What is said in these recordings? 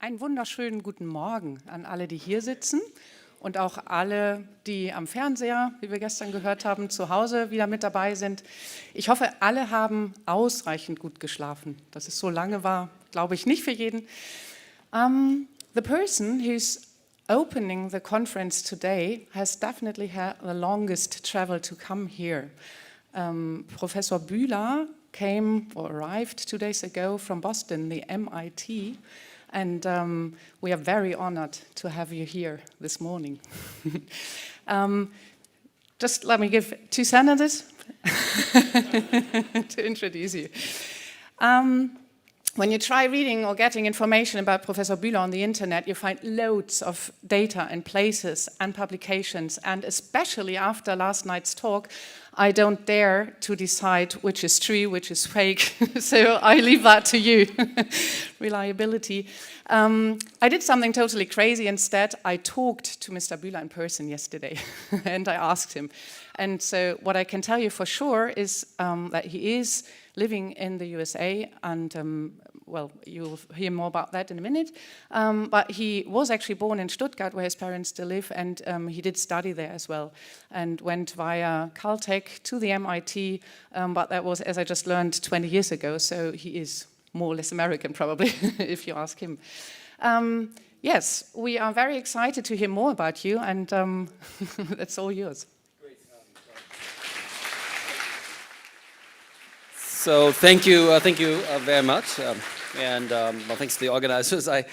Einen wunderschönen guten Morgen an alle, die hier sitzen und auch alle, die am Fernseher, wie wir gestern gehört haben, zu Hause wieder mit dabei sind. Ich hoffe, alle haben ausreichend gut geschlafen. Dass es so lange war, glaube ich nicht für jeden. The person who's opening the conference today has definitely had the longest travel to come here. Professor Bühler came or arrived 2 days ago from Boston, the MIT. And we are very honored to have you here this morning. Just let me give 2 sentences to introduce you. When you try reading or getting information about Professor Bühler on the internet, you find loads of data and places and publications, and especially after last night's talk, I don't dare to decide which is true, which is fake, so I leave that to you, reliability. I did something totally crazy instead. I talked to Mr. Bühler in person yesterday, and I asked him. And so what I can tell you for sure is that he is living in the USA, and well, you'll hear more about that in a minute. But he was actually born in Stuttgart, where his parents still live, and he did study there as well, and went via Caltech to the MIT, but that was, as I just learned, 20 years ago, so he is more or less American, probably, if you ask him. Yes, we are very excited to hear more about you, and that's all yours. So thank you very much, and well, thanks to the organizers. I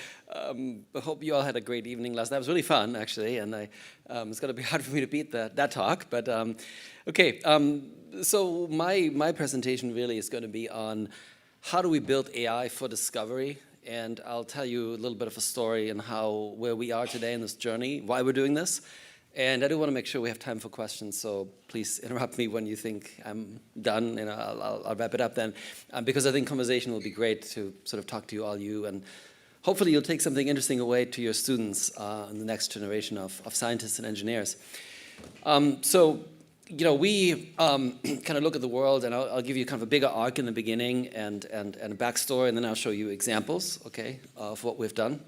hope you all had a great evening last night. It was really fun, actually, and it's going to be hard for me to beat that talk. But okay, so my presentation really is going to be on how do we build AI for discovery, and I'll tell you a little bit of a story and where we are today in this journey, why we're doing this. And I do want to make sure we have time for questions, so please interrupt me when you think I'm done, and I'll wrap it up then, because I think conversation will be great to sort of talk to you all, and hopefully you'll take something interesting away to your students in the next generation of scientists and engineers. So, you know, we kind of look at the world, and I'll give you kind of a bigger arc in the beginning and a backstory, and then I'll show you examples, okay, of what we've done.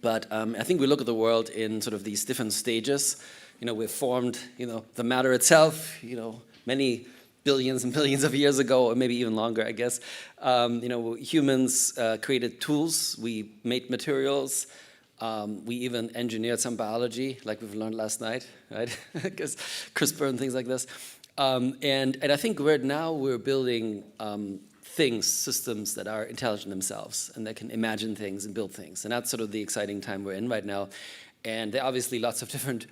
But I think we look at the world in sort of these different stages. You know, we've formed, you know, the matter itself, you know, many billions and billions of years ago, or maybe even longer, I guess. You know, humans created tools, we made materials, we even engineered some biology, like we've learned last night, right? Because CRISPR and things like this. And I think we're building things, systems that are intelligent themselves and that can imagine things and build things. And that's sort of the exciting time we're in right now. And there are obviously lots of different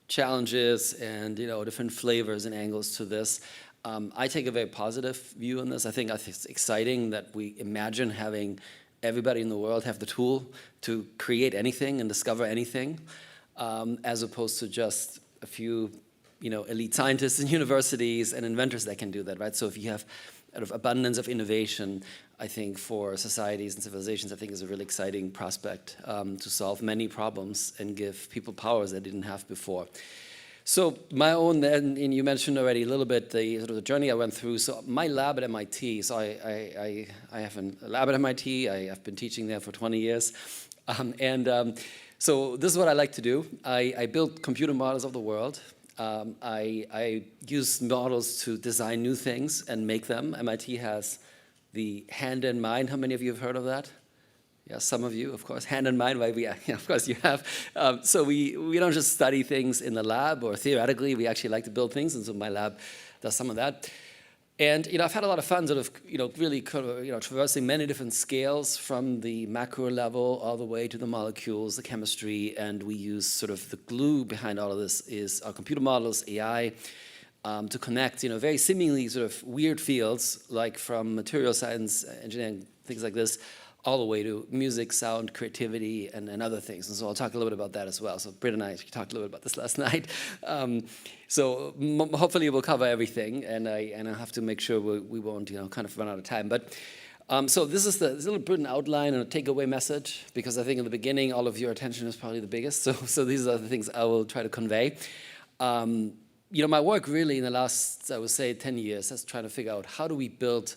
challenges and, you know, different flavors and angles to this. I take a very positive view on this. I think it's exciting that we imagine having everybody in the world have the tool to create anything and discover anything, as opposed to just a few, you know, elite scientists in universities and inventors that can do that, right? So if you have out of abundance of innovation, I think for societies and civilizations, I think is a really exciting prospect to solve many problems and give people powers they didn't have before. So my own, and you mentioned already a little bit the sort of the journey I went through. So my lab at MIT, so I have a lab at MIT. I've been teaching there for 20 years. So this is what I like to do. I build computer models of the world. I use models to design new things and make them. MIT has the hand in mind. How many of you have heard of that? Yeah, some of you, of course. Hand in mind, right? Yeah, of course you have. So we don't just study things in the lab or theoretically. We actually like to build things, and so my lab does some of that. And I've had a lot of fun sort of really traversing many different scales from the macro level all the way to the molecules, the chemistry, and we use sort of the glue behind all of this is our computer models, AI, to connect very seemingly sort of weird fields like from material science, engineering, things like this, all the way to music, sound, creativity, and other things. And so I'll talk a little bit about that as well. So Britt and I talked a little bit about this last night. So hopefully we'll cover everything, and I'll have to make sure we won't kind of run out of time. But so this is the little Britain outline and a takeaway message, because I think in the beginning all of your attention is probably the biggest. So these are the things I will try to convey. My work really in the last, I would say, 10 years has tried to figure out how do we build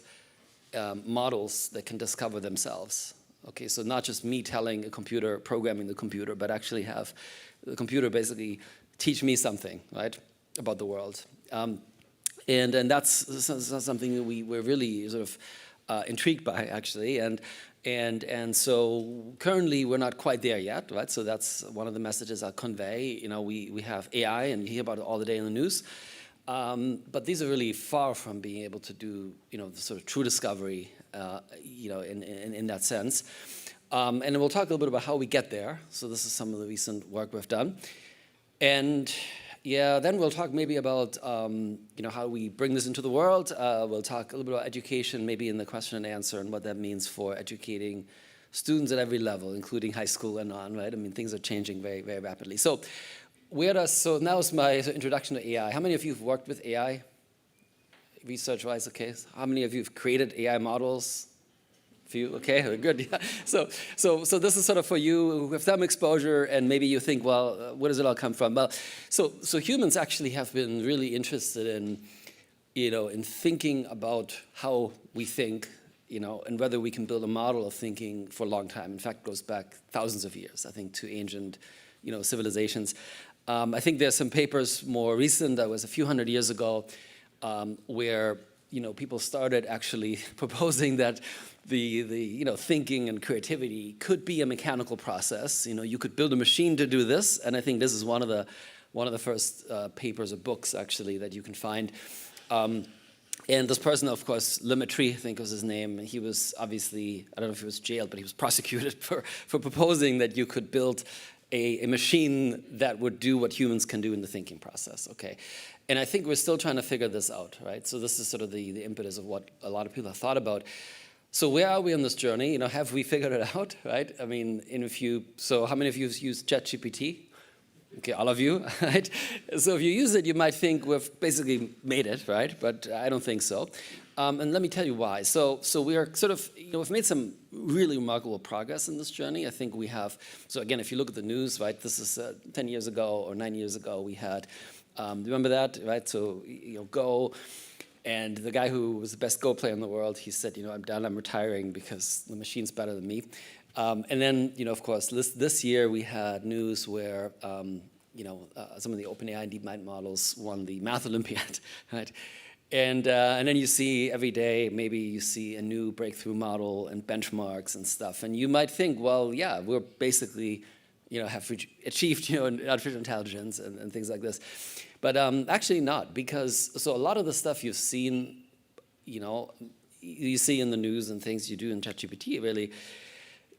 models that can discover themselves. Okay, so not just me telling a computer, programming the computer, but actually have the computer basically teach me something, right, about the world. And that's something that we're really sort of intrigued by, actually. And so currently we're not quite there yet, right? So that's one of the messages I'll convey. We have AI, and you hear about it all the day in the news. But these are really far from being able to do, the sort of true discovery, in that sense. And we'll talk a little bit about how we get there. So this is some of the recent work we've done. And then we'll talk maybe about, how we bring this into the world. We'll talk a little bit about education, maybe in the question and answer, and what that means for educating students at every level, including high school and on, right? I mean, things are changing very, very rapidly. So now is my introduction to AI. How many of you have worked with AI? Research-wise, okay. How many of you have created AI models? A few, okay, good. Yeah. So this is sort of for you who have some exposure, and maybe you think, well, where does it all come from? Well, so humans actually have been really interested in, in thinking about how we think, and whether we can build a model of thinking for a long time. In fact, it goes back thousands of years, I think, to ancient, civilizations. I think there's some papers more recent, that was a few hundred years ago, where people started actually proposing that the thinking and creativity could be a mechanical process. You could build a machine to do this, and I think this is one of the first papers or books actually that you can find. And this person, of course, Lemaitre, I think was his name. He was obviously, I don't know if he was jailed, but he was prosecuted for proposing that you could build a machine that would do what humans can do in the thinking process, okay? And I think we're still trying to figure this out, right? So this is sort of the impetus of what a lot of people have thought about. So where are we on this journey? Have we figured it out, right? I mean, so how many of you have used ChatGPT? Okay, all of you, right? So if you use it, you might think we've basically made it, right? But I don't think so. And let me tell you why. So we are sort of, we've made some really remarkable progress in this journey. I think we have, so again, if you look at the news, right, this is 10 years ago or 9 years ago, we had, remember that, right? So, Go, and the guy who was the best Go player in the world, he said, I'm done, I'm retiring because the machine's better than me. And then, of course, this year we had news where, some of the OpenAI and DeepMind models won the Math Olympiad, right? And then you see every day, maybe you see a new breakthrough model and benchmarks and stuff. And you might think, well, yeah, we're basically, have achieved, artificial intelligence and things like this. But actually not, because so a lot of the stuff you've seen, you see in the news and things you do in ChatGPT really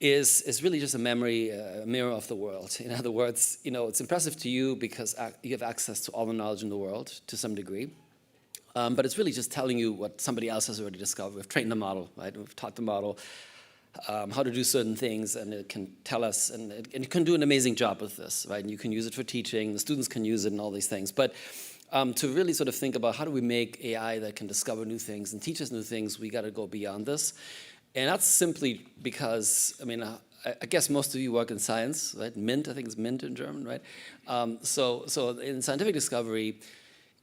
is really just a mirror of the world. In other words, it's impressive to you because you have access to all the knowledge in the world to some degree. But it's really just telling you what somebody else has already discovered. We've trained the model, right? We've taught the model how to do certain things, and it can tell us, and it can do an amazing job with this, right? And you can use it for teaching, the students can use it and all these things. But to really sort of think about how do we make AI that can discover new things and teach us new things, we got to go beyond this. And that's simply because, I guess most of you work in science, right? MINT, I think it's MINT in German, right? So in scientific discovery,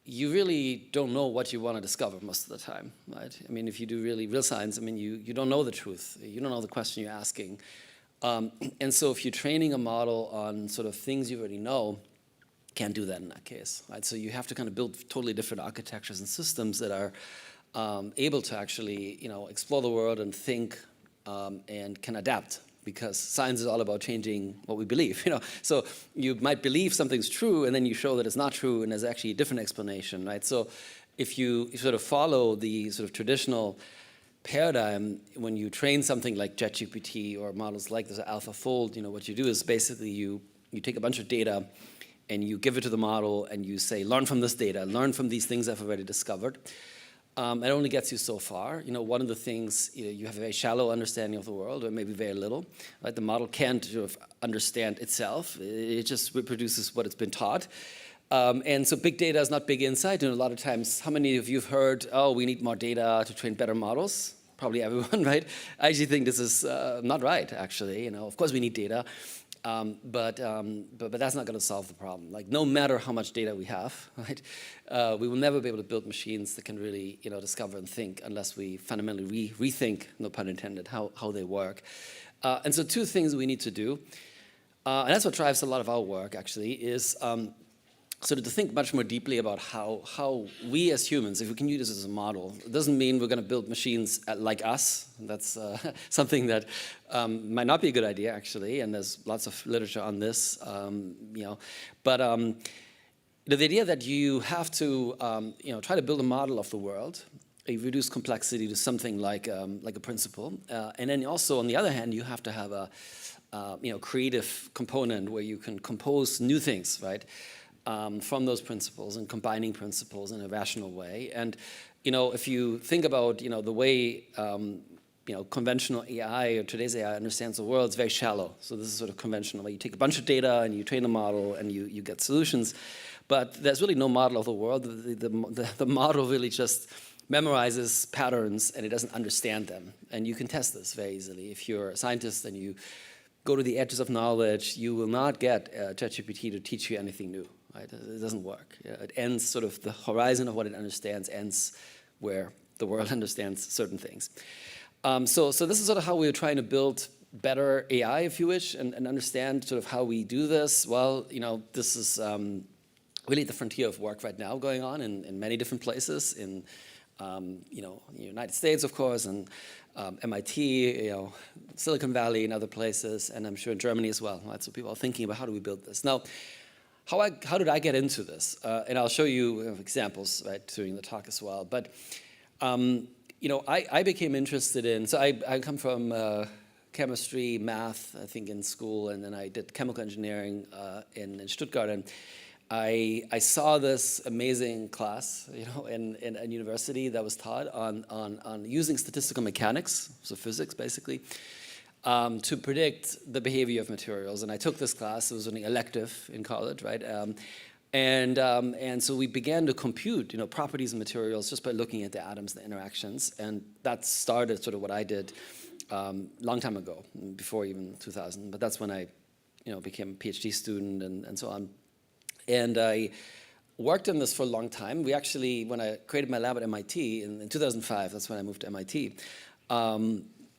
you really don't know what you want to discover most of the time, right? If you do real science, you don't know the truth. You don't know the question you're asking. And so if you're training a model on sort of things you already know, can't do that in that case, right? So you have to kind of build totally different architectures and systems that are able to actually, explore the world and think and can adapt. Because science is all about changing what we believe, So you might believe something's true, and then you show that it's not true, and there's actually a different explanation, right? So if you sort of follow the sort of traditional paradigm, when you train something like JetGPT or models like this AlphaFold, what you do is basically you take a bunch of data and you give it to the model and you say, learn from this data, learn from these things I've already discovered. It only gets you so far. One of the things, you have a very shallow understanding of the world, or maybe very little. Right? The model can't sort of understand itself. It just reproduces what it's been taught. And so big data is not big insight. And a lot of times, how many of you have heard, oh, we need more data to train better models? Probably everyone, right? I actually think this is not right, actually. Of course we need data. But that's not going to solve the problem. Like, no matter how much data we have, right, we will never be able to build machines that can really, discover and think unless we fundamentally rethink, no pun intended, how they work. And so two things we need to do, and that's what drives a lot of our work, actually, is sort of to think much more deeply about how we as humans, if we can use this as a model, it doesn't mean we're going to build machines like us. That's something that might not be a good idea, actually, and there's lots of literature on this, But the idea that you have to, try to build a model of the world, you reduce complexity to something like a principle, and then also, on the other hand, you have to have a, creative component where you can compose new things, right? From those principles and combining principles in a rational way. And, if you think about, the way, conventional AI or today's AI understands the world, it's very shallow. So this is sort of conventional, where you take a bunch of data and you train a model and you get solutions. But there's really no model of the world. The model really just memorizes patterns and it doesn't understand them. And you can test this very easily. If you're a scientist and you go to the edges of knowledge, you will not get ChatGPT to teach you anything new. Right? It doesn't work. It ends sort of the horizon of what it understands ends where the world understands certain things. So this is sort of how we're trying to build better AI, if you wish, and understand sort of how we do this. Well, this is really the frontier of work right now going on in many different places, in the United States, of course, and MIT, Silicon Valley, and other places, and I'm sure in Germany as well. Right? So people are thinking about how do we build this. Now, how did I get into this? And I'll show you examples right during the talk as well. But I became interested in. So I come from chemistry, math, I think in school, and then I did chemical engineering in Stuttgart. And I saw this amazing class, in a university that was taught on using statistical mechanics, so physics basically, to predict the behavior of materials. And I took this class. It was an elective in college, right? And so we began to compute, properties of materials just by looking at the atoms, the interactions. And that started sort of what I did long time ago, before even 2000. But that's when I, became a PhD student and so on. And I worked on this for a long time. We actually, when I created my lab at MIT in 2005, that's when I moved to MIT,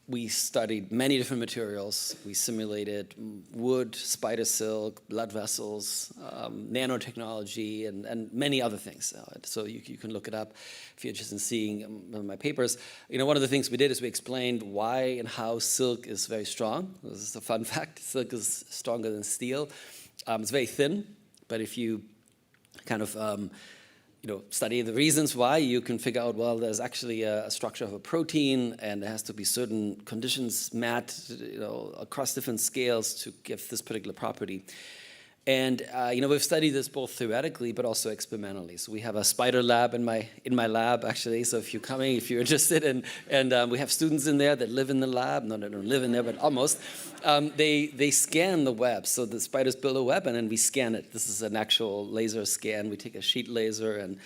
we studied many different materials. We simulated wood, spider silk, blood vessels, nanotechnology, and many other things. So you can look it up if you're interested in seeing my papers. One of the things we did is we explained why and how silk is very strong. This is a fun fact. Silk is stronger than steel. It's very thin, but if you kind of study the reasons why, you can figure out, well, there's actually a structure of a protein, and there has to be certain conditions met, across different scales to give this particular property. And we've studied this both theoretically but also experimentally. So we have a spider lab in my lab, actually. So if you're interested, and we have students in there that live in the lab. No, they don't live in there, but almost. They scan the web. So the spiders build a web, and then we scan it. This is an actual laser scan. We take a sheet laser and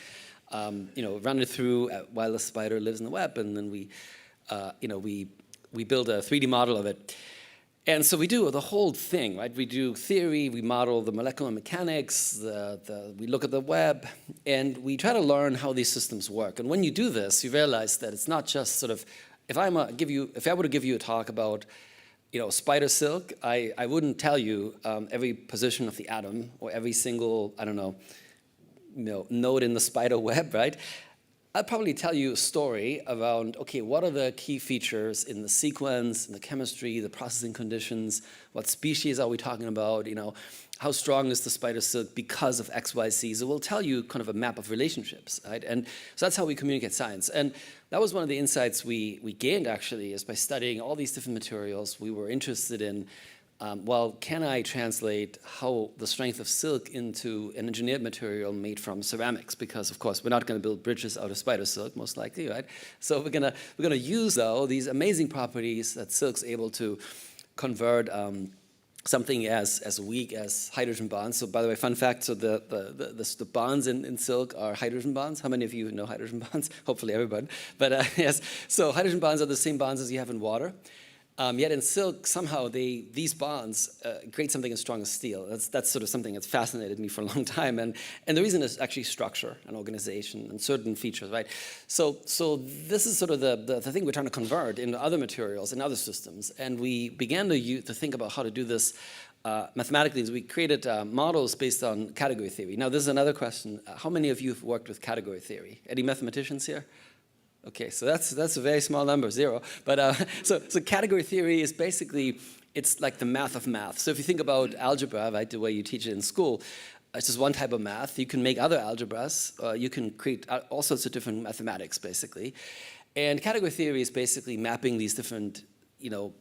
run it through while the spider lives in the web, and then we build a 3D model of it. And so we do the whole thing, right? We do theory, we model the molecular mechanics, we look at the web, and we try to learn how these systems work. And when you do this, you realize that it's not just sort of, if I were to give you a talk about, spider silk, I wouldn't tell you every position of the atom or every single, node in the spider web, right? I'll probably tell you a story around, okay, what are the key features in the sequence, in the chemistry, the processing conditions, what species are we talking about, how strong is the spider silk because of X, Y, Z. So we'll tell you kind of a map of relationships, right? And so that's how we communicate science. And that was one of the insights we gained, actually, is by studying all these different materials. We were interested in, well, can I translate how the strength of silk into an engineered material made from ceramics? Because, of course, we're not going to build bridges out of spider silk, most likely, right? So we're gonna use, though, these amazing properties that silk's able to convert something as weak as hydrogen bonds. So, by the way, fun fact, so the bonds in silk are hydrogen bonds. How many of you know hydrogen bonds? Hopefully everybody. But yes, so hydrogen bonds are the same bonds as you have in water. Yet in silk, somehow these bonds create something as strong as steel. That's sort of something that's fascinated me for a long time. And the reason is actually structure and organization and certain features, right? So this is sort of the thing we're trying to convert into other materials and other systems. And we began to think about how to do this mathematically. We created models based on category theory. Now, this is another question. How many of you have worked with category theory? Any mathematicians here? Okay, so that's a very small number, 0. But so category theory is basically, it's like the math of math. So if you think about algebra, right, the way you teach it in school, it's just one type of math. You can make other algebras. You can create all sorts of different mathematics, basically. And category theory is basically mapping these different,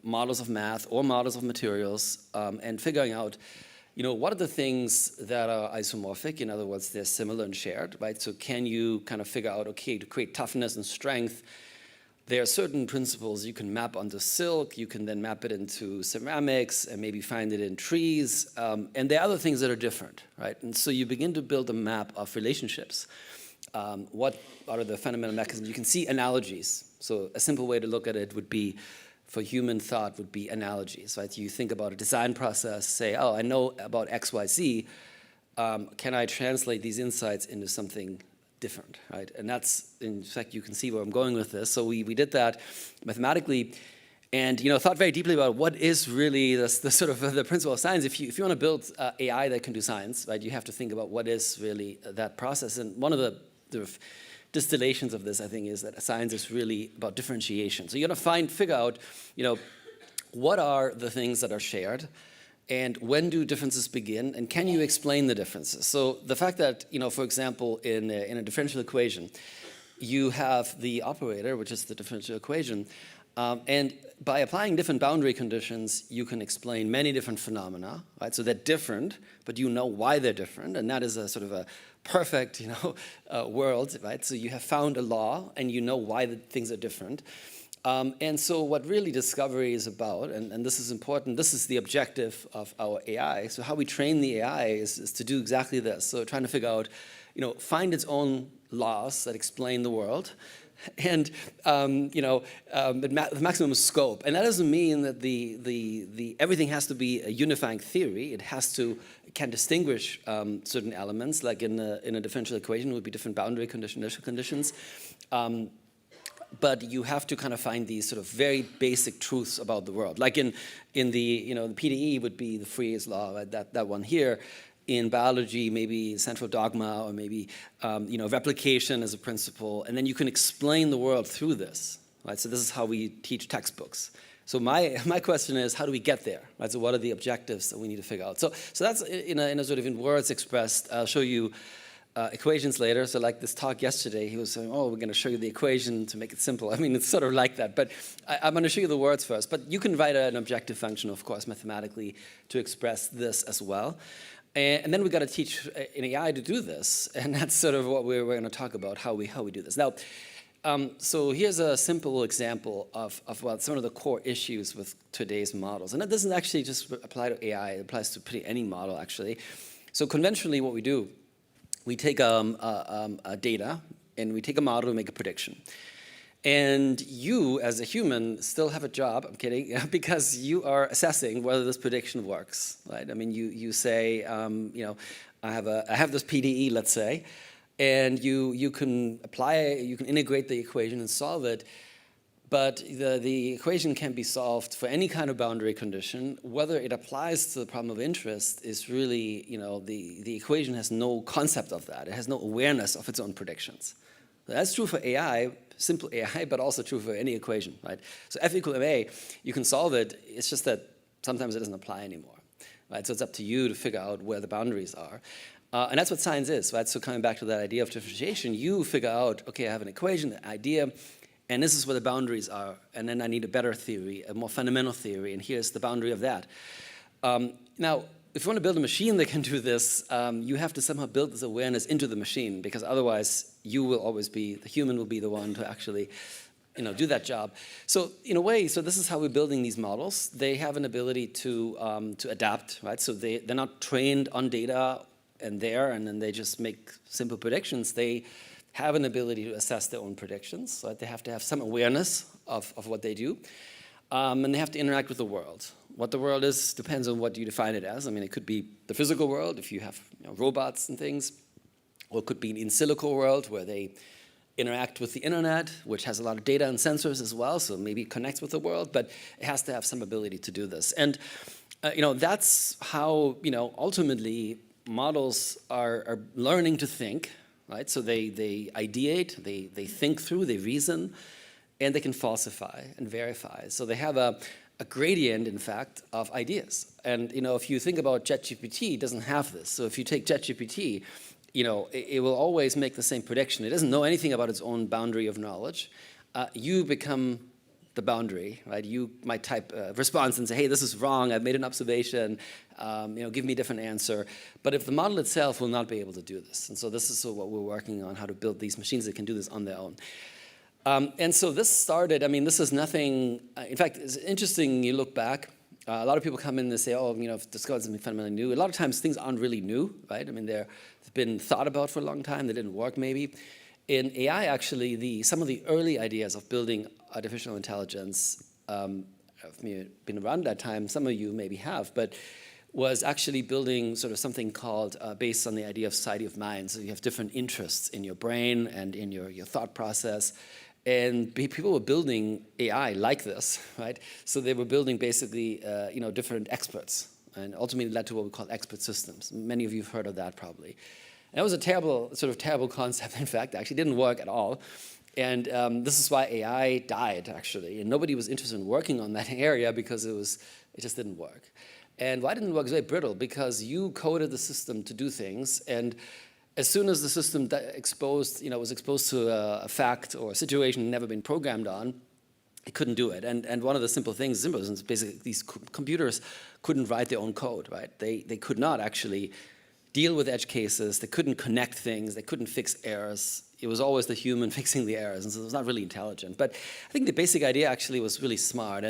models of math or models of materials and figuring out, what are the things that are isomorphic? In other words, they're similar and shared, right? So can you kind of figure out, okay, to create toughness and strength, there are certain principles you can map onto silk, you can then map it into ceramics and maybe find it in trees, and there are other things that are different, right? And so you begin to build a map of relationships. What are the fundamental mechanisms? You can see analogies. So a simple way to look at it would be, for human thought, would be analogies, right? You think about a design process, say, oh, I know about X, Y, Z. Can I translate these insights into something different, right? And that's, in fact, you can see where I'm going with this. So we did that mathematically and, thought very deeply about what is really the sort of the principle of science. If you want to build AI that can do science, right, you have to think about what is really that process. And one of the distillations of this, I think, is that science is really about differentiation. So you're going to figure out, what are the things that are shared, and when do differences begin, and can you explain the differences? So the fact that, for example, in a differential equation, you have the operator, which is the differential equation, and by applying different boundary conditions, you can explain many different phenomena, right? So they're different, but you know why they're different, and that is a sort of a perfect, world, right? So you have found a law, and you know why the things are different. And so what really discovery is about, and this is important, this is the objective of our AI. So how we train the AI is to do exactly this. So trying to figure out, find its own laws that explain the world, and the maximum scope. And that doesn't mean that the everything has to be a unifying theory. It can distinguish certain elements, like in a differential equation would be different boundary initial conditions. But you have to kind of find these sort of very basic truths about the world. Like in the the PDE would be the Free's law, right? That one here. In biology, maybe central dogma, or maybe replication as a principle, and then you can explain the world through this, right? So this is how we teach textbooks. So my question is, how do we get there, right? So what are the objectives that we need to figure out? So that's in a sort of in words expressed. I'll show you equations later. So like this talk yesterday, he was saying, oh, we're going to show you the equation to make it simple. I mean, it's sort of like that, but I'm going to show you the words first. But you can write an objective function, of course, mathematically to express this as well. And then we've got to teach an AI to do this, and that's sort of what we're going to talk about, how we do this. Now, so here's a simple example of what some of the core issues with today's models. And that doesn't actually just apply to AI, it applies to pretty any model, actually. So conventionally, what we do, we take data, and we take a model to make a prediction. And you, as a human, still have a job, I'm kidding, because you are assessing whether this prediction works, right? I mean, you say, I have this PDE, let's say, and you can integrate the equation and solve it, but the equation can be solved for any kind of boundary condition. Whether it applies to the problem of interest is really, the equation has no concept of that. It has no awareness of its own predictions. That's true for AI, simple AI, but also true for any equation, right? So F equal ma, you can solve it. It's just that sometimes it doesn't apply anymore, right? So it's up to you to figure out where the boundaries are. And that's what science is, right? So coming back to that idea of differentiation, you figure out, okay, I have an equation, an idea, and this is where the boundaries are. And then I need a better theory, a more fundamental theory, and here's the boundary of that. Now, if you want to build a machine that can do this, you have to somehow build this awareness into the machine, because otherwise you will always be, the human will be the one to actually do that job. So in a way, so this is how we're building these models. They have an ability to adapt, right? So they're not trained on data and then they just make simple predictions. They have an ability to assess their own predictions, right? They have to have some awareness of what they do. And they have to interact with the world. What the world is depends on what you define it as. I mean, it could be the physical world, if you have robots and things, or it could be an in silico world where they interact with the internet, which has a lot of data and sensors as well, so maybe it connects with the world, but it has to have some ability to do this. And that's how ultimately models are learning to think, right? So they ideate, they think through, they reason, and they can falsify and verify. So they have a gradient, in fact, of ideas. And if you think about ChatGPT, it doesn't have this. So if you take ChatGPT, it will always make the same prediction. It doesn't know anything about its own boundary of knowledge. You become the boundary, right? You might type a response and say, hey, this is wrong, I've made an observation, give me a different answer. But if the model itself will not be able to do this. And so this is what we're working on, how to build these machines that can do this on their own. And so this started, this is nothing, in fact, it's interesting, you look back, a lot of people come in and say, oh, discovered something fundamentally new. A lot of times things aren't really new, right? They've been thought about for a long time, they didn't work maybe. In AI, actually, some of the early ideas of building artificial intelligence have been around that time, some of you maybe have, but was actually building sort of something called, based on the idea of society of minds. So you have different interests in your brain and in your thought process. And people were building AI like this, right? So they were building basically, different experts, and ultimately led to what we call expert systems. Many of you have heard of that probably. And that was a terrible concept, in fact. It actually didn't work at all. And this is why AI died, actually. And nobody was interested in working on that area because it just didn't work. And why didn't it work? It was very brittle, because you coded the system to do things, and as soon as the system was exposed to a fact or a situation never been programmed on, it couldn't do it. And one of the simple things is basically these computers couldn't write their own code, right? They could not actually deal with edge cases, they couldn't connect things, they couldn't fix errors. It was always the human fixing the errors, and so it was not really intelligent. But I think the basic idea actually was really smart.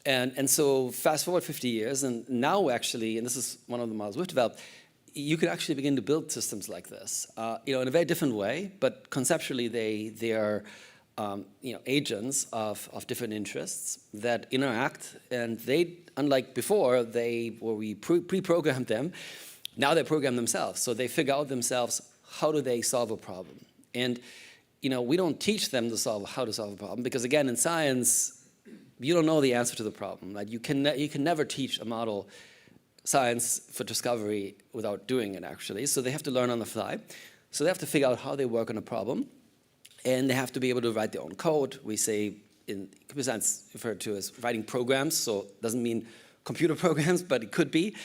And so fast forward 50 years, and now actually, and this is one of the models we've developed, you could actually begin to build systems like this, in a very different way, but conceptually they are agents of different interests that interact, and they, unlike before, we pre-programmed them, now they program themselves. So they figure out themselves, how do they solve a problem? And we don't teach them how to solve a problem, because again, in science, you don't know the answer to the problem. Right? You can never teach a model science for discovery without doing it, actually. So they have to learn on the fly. So they have to figure out how they work on a problem, and they have to be able to write their own code. We say in computer science referred to as writing programs, so it doesn't mean computer programs, but it could be.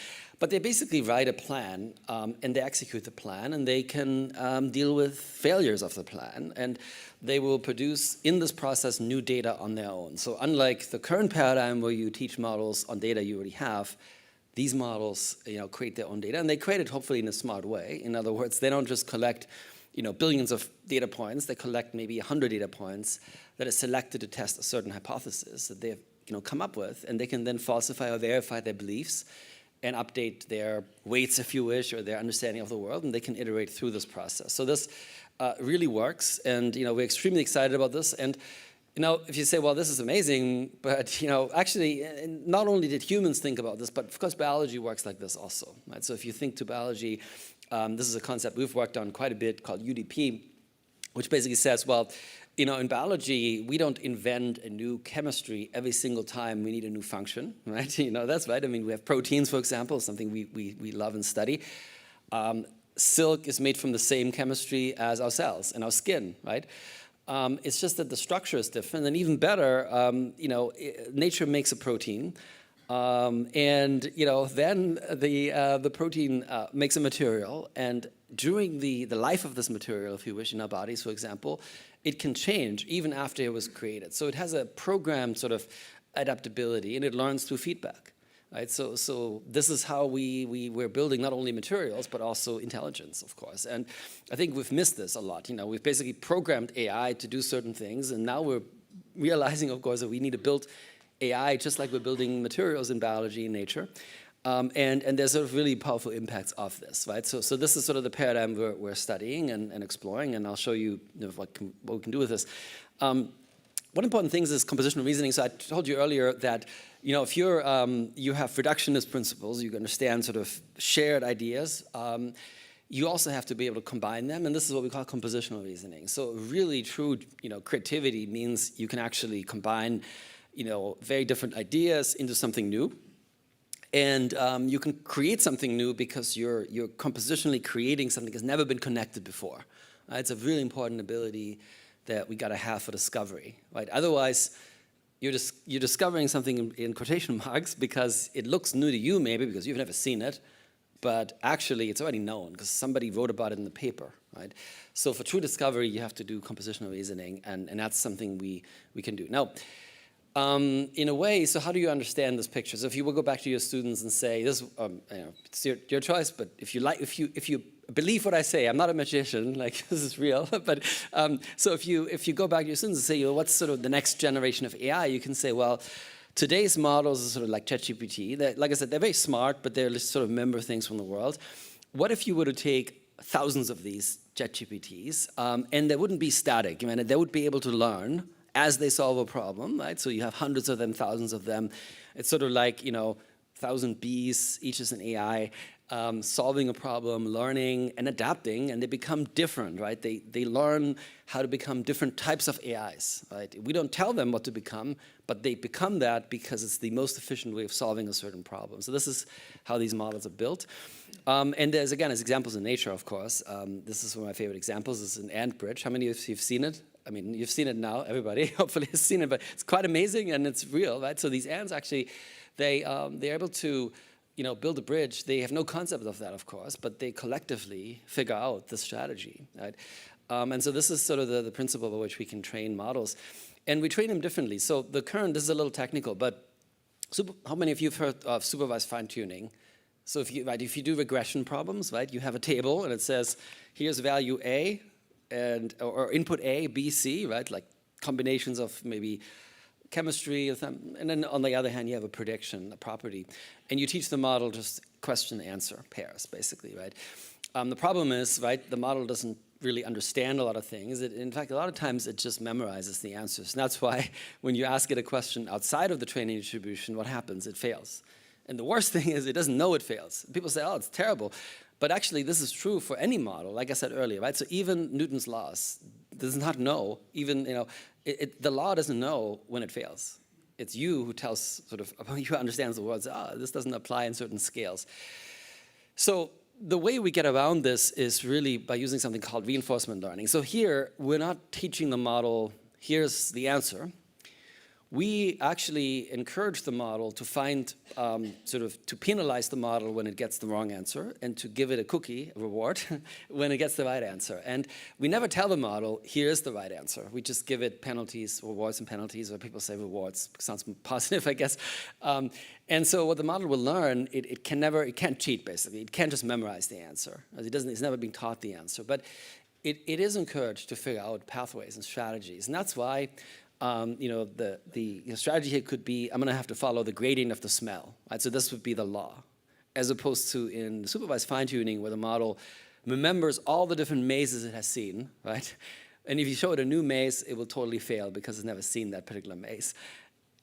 But they basically write a plan, and they execute the plan, and they can deal with failures of the plan, and they will produce, in this process, new data on their own. So unlike the current paradigm where you teach models on data you already have, these models create their own data, and they create it hopefully in a smart way. In other words, they don't just collect billions of data points, they collect maybe 100 data points that are selected to test a certain hypothesis that they've come up with, and they can then falsify or verify their beliefs and update their weights, if you wish, or their understanding of the world, and they can iterate through this process. So this really works, and we're extremely excited about this. And if you say, well, this is amazing, but actually, not only did humans think about this, but of course, biology works like this also. Right? So if you think to biology, this is a concept we've worked on quite a bit called UDP, which basically says, well, in biology, we don't invent a new chemistry every single time we need a new function, right? That's right. We have proteins, for example, something we love and study. silk is made from the same chemistry as our cells and our skin, right? It's just that the structure is different, and even better, nature makes a protein, and then the protein makes a material, and during the life of this material, if you wish, in our bodies, for example, it can change even after it was created. So it has a programmed sort of adaptability, and it learns through feedback. Right, so this is how we're building not only materials but also intelligence, of course. And I think we've missed this a lot. We've basically programmed AI to do certain things, and now we're realizing, of course, that we need to build AI just like we're building materials in biology and nature. And there's sort of really powerful impacts of this, right? So this is sort of the paradigm we're studying and exploring, and I'll show you, what we can do with this. One important thing is compositional reasoning. So I told you earlier that if you have reductionist principles, you understand sort of shared ideas. You also have to be able to combine them, and this is what we call compositional reasoning. So really true, creativity means you can actually combine, very different ideas into something new. And you can create something new because you're compositionally creating something that's never been connected before. It's a really important ability that we got to have for discovery, right? Otherwise, you're discovering something in quotation marks because it looks new to you, maybe because you've never seen it, but actually it's already known because somebody wrote about it in the paper, right? So for true discovery, you have to do compositional reasoning, and that's something we can do. Now, in a way, so how do you understand this picture? So if you will go back to your students and say, this, it's your choice, but if you believe what I say, I'm not a magician, like this is real, but so if you go back to your students and say, what's sort of the next generation of AI, you can say, well, today's models are sort of like ChatGPT. Like I said, they're very smart, but they're just sort of remember things from the world. What if you were to take thousands of these ChatGPTs, and they wouldn't be static? They would be able to learn as they solve a problem, right? So you have hundreds of them, thousands of them. It's sort of like, 1,000 bees, each is an AI, solving a problem, learning and adapting, and they become different, right? They learn how to become different types of AIs, right? We don't tell them what to become, but they become that because it's the most efficient way of solving a certain problem. So this is how these models are built. And there's examples in nature, of course. This is one of my favorite examples. This is an ant bridge. How many of you have seen it? I mean, you've seen it now, everybody hopefully has seen it, but it's quite amazing and it's real, right? So these ants actually, they're able to, build a bridge. They have no concept of that, of course, but they collectively figure out the strategy, right? And so this is sort of the principle by which we can train models. And we train them differently. So this is a little technical, but how many of you have heard of supervised fine-tuning? So if you do regression problems, right, you have a table and it says, here's value A, or input A, B, C, right? Like combinations of maybe chemistry, and then on the other hand, you have a prediction, a property, and you teach the model just question-answer pairs, basically, right? The problem is, right, the model doesn't really understand a lot of things. In fact, a lot of times it just memorizes the answers. And that's why when you ask it a question outside of the training distribution, what happens? It fails. And the worst thing is it doesn't know it fails. People say, oh, it's terrible. But actually, this is true for any model, like I said earlier, right? So even Newton's laws does not know, even, the law doesn't know when it fails. It's you who tells, who understands the words, this doesn't apply in certain scales. So the way we get around this is really by using something called reinforcement learning. So here, we're not teaching the model, here's the answer. We actually encourage the model to find, to penalize the model when it gets the wrong answer and to give it a cookie, a reward, when it gets the right answer. And we never tell the model, here's the right answer. We just give it penalties, rewards and penalties, or people say rewards, sounds positive, I guess. And so what the model will learn, it can't cheat, basically. It can't just memorize the answer. It's never been taught the answer. But it is encouraged to figure out pathways and strategies. And that's why the strategy here could be, I'm going to have to follow the gradient of the smell, right? So this would be the law, as opposed to in supervised fine-tuning where the model remembers all the different mazes it has seen, right? And if you show it a new maze, it will totally fail because it's never seen that particular maze.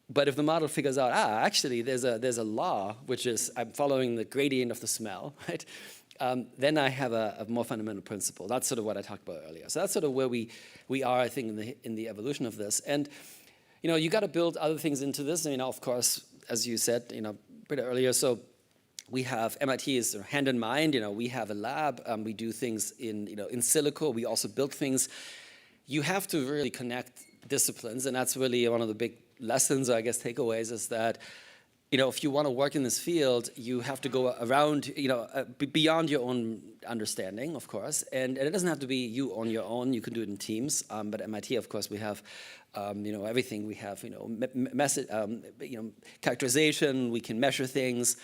But if the model figures out, actually there's a law, which is I'm following the gradient of the smell, right? Then I have a more fundamental principle. That's sort of what I talked about earlier. So that's sort of where we are, I think, in the evolution of this. And you got to build other things into this. Of course, as you said, a bit earlier. So we have MIT is hand in mind. We have a lab. We do things in silico. We also build things. You have to really connect disciplines, and that's really one of the big lessons, I guess, takeaways, is that if you want to work in this field, you have to go around, beyond your own understanding, of course, and it doesn't have to be you on your own. You can do it in teams. But at MIT, of course, we have, everything. We have, characterization. We can measure things.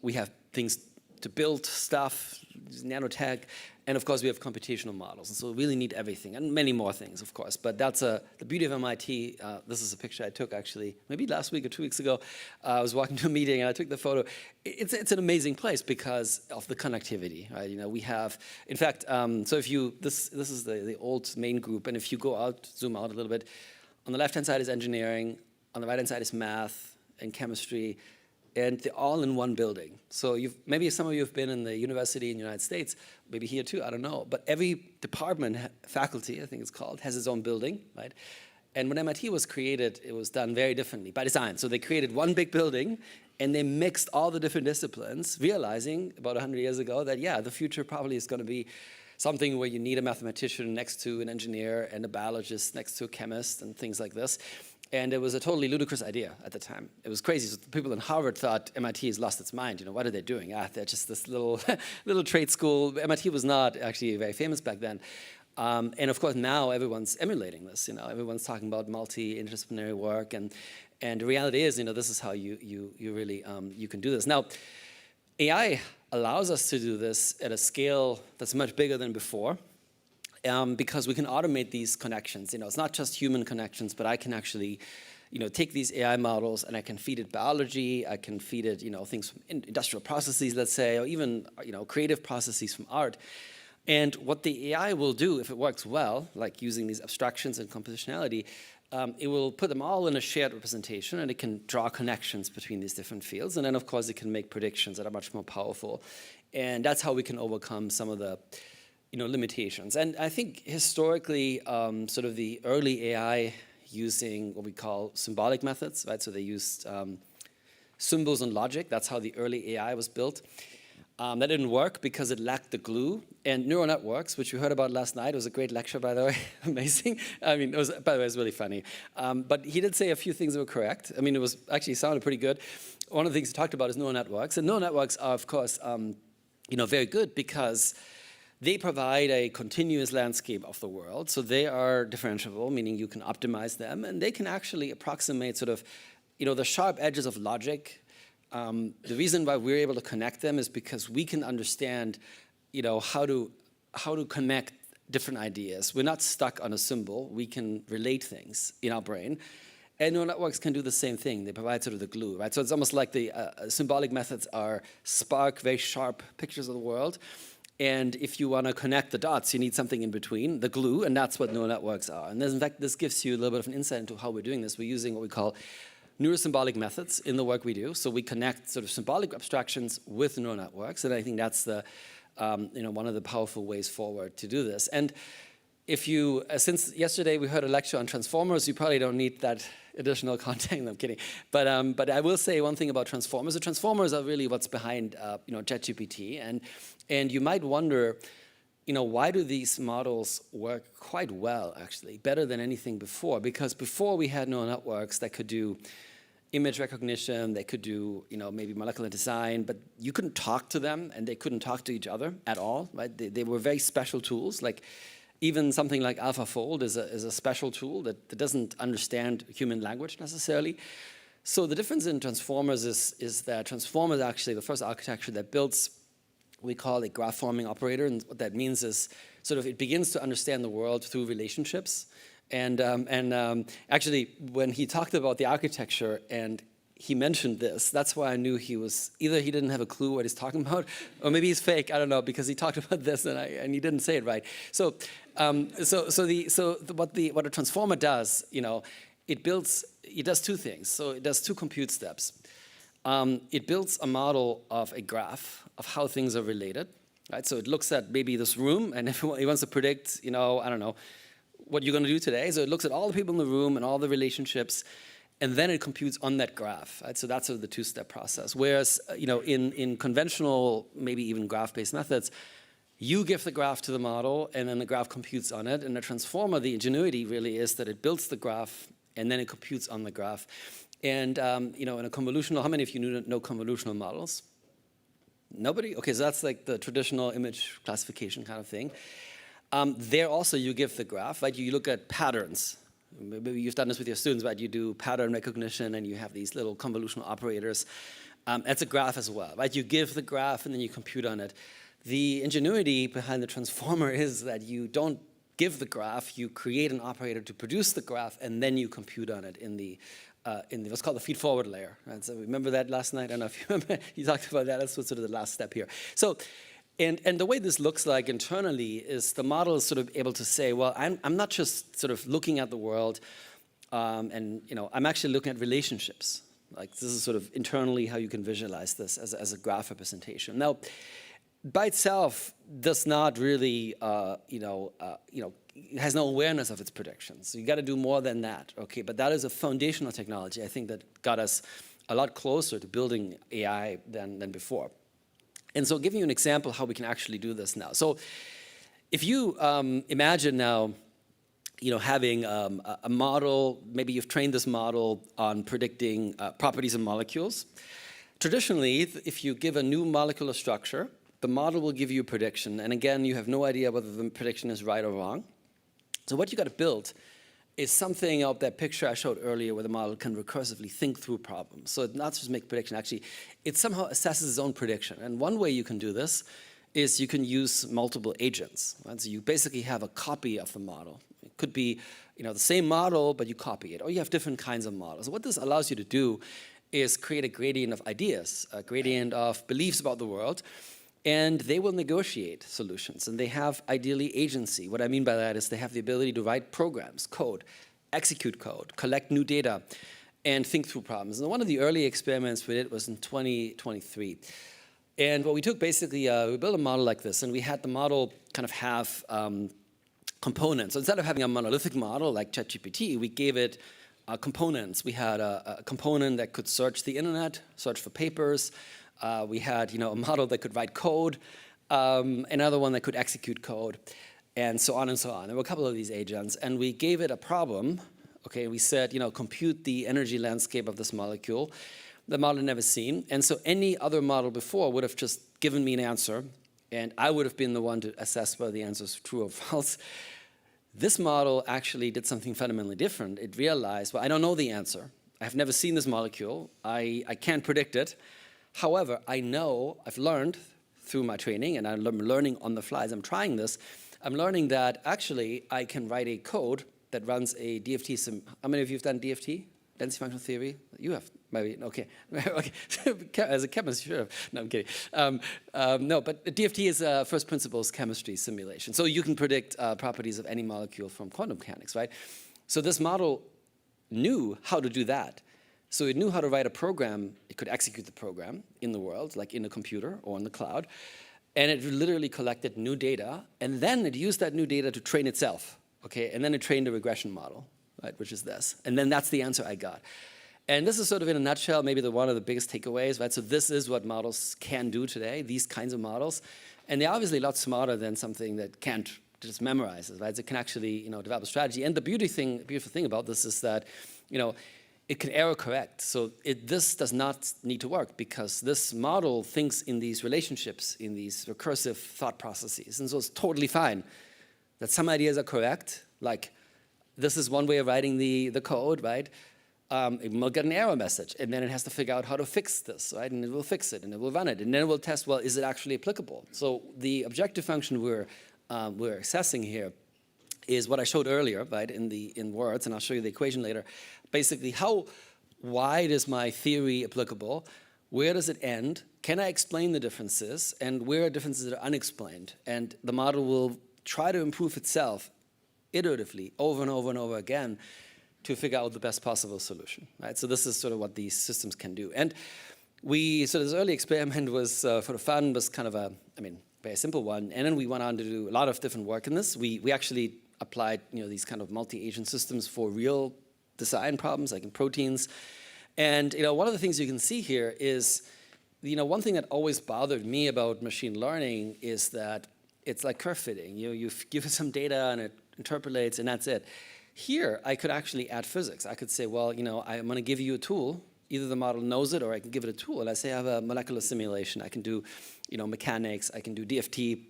We have things to build stuff, nanotech, and of course we have computational models. And so we really need everything, and many more things, of course. But that's the beauty of MIT. This is a picture I took actually, maybe last week or 2 weeks ago. I was walking to a meeting and I took the photo. It's an amazing place because of the connectivity, right? We have, in fact, so if you, this is the old main group, and if you go out, zoom out a little bit, on the left-hand side is engineering, on the right-hand side is math and chemistry, and they're all in one building. So maybe some of you have been in the university in the United States, maybe here too, I don't know. But every department, faculty, I think it's called, has its own building, right? And when MIT was created, it was done very differently, by design. So they created one big building, and they mixed all the different disciplines, realizing about 100 years ago that, yeah, the future probably is going to be something where you need a mathematician next to an engineer and a biologist next to a chemist and things like this. And it was a totally ludicrous idea at the time. It was crazy. So people in Harvard thought MIT has lost its mind. What are they doing? They're just this little trade school. MIT was not actually very famous back then. And of course now everyone's emulating this. Everyone's talking about multi-interdisciplinary work, and the reality is, this is how you really you can do this. Now, AI allows us to do this at a scale that's much bigger than before. Because we can automate these connections. It's not just human connections, but I can actually, take these AI models and I can feed it biology, I can feed it, things from industrial processes, let's say, or even, creative processes from art. And what the AI will do, if it works well, like using these abstractions and compositionality, it will put them all in a shared representation, and it can draw connections between these different fields. And then, of course, it can make predictions that are much more powerful. And that's how we can overcome some of the limitations. And I think historically, sort of the early AI using what we call symbolic methods, right? So they used symbols and logic. That's how the early AI was built. That didn't work because it lacked the glue. And neural networks, which you heard about last night, it was a great lecture, by the way, amazing. I mean, by the way, it was really funny. But he did say a few things that were correct. I mean, it was actually sounded pretty good. One of the things he talked about is neural networks. And neural networks are, of course, very good because they provide a continuous landscape of the world. So they are differentiable, meaning you can optimize them, and they can actually approximate sort of, the sharp edges of logic. The reason why we're able to connect them is because we can understand, how to connect different ideas. We're not stuck on a symbol. We can relate things in our brain. And neural networks can do the same thing. They provide sort of the glue, right? So it's almost like the symbolic methods spark very sharp pictures of the world. And if you want to connect the dots, you need something in between, the glue, and that's what neural networks are. And in fact, this gives you a little bit of an insight into how we're doing this. We're using what we call neurosymbolic methods in the work we do. So we connect sort of symbolic abstractions with neural networks, and I think that's the one of the powerful ways forward to do this. And if you, since yesterday we heard a lecture on transformers, you probably don't need that additional content. I'm kidding, but I will say one thing about transformers. The transformers are really what's behind ChatGPT, and you might wonder, why do these models work quite well, actually, better than anything before? Because before we had neural networks that could do image recognition, they could do maybe molecular design, but you couldn't talk to them, and they couldn't talk to each other at all, right? They were very special tools, like. Even something like AlphaFold is a special tool that doesn't understand human language necessarily. So the difference in transformers is that transformers actually the first architecture that builds what we call a graph forming operator, and what that means is sort of it begins to understand the world through relationships. And actually, when he talked about the architecture and he mentioned this, that's why I knew either he didn't have a clue what he's talking about, or maybe he's fake, I don't know, because he talked about this and he didn't say it right. So what a transformer does, it does two things. So it does two compute steps. It builds a model of a graph of how things are related, right? So it looks at maybe this room, and if it wants to predict, I don't know, what you're going to do today. So it looks at all the people in the room and all the relationships. and then it computes on that graph. Right? So that's sort of the two-step process. Whereas, in conventional, maybe even graph-based methods, you give the graph to the model, and then the graph computes on it. And the transformer, the ingenuity really is that it builds the graph, and then it computes on the graph. And in a convolutional, how many of you know convolutional models? Nobody? Okay, so that's like the traditional image classification kind of thing. There also you give the graph, right? You look at patterns. Maybe you've done this with your students, right? You do pattern recognition and you have these little convolutional operators. That's a graph as well, right? You give the graph and then you compute on it. The ingenuity behind the transformer is that you don't give the graph, you create an operator to produce the graph, and then you compute on it in the what's called the feed-forward layer. Right? So remember that last night? I don't know if you remember. You talked about that. That's sort of the last step here. So, and the way this looks like internally is the model is sort of able to say, well, I'm not just sort of looking at the world, and I'm actually looking at relationships. Like this is sort of internally how you can visualize this as a graph representation. Now, by itself does not really, it has no awareness of its predictions. So you got to do more than that, okay? But that is a foundational technology, I think, that got us a lot closer to building AI than before. And so giving you an example how we can actually do this now. So if you imagine now, having a model, maybe you've trained this model on predicting properties of molecules. Traditionally, if you give a new molecular structure, the model will give you a prediction. And again, you have no idea whether the prediction is right or wrong. So what you got to build is something of that picture I showed earlier where the model can recursively think through problems. So it not just make prediction, actually, it somehow assesses its own prediction. And one way you can do this is you can use multiple agents. Right? So you basically have a copy of the model. It could be the same model, but you copy it. Or you have different kinds of models. So what this allows you to do is create a gradient of ideas, a gradient of beliefs about the world, and they will negotiate solutions, and they have ideally agency. What I mean by that is they have the ability to write programs, code, execute code, collect new data, and think through problems. And one of the early experiments we did was in 2023. And what we took basically, we built a model like this, and we had the model kind of have components. So instead of having a monolithic model like ChatGPT, we gave it components. We had a component that could search the internet, search for papers. We had a model that could write code, another one that could execute code, and so on and so on. There were a couple of these agents, and we gave it a problem. Okay, we said, compute the energy landscape of this molecule. The model had never seen, and so any other model before would have just given me an answer, and I would have been the one to assess whether the answer is true or false. This model actually did something fundamentally different. It realized, well, I don't know the answer. I have never seen this molecule. I can't predict it. However, I've learned through my training, and I'm learning on the fly as I'm trying this, I'm learning that actually I can write a code that runs a DFT How many of you have done DFT? Density functional theory? You have, maybe, okay. Okay. As a chemist, you should have. No, I'm kidding. No, but DFT is a first principles chemistry simulation. So you can predict properties of any molecule from quantum mechanics, right? So this model knew how to do that. So it knew how to write a program. It could execute the program in the world, like in a computer or in the cloud. And it literally collected new data. And then it used that new data to train itself. Okay? And then it trained a regression model, right, which is this. And then that's the answer I got. And this is sort of in a nutshell, maybe one of the biggest takeaways, right? So this is what models can do today, these kinds of models. And they're obviously a lot smarter than something that can't just memorize it, right? So it can actually, develop a strategy. And the beautiful thing about this is that, it can error correct. So this does not need to work because this model thinks in these relationships, in these recursive thought processes. And so it's totally fine that some ideas are correct, like this is one way of writing the code, right? It will get an error message, and then it has to figure out how to fix this, right? And it will fix it, and it will run it, and then it will test, well, is it actually applicable? So the objective function we're assessing here is what I showed earlier, right, in words, and I'll show you the equation later. Basically, how wide is my theory applicable? Where does it end? Can I explain the differences? And where are differences that are unexplained? And the model will try to improve itself iteratively over and over and over again to figure out the best possible solution, right? So this is sort of what these systems can do. And this early experiment was for the fun, was kind of very simple one. And then we went on to do a lot of different work in this. We actually applied, these kind of multi-agent systems for real design problems, like in proteins. And one of the things you can see here is, one thing that always bothered me about machine learning is that it's like curve fitting. You give it some data and it interpolates and that's it. Here, I could actually add physics. I could say, well, I'm going to give you a tool. Either the model knows it or I can give it a tool. And I say I have a molecular simulation. I can do, mechanics. I can do DFT.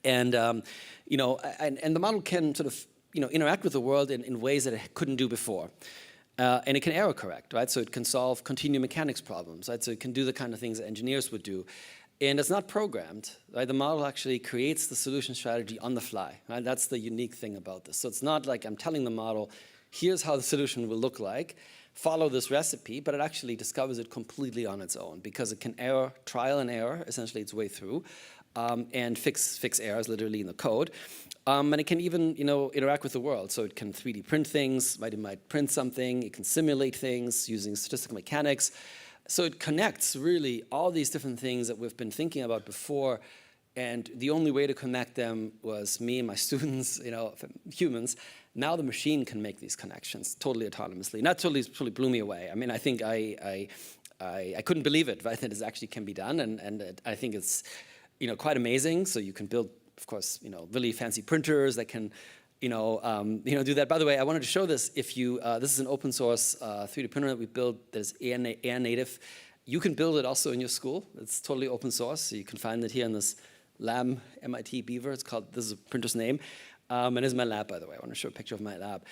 And, and the model can sort of, interact with the world in ways that it couldn't do before. And it can error correct, right? So it can solve continuum mechanics problems, right? So it can do the kind of things that engineers would do. And it's not programmed, right? The model actually creates the solution strategy on the fly, right? That's the unique thing about this. So it's not like I'm telling the model, here's how the solution will look like, follow this recipe, but it actually discovers it completely on its own because it can trial and error, essentially its way through, and fix errors literally in the code. And it can even, interact with the world. So it can 3D print things, right? It might print something, it can simulate things using statistical mechanics. So it connects really all these different things that we've been thinking about before. And the only way to connect them was me and my students, humans. Now the machine can make these connections totally autonomously. And that totally blew me away. I mean, I think I couldn't believe it, right? That it actually can be done. And I think it's, quite amazing. So you can build, of course, really fancy printers that can, do that. By the way, I wanted to show this. If you, this is an open source 3D printer that we built that is AR native. You can build it also in your school. It's totally open source. So you can find it here in this lab, MIT Beaver. It's called, this is a printer's name. And this is my lab, by the way. I want to show a picture of my lab.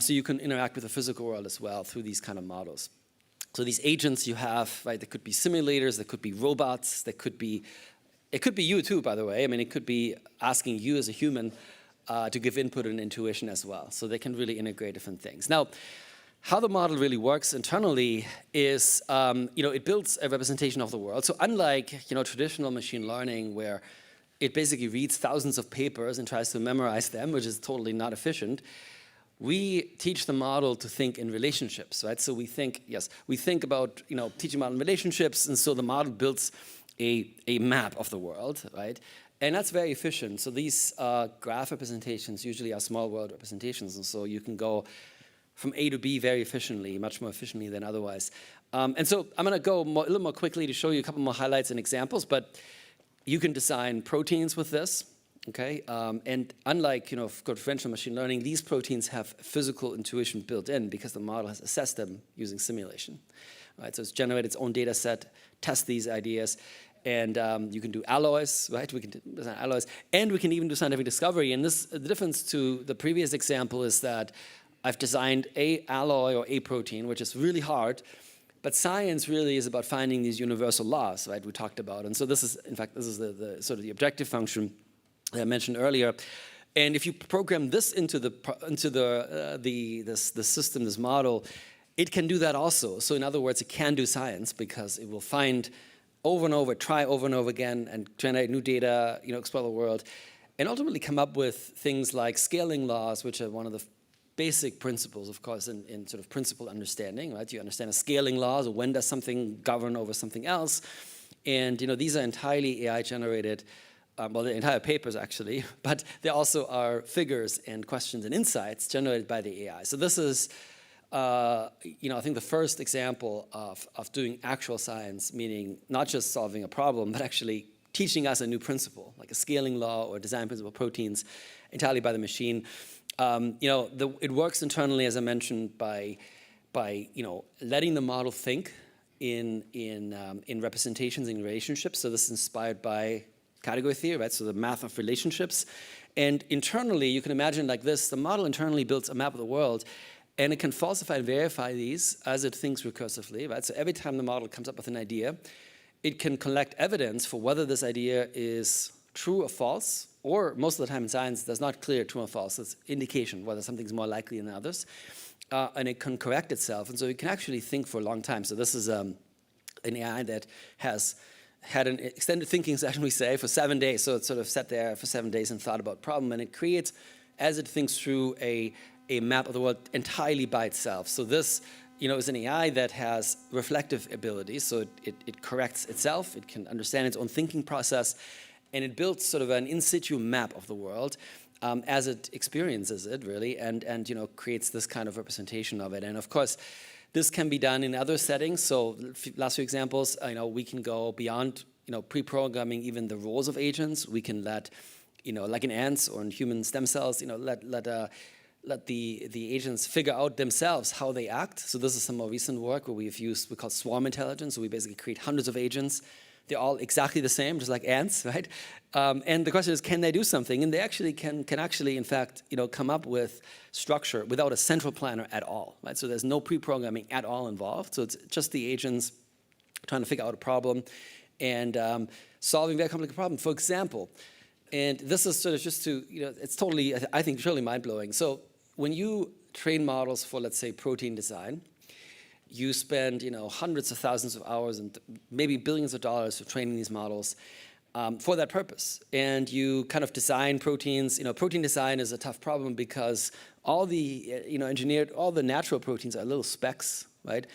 So you can interact with the physical world as well through these kind of models. So these agents you have, right, there could be simulators, there could be robots, it could be you too, by the way. I mean, it could be asking you as a human to give input and intuition as well. So they can really integrate different things. Now, how the model really works internally is, it builds a representation of the world. So unlike, traditional machine learning where it basically reads thousands of papers and tries to memorize them, which is totally not efficient, we teach the model to think in relationships, right? So we think about, teaching model in relationships, and so the model builds a map of the world, right? And that's very efficient. So these graph representations usually are small world representations, and so you can go from A to B very efficiently, much more efficiently than otherwise. And so I'm going to go a little more quickly to show you a couple more highlights and examples, but you can design proteins with this, okay? And unlike, conventional machine learning, these proteins have physical intuition built in because the model has assessed them using simulation, right? So it's generated its own data set, test these ideas, and you can do alloys, right? We can design alloys, and we can even do scientific discovery. And the difference to the previous example is that I've designed a alloy or a protein, which is really hard, but science really is about finding these universal laws, right, we talked about. And so this is, in fact, this is the sort of the objective function that I mentioned earlier. And if you program this into the system, this model, it can do that also. So in other words, it can do science because it will find over and over, try over and over again, and generate new data, explore the world, and ultimately come up with things like scaling laws, which are one of the basic principles, of course, in sort of principle understanding, right? You understand a scaling laws, or when does something govern over something else. And, these are entirely AI-generated, well, the entire papers, actually, but there also are figures and questions and insights generated by the AI. So this is, I think the first example of doing actual science, meaning not just solving a problem, but actually teaching us a new principle, like a scaling law or design principle of proteins, entirely by the machine. It works internally, as I mentioned, by letting the model think in representations and relationships. So this is inspired by category theory, right? So the math of relationships. And internally, you can imagine like this: the model internally builds a map of the world, and it can falsify and verify these as it thinks recursively, right? So every time the model comes up with an idea, it can collect evidence for whether this idea is true or false, or most of the time in science, there's not clear true or false. It's indication whether something's more likely than others. And it can correct itself. And so it can actually think for a long time. So this is an AI that has had an extended thinking session, we say, for 7 days. So it sort of sat there for 7 days and thought about problem. And it creates, as it thinks through, a map of the world entirely by itself. So this is an AI that has reflective abilities. So it corrects itself. It can understand its own thinking process. And it builds sort of an in situ map of the world. as it experiences it, really, and you know, creates this kind of representation of it. And of course, this can be done in other settings. So last few examples, you know, we can go beyond, you know, pre-programming even the roles of agents. We can let, you know, like in ants or in human stem cells, you know, let the agents figure out themselves how they act. So this is some more recent work where we've used, we call swarm intelligence. So we basically create hundreds of agents. They're all exactly the same, just like ants, right? And the question is, can they do something? And they actually can actually, in fact, you know, come up with structure without a central planner at all, right? So there's no pre-programming at all involved. So it's just the agents trying to figure out a problem and solving very complicated problems. For example, and this is sort of just to, you know, it's totally, I think, truly mind-blowing. So when you train models for, let's say, protein design, you spend, you know, hundreds of thousands of hours and maybe billions of dollars for training these models for that purpose. And you kind of design proteins. You know, protein design is a tough problem because all the, you know, all the natural proteins are little specks, right?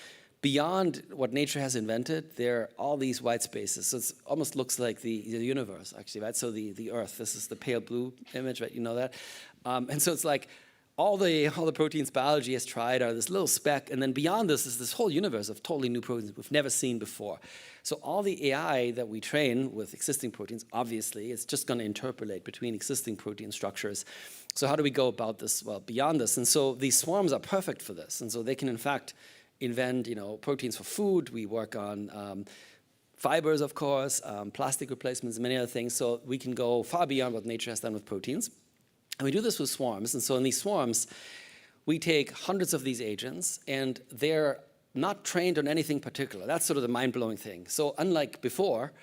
Beyond what nature has invented, there are all these white spaces. So it almost looks like the universe, actually, right? So the Earth, this is the pale blue image, right? You know that? And so it's like, all the proteins biology has tried are this little speck, and then beyond this is this whole universe of totally new proteins we've never seen before. So all the AI that we train with existing proteins, obviously, it's just going to interpolate between existing protein structures. So how do we go about this? Well, beyond this. And so these swarms are perfect for this. And so they can, in fact, invent, you know, proteins for food. We work on fibers, of course, plastic replacements, and many other things. So we can go far beyond what nature has done with proteins. And we do this with swarms. And so in these swarms, we take hundreds of these agents, and they're not trained on anything particular. That's sort of the mind-blowing thing. So unlike before,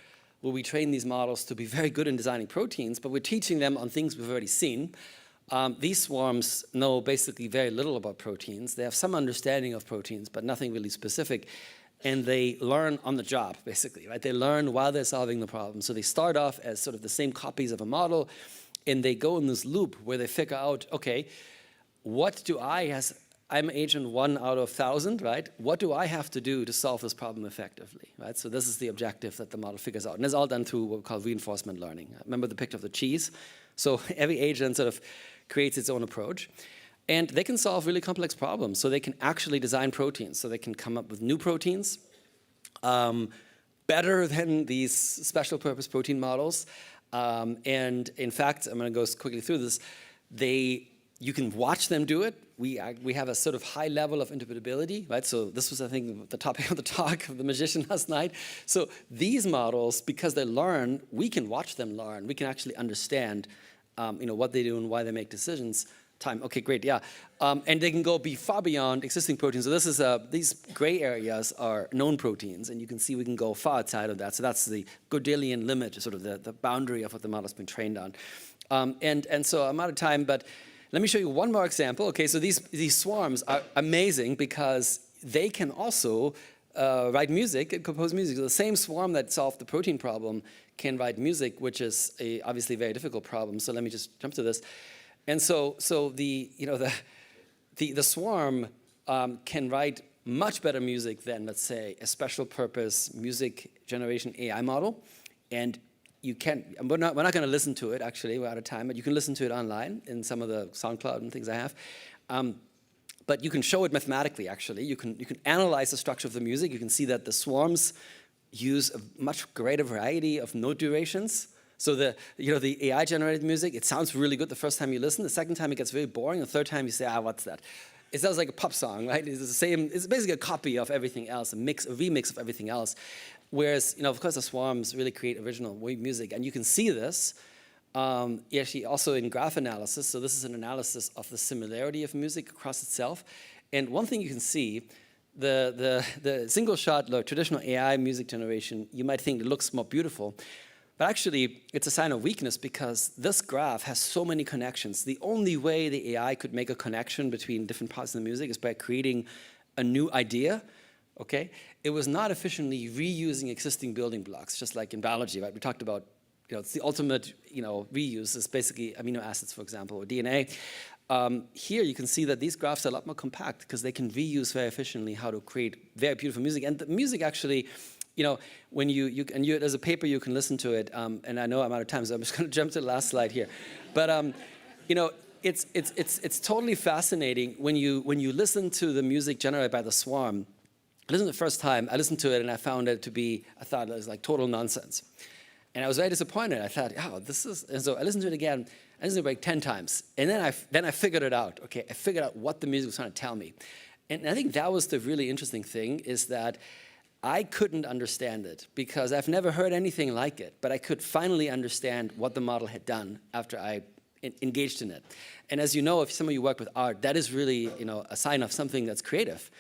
where we train these models to be very good in designing proteins, but we're teaching them on things we've already seen, these swarms know basically very little about proteins. They have some understanding of proteins, but nothing really specific. And they learn on the job, basically, right? They learn while they're solving the problem. So they start off as sort of the same copies of a model, and they go in this loop where they figure out, okay, what do I'm agent 1 out of 1,000, right? What do I have to do to solve this problem effectively, right? So this is the objective that the model figures out. And it's all done through what we call reinforcement learning. Remember the picture of the cheese? So every agent sort of creates its own approach. And they can solve really complex problems. So they can actually design proteins. So they can come up with new proteins, better than these special purpose protein models. And in fact, I'm going to go quickly through this. You can watch them do it. We have a sort of high level of interpretability, right? So this was, I think, the topic of the talk of the magician last night. So these models, because they learn, we can watch them learn. We can actually understand, you know, what they do and why they make decisions. Okay, great, yeah. And they can go far beyond existing proteins. So this is these gray areas are known proteins, and you can see we can go far outside of that. So that's the Gödelian limit, sort of the boundary of what the model's been trained on. And so I'm out of time, but let me show you one more example. Okay, so these swarms are amazing because they can also write music and compose music. So the same swarm that solved the protein problem can write music, which is obviously a very difficult problem. So let me just jump to this. And so the swarm can write much better music than, let's say, a special purpose music generation AI model. And we're not going to listen to it, actually, we're out of time, but you can listen to it online in some of the SoundCloud and things I have. But you can show it mathematically, actually. You can analyze the structure of the music. You can see that the swarms use a much greater variety of note durations. So the AI-generated music, it sounds really good the first time you listen. The second time it gets very boring. The third time you say, what's that? It sounds like a pop song, right? It's the same. It's basically a copy of everything else, a remix of everything else. Whereas, of course, the swarms really create original music, and you can see this actually also in graph analysis. So this is an analysis of the similarity of music across itself. And one thing you can see, the single shot, traditional AI music generation, you might think it looks more beautiful. But actually, it's a sign of weakness because this graph has so many connections. The only way the AI could make a connection between different parts of the music is by creating a new idea, okay? It was not efficiently reusing existing building blocks, just like in biology, right? We talked about, it's the ultimate, reuse is basically amino acids, for example, or DNA. Here you can see that these graphs are a lot more compact because they can reuse very efficiently how to create very beautiful music. And the music actually, when there's a paper you can listen to it, and I know I'm out of time, so I'm just going to jump to the last slide here. But it's totally fascinating when you listen to the music generated by the swarm. I listened the first time, I listened to it and I found it to be, I thought it was like total nonsense. And I was very disappointed. I thought, oh, and so I listened to it again, I listened to it like 10 times. And then I figured it out, okay? I figured out what the music was trying to tell me. And I think that was the really interesting thing, is that I couldn't understand it because I've never heard anything like it, but I could finally understand what the model had done after I engaged in it. And as you know, if some of you work with art, that is really, a sign of something that's creative,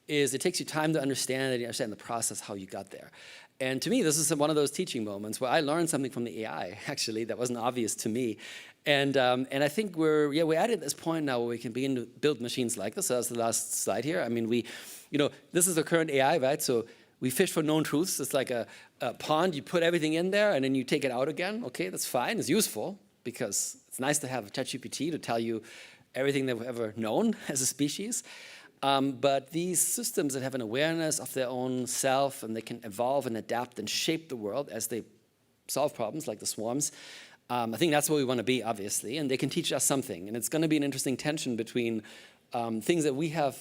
is it takes you time to understand it, you understand the process, how you got there. And to me, this is one of those teaching moments where I learned something from the AI, actually, that wasn't obvious to me. And I think we're at this point now where we can begin to build machines like this. So that's the last slide here. I mean, this is the current AI, right? So we fish for known truths. It's like a pond. You put everything in there, and then you take it out again. Okay, that's fine. It's useful because it's nice to have ChatGPT to tell you everything that we've ever known as a species. But these systems that have an awareness of their own self, and they can evolve and adapt and shape the world as they solve problems like the swarms, I think that's what we want to be, obviously, and they can teach us something. And it's going to be an interesting tension between things that we have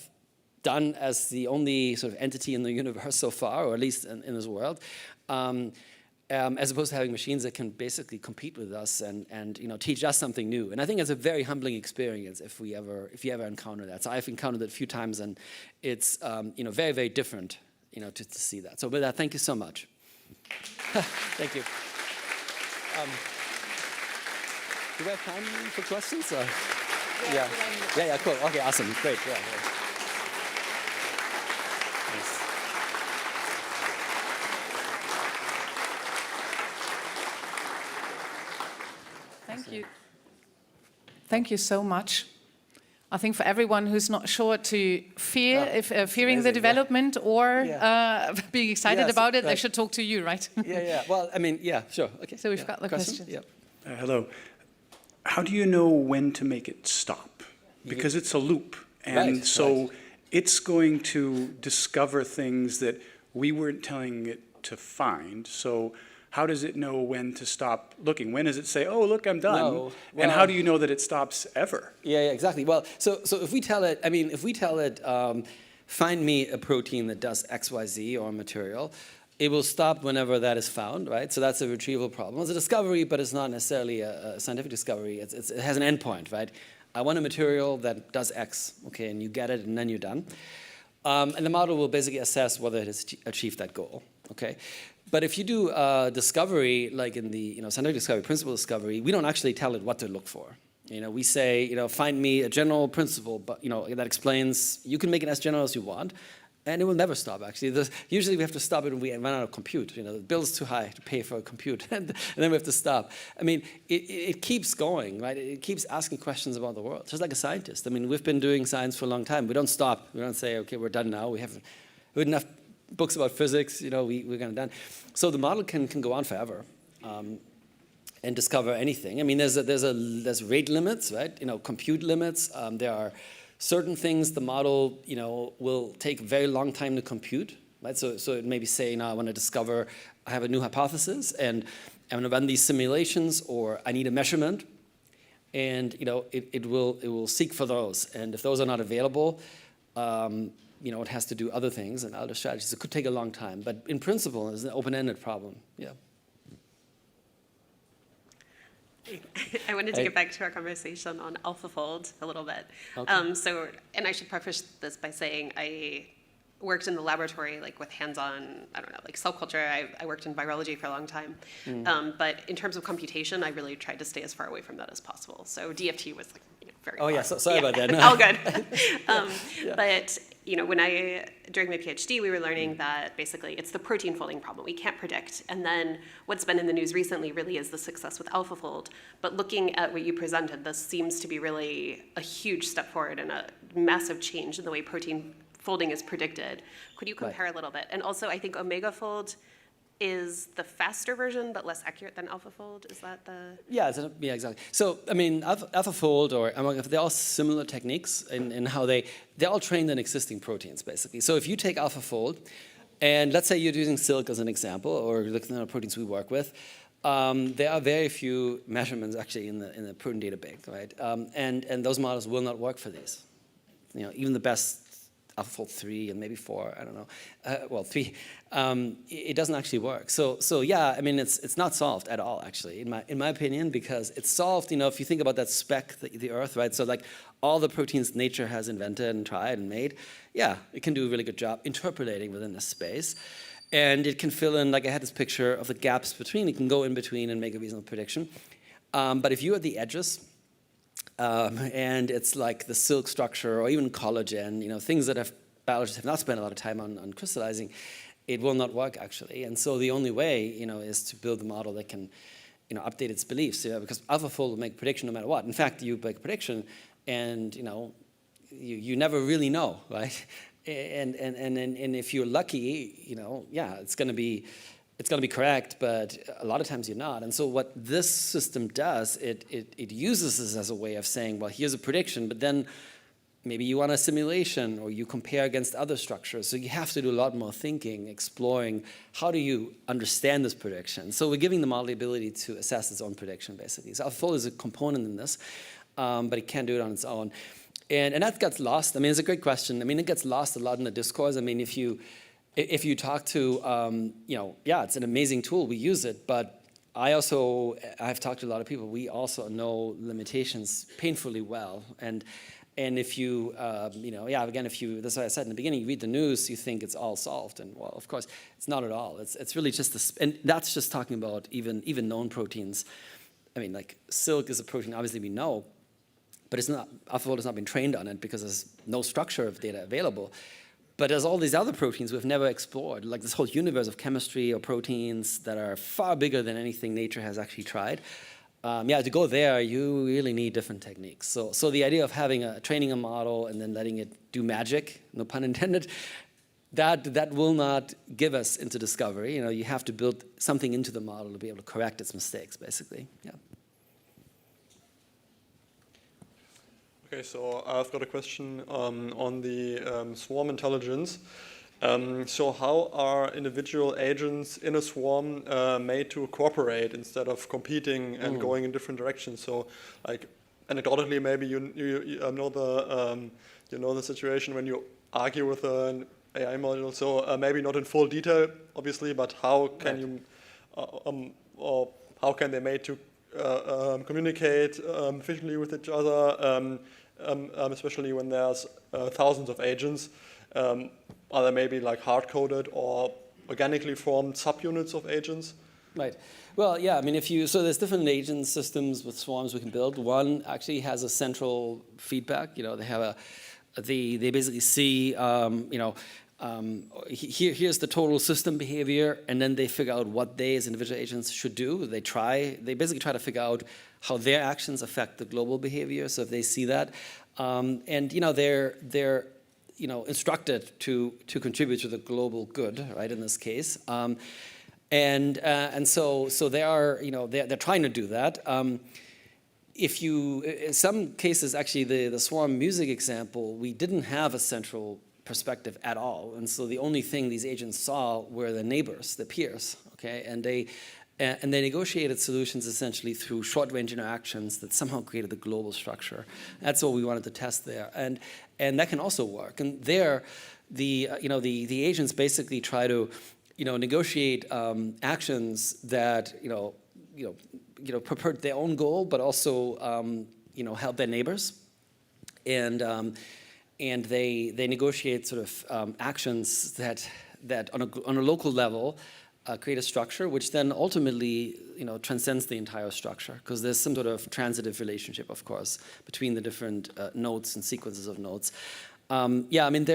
done as the only sort of entity in the universe so far, or at least in this world, as opposed to having machines that can basically compete with us and teach us something new. And I think it's a very humbling experience if you ever encounter that. So I've encountered it a few times, and it's very, very different to see that. So with that, thank you so much. Thank you. Do we have time for questions? Yeah, cool. Okay, awesome, great. Yeah. Nice. Thank you. Thank you so much. I think for everyone who's not sure to fearing the development or being excited about it, they should talk to you, right? Yeah. Well, I mean, yeah, sure. Okay. So we've got the question. Yep. Hello. How do you know when to make it stop? Because it's a loop. And it's going to discover things that we weren't telling it to find. So how does it know when to stop looking? When does it say, oh, look, I'm done? No. And how do you know that it stops ever? Yeah, exactly. Well, so if we tell it, find me a protein that does X, Y, Z or material, it will stop whenever that is found, right? So that's a retrieval problem. It's a discovery, but it's not necessarily a scientific discovery. It has an endpoint, right? I want a material that does X, okay, and you get it, and then you're done. And the model will basically assess whether it has achieved that goal, okay? But if you do discovery, like in the scientific discovery, principle discovery, we don't actually tell it what to look for. We say, find me a general principle, but that explains. You can make it as general as you want, and it will never stop. Actually, usually we have to stop it when we run out of compute. The bill's too high to pay for a compute, and then we have to stop. I mean, it keeps going, right? It keeps asking questions about the world, just like a scientist. I mean, we've been doing science for a long time. We don't stop. We don't say, okay, we're done now. We have enough books about physics, we're kind of done. So the model can go on forever and discover anything. I mean, there's rate limits, right? Compute limits. There are certain things the model, will take a very long time to compute, right? So it may be saying, I want to discover, I have a new hypothesis, and I'm going to run these simulations, or I need a measurement, and it will seek for those. And if those are not available, it has to do other things and other strategies. It could take a long time, but in principle, it's an open-ended problem. Yeah. I wanted to get back to our conversation on AlphaFold a little bit. Okay. And I should preface this by saying I worked in the laboratory, with hands-on, cell culture. I worked in virology for a long time. But in terms of computation, I really tried to stay as far away from that as possible. So DFT was very far. Yeah, sorry about that. No. All good. But during my PhD, we were learning that basically it's the protein folding problem. We can't predict. And then what's been in the news recently really is the success with AlphaFold. But looking at what you presented, this seems to be really a huge step forward and a massive change in the way protein folding is predicted. Could you compare a little bit? And also, I think OmegaFold is the faster version, but less accurate than AlphaFold. Is that the? Yeah, exactly. So, I mean, AlphaFold or they're all similar techniques in how they're all trained in existing proteins, basically. So if you take AlphaFold, and let's say you're using silk as an example, or looking at the proteins we work with, There are very few measurements actually in the protein data bank, right? And those models will not work for these. Even the best AlphaFold 3 and maybe 4, I don't know, well 3, it doesn't actually work. So yeah, I mean it's not solved at all actually, in my opinion, because it's solved. If you think about that speck, the Earth, right? So like all the proteins nature has invented and tried and made, yeah, it can do a really good job interpolating within this space. And it can fill in, like I had this picture of the gaps between, it can go in between and make a reasonable prediction. But if you're at the edges, and it's like the silk structure or even collagen, things that biologists have not spent a lot of time on crystallizing, it will not work actually. And so the only way, is to build a model that can, update its beliefs, because AlphaFold will make prediction no matter what. In fact, you make a prediction and, you never really know, right? And if you're lucky, yeah, it's going to be correct, but a lot of times you're not. And so what this system does, it uses this as a way of saying, well, here's a prediction, but then maybe you want a simulation or you compare against other structures. So you have to do a lot more thinking, exploring how do you understand this prediction. So we're giving the model the ability to assess its own prediction, basically. So AlphaFold is a component in this, but it can't do it on its own. And that gets lost. I mean, it's a great question. I mean, it gets lost a lot in the discourse. I mean, if you talk to, yeah, it's an amazing tool. We use it, but I've talked to a lot of people. We also know limitations painfully well. And if you, yeah, again, that's what I said in the beginning, you read the news, you think it's all solved. And well, of course, it's not at all. It's really just and that's just talking about even known proteins. I mean, like silk is a protein, obviously we know, but AlphaFold has not been trained on it because there's no structure of data available. But there's all these other proteins we've never explored, like this whole universe of chemistry or proteins that are far bigger than anything nature has actually tried. Yeah, to go there, you really need different techniques. So the idea of training a model and then letting it do magic, no pun intended, that will not give us into discovery. You have to build something into the model to be able to correct its mistakes, basically. Yeah. Okay, so I've got a question on the swarm intelligence. So how are individual agents in a swarm made to cooperate instead of competing and going in different directions? So, like anecdotally, maybe you know the situation when you argue with an AI model. So maybe not in full detail, obviously, but how can you or how can they made to communicate efficiently with each other, especially when there's thousands of agents. Are they maybe like hard-coded or organically formed subunits of agents? Right. Well, yeah, I mean, so there's different agent systems with swarms we can build. One actually has a central feedback. They basically see, here's the total system behavior, and then they figure out what they as individual agents should do. They basically try to figure out how their actions affect the global behavior. So if they see that, and they're instructed to contribute to the global good, right? In this case, and so they are, they're trying to do that. In some cases, actually, the swarm music example, we didn't have a central perspective at all, and so the only thing these agents saw were the neighbors, the peers, okay, and they negotiated solutions essentially through short-range interactions that somehow created the global structure. That's what we wanted to test there, and that can also work. And there, the agents basically try to, negotiate actions that purport their own goal, but also help their neighbors, and they negotiate sort of actions that on a local level create a structure, which then ultimately transcends the entire structure, because there's some sort of transitive relationship, of course, between the different nodes and sequences of nodes. Yeah, I mean,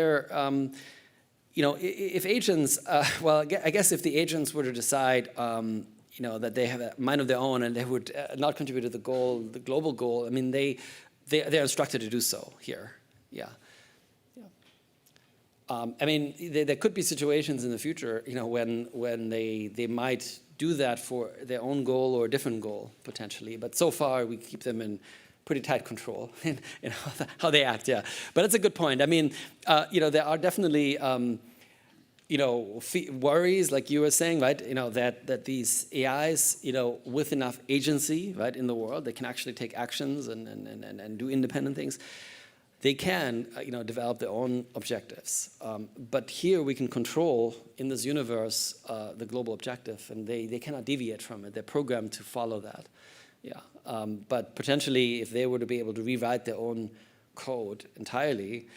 if agents, well, I guess if the agents were to decide, that they have a mind of their own and they would not contribute to the global goal, I mean, they're instructed to do so here. Yeah. I mean, there could be situations in the future, when they might do that for their own goal or a different goal, potentially. But so far, we keep them in pretty tight control in how they act, yeah. But it's a good point. I mean, there are definitely, worries, like you were saying, right? That these AIs, with enough agency, right, in the world, they can actually take actions and do independent things. They can, develop their own objectives. But here we can control in this universe the global objective, and they cannot deviate from it. They're programmed to follow that. Yeah. But potentially, if they were to be able to rewrite their own code entirely,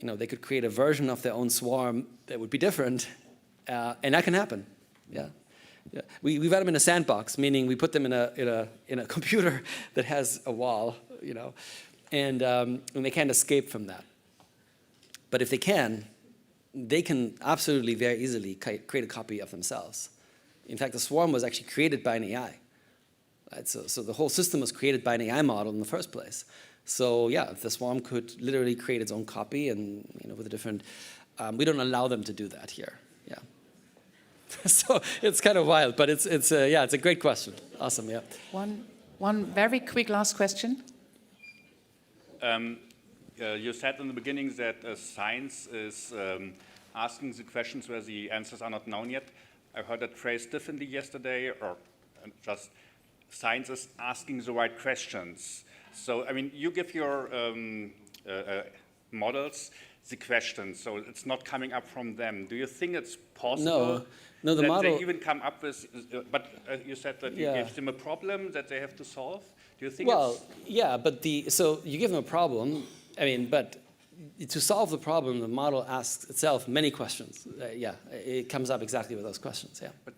they could create a version of their own swarm that would be different, and that can happen. Yeah, yeah. We let them in a sandbox, meaning we put them in a computer that has a wall, and they can't escape from that. But if they can absolutely very easily create a copy of themselves. In fact, the swarm was actually created by an AI. Right? So the whole system was created by an AI model in the first place. So yeah, the swarm could literally create its own copy, and with a different. We don't allow them to do that here. Yeah. So it's kind of wild, but it's a great question. Awesome. Yeah. One very quick last question. You said in the beginning that science is asking the questions where the answers are not known yet. I heard that phrase differently yesterday, or just science is asking the right questions. So, I mean, you give your models the questions, so it's not coming up from them. Do you think it's possible no, the that model, they even come up with, but you said that you gave them a problem that they have to solve? Do you think yeah, but so you give them a problem, but to solve the problem, the model asks itself many questions. It comes up exactly with those questions, yeah. But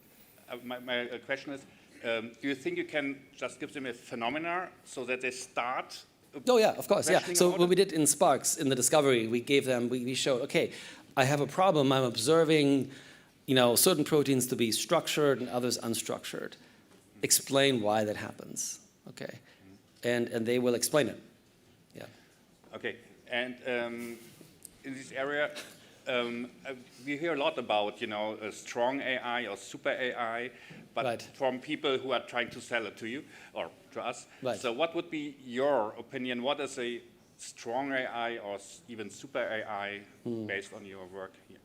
my question is, do you think you can just give them a phenomena so that they start? Oh yeah, of course, yeah. So what we did in Sparks, in the discovery, we gave them, we showed, okay, I have a problem, I'm observing, certain proteins to be structured and others unstructured. Explain why that happens, okay? And they will explain it, yeah. Okay, and in this area, we hear a lot about, a strong AI or super AI, but from people who are trying to sell it to you or to us. Right. So what would be your opinion? What is a strong AI or even super AI based on your work here?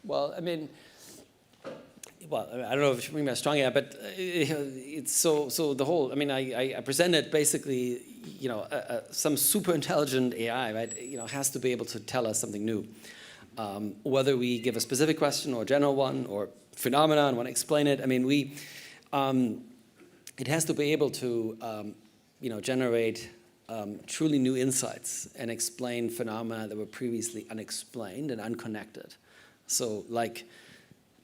Well, I don't know if you mean by strong AI, but it's so the whole. I presented basically, some super intelligent AI, right? Has to be able to tell us something new. Whether we give a specific question or a general one or phenomena and want to explain it, it has to be able to, generate truly new insights and explain phenomena that were previously unexplained and unconnected. So, like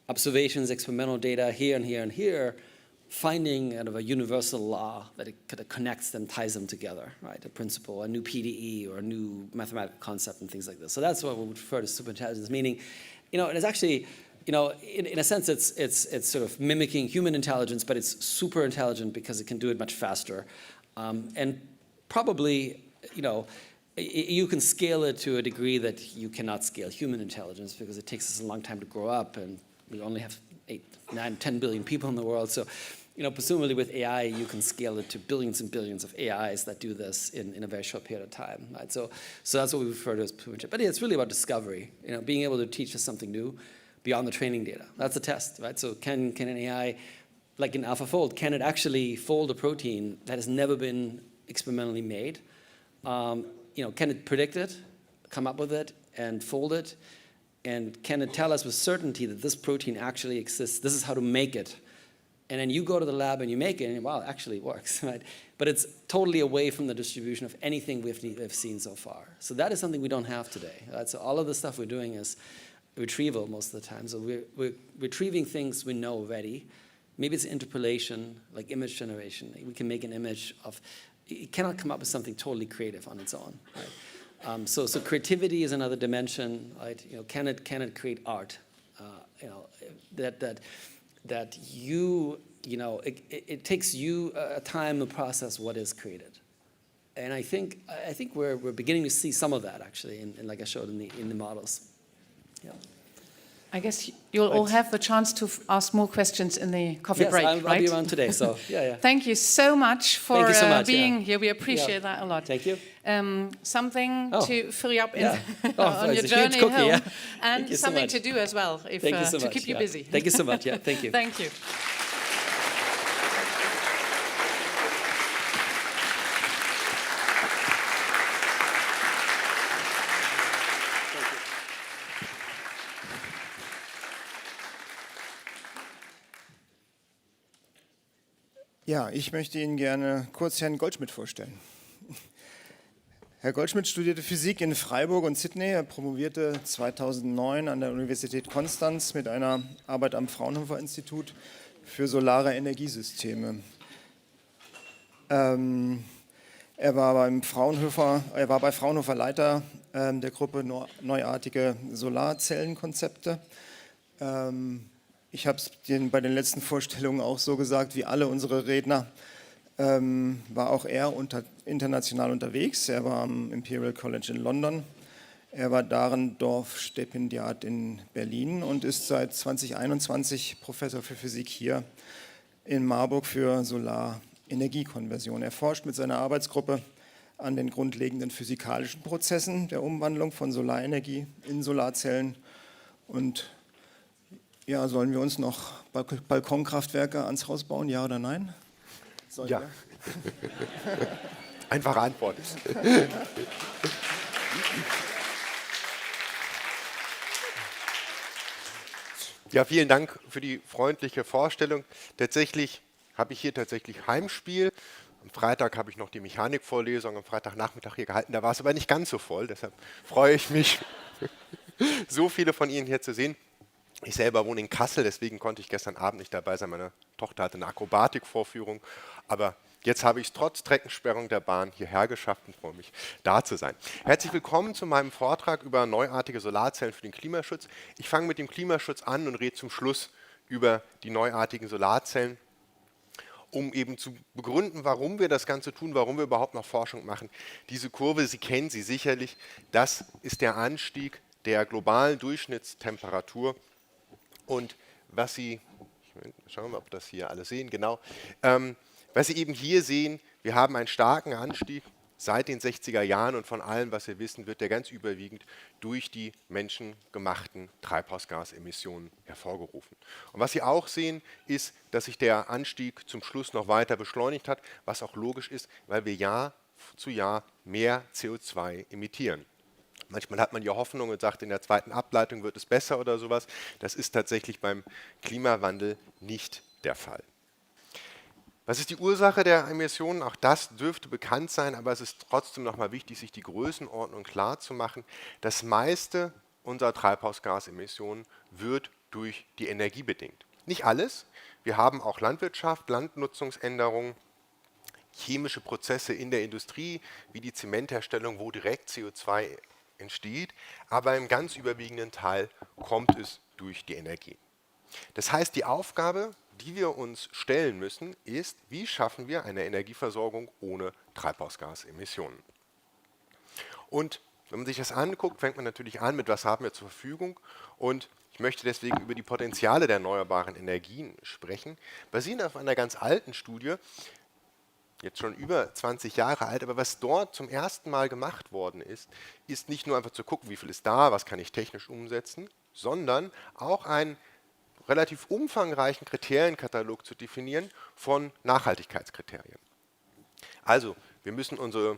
observations, experimental data here and here and here, finding kind of a universal law that it kind of connects them, ties them together, right? A principle, a new PDE, or a new mathematical concept, and things like this. So that's what we would refer to superintelligence, meaning, and it's actually, in a sense, it's sort of mimicking human intelligence, but it's super intelligent because it can do it much faster, and probably, you can scale it to a degree that you cannot scale human intelligence because it takes us a long time to grow up, and we only have 8, 9, 10 billion people in the world. So, presumably with AI, you can scale it to billions and billions of AIs that do this in a very short period of time. Right? So that's what we refer to as superintendent. But it's really about discovery. Being able to teach us something new beyond the training data. That's the test, right? So can an AI, like in AlphaFold, can it actually fold a protein that has never been experimentally made? Can it predict it, come up with it, and fold it? And can it tell us with certainty that this protein actually exists? This is how to make it. And then you go to the lab and you make it, and wow, it actually works, right? But it's totally away from the distribution of anything we've seen so far. So that is something we don't have today. Right? So all of the stuff we're doing is retrieval most of the time. So we're retrieving things we know already. Maybe it's interpolation, like image generation. We can make an image of, it cannot come up with something totally creative on its own, right? So creativity is another dimension, right? Can it create art? That it takes you a time to process what is created, and I think we're beginning to see some of that actually, in like I showed in the models. Yeah. I guess you'll all have the chance to ask more questions in the coffee break, I'll right? be around today, so yeah. Thank you so much for you so much, being here. We appreciate that a lot. Thank you. Something to fill you up in Oh, on your it's a huge journey cookie, home, yeah. and Thank you so something much. to do as well, if, Thank you so to much, keep you yeah. busy. Thank you so much, yeah, thank you. Thank you. Ja, ich möchte Ihnen gerne kurz Herrn Goldschmidt vorstellen. Herr Goldschmidt studierte Physik in Freiburg und Sydney. Er promovierte 2009 an der Universität Konstanz mit einer Arbeit am Fraunhofer-Institut für solare Energiesysteme. Er war bei Fraunhofer Leiter der Gruppe Neuartige Solarzellenkonzepte. Ich habe es bei den letzten Vorstellungen auch so gesagt, wie alle unsere Redner, war auch er international unterwegs. Er war am Imperial College in London, er war Dahrendorf-Stipendiat in Berlin und ist seit 2021 Professor für Physik hier in Marburg für Solarenergiekonversion. Er forscht mit seiner Arbeitsgruppe an den grundlegenden physikalischen Prozessen der Umwandlung von Solarenergie in Solarzellen. Und ja, sollen wir uns noch Balkonkraftwerke ans Haus bauen, ja oder nein? Ja. Einfache Antwort. Ja, vielen Dank für die freundliche Vorstellung. Tatsächlich habe ich hier Heimspiel. Am Freitag habe ich noch die Mechanikvorlesung am Freitagnachmittag hier gehalten. Da war es aber nicht ganz so voll. Deshalb freue ich mich, so viele von Ihnen hier zu sehen. Ich selber wohne in Kassel, deswegen konnte ich gestern Abend nicht dabei sein. Meine Tochter hatte eine Akrobatikvorführung. Aber jetzt habe ich es trotz Streckensperrung der Bahn hierher geschafft und freue mich, da zu sein. Herzlich willkommen zu meinem Vortrag über neuartige Solarzellen für den Klimaschutz. Ich fange mit dem Klimaschutz an und rede zum Schluss über die neuartigen Solarzellen, um eben zu begründen, warum wir das Ganze tun, warum wir überhaupt noch Forschung machen. Diese Kurve, Sie kennen sie sicherlich, das ist der Anstieg der globalen Durchschnittstemperatur. Und was Sie, schauen wir mal, ob das hier alle sehen, genau, was Sie eben hier sehen, wir haben einen starken Anstieg seit den 60er Jahren und von allem, was wir wissen, wird der ganz überwiegend durch die menschengemachten Treibhausgasemissionen hervorgerufen. Und was Sie auch sehen, ist, dass sich der Anstieg zum Schluss noch weiter beschleunigt hat, was auch logisch ist, weil wir Jahr zu Jahr mehr CO2 emittieren. Manchmal hat man ja Hoffnung und sagt, in der zweiten Ableitung wird es besser oder sowas. Das ist tatsächlich beim Klimawandel nicht der Fall. Was ist die Ursache der Emissionen? Auch das dürfte bekannt sein, aber es ist trotzdem nochmal wichtig, sich die Größenordnung klar zu machen. Das meiste unserer Treibhausgasemissionen wird durch die Energie bedingt. Nicht alles. Wir haben auch Landwirtschaft, Landnutzungsänderungen, chemische Prozesse in der Industrie, wie die Zementherstellung, wo direkt CO2 entsteht, aber im ganz überwiegenden Teil kommt es durch die Energie. Das heißt, die Aufgabe, die wir uns stellen müssen, ist, wie schaffen wir eine Energieversorgung ohne Treibhausgasemissionen? Und wenn man sich das anguckt, fängt man natürlich an, mit was haben wir zur Verfügung, und ich möchte deswegen über die Potenziale der erneuerbaren Energien sprechen, basierend auf einer ganz alten Studie, jetzt schon über 20 Jahre alt, aber was dort zum ersten Mal gemacht worden ist, ist nicht nur einfach zu gucken, wie viel ist da, was kann ich technisch umsetzen, sondern auch einen relativ umfangreichen Kriterienkatalog zu definieren von Nachhaltigkeitskriterien. Also, wir müssen unseren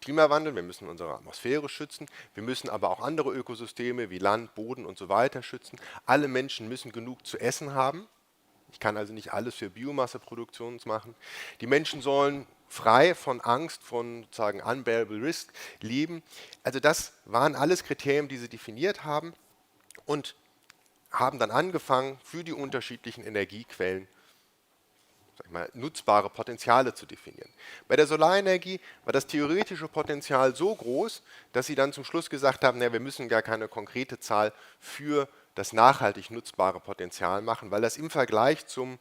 Klimawandel, wir müssen unsere Atmosphäre schützen, wir müssen aber auch andere Ökosysteme wie Land, Boden und so weiter schützen. Alle Menschen müssen genug zu essen haben. Ich kann also nicht alles für Biomasseproduktion machen. Die Menschen sollen frei von Angst, von sozusagen unbearable risk leben. Also das waren alles Kriterien, die sie definiert haben und haben dann angefangen, für die unterschiedlichen Energiequellen nutzbare Potenziale zu definieren. Bei der Solarenergie war das theoretische Potenzial so groß, dass sie dann zum Schluss gesagt haben, wir müssen gar keine konkrete Zahl für das nachhaltig nutzbare Potenzial machen, weil das im Vergleich zum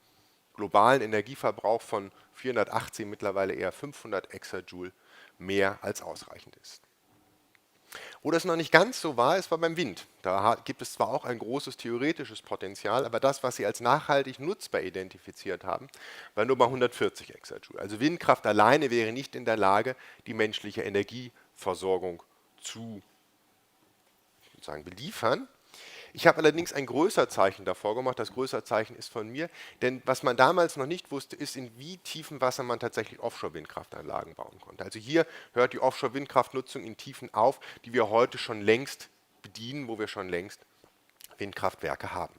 globalen Energieverbrauch von 418 mittlerweile eher 500 Exajoule mehr als ausreichend ist. Wo das noch nicht ganz so war, ist beim Wind. Da gibt es zwar auch ein großes theoretisches Potenzial, aber das, was sie als nachhaltig nutzbar identifiziert haben, war nur bei 140 Exajoule. Also Windkraft alleine wäre nicht in der Lage, die menschliche Energieversorgung zu sozusagen beliefern. Ich habe allerdings ein Größerzeichen davor gemacht. Das Größerzeichen ist von mir, denn was man damals noch nicht wusste, ist, in wie tiefem Wasser man tatsächlich Offshore-Windkraftanlagen bauen konnte. Also hier hört die Offshore-Windkraftnutzung in Tiefen auf, die wir heute schon längst bedienen, wo wir schon längst Windkraftwerke haben.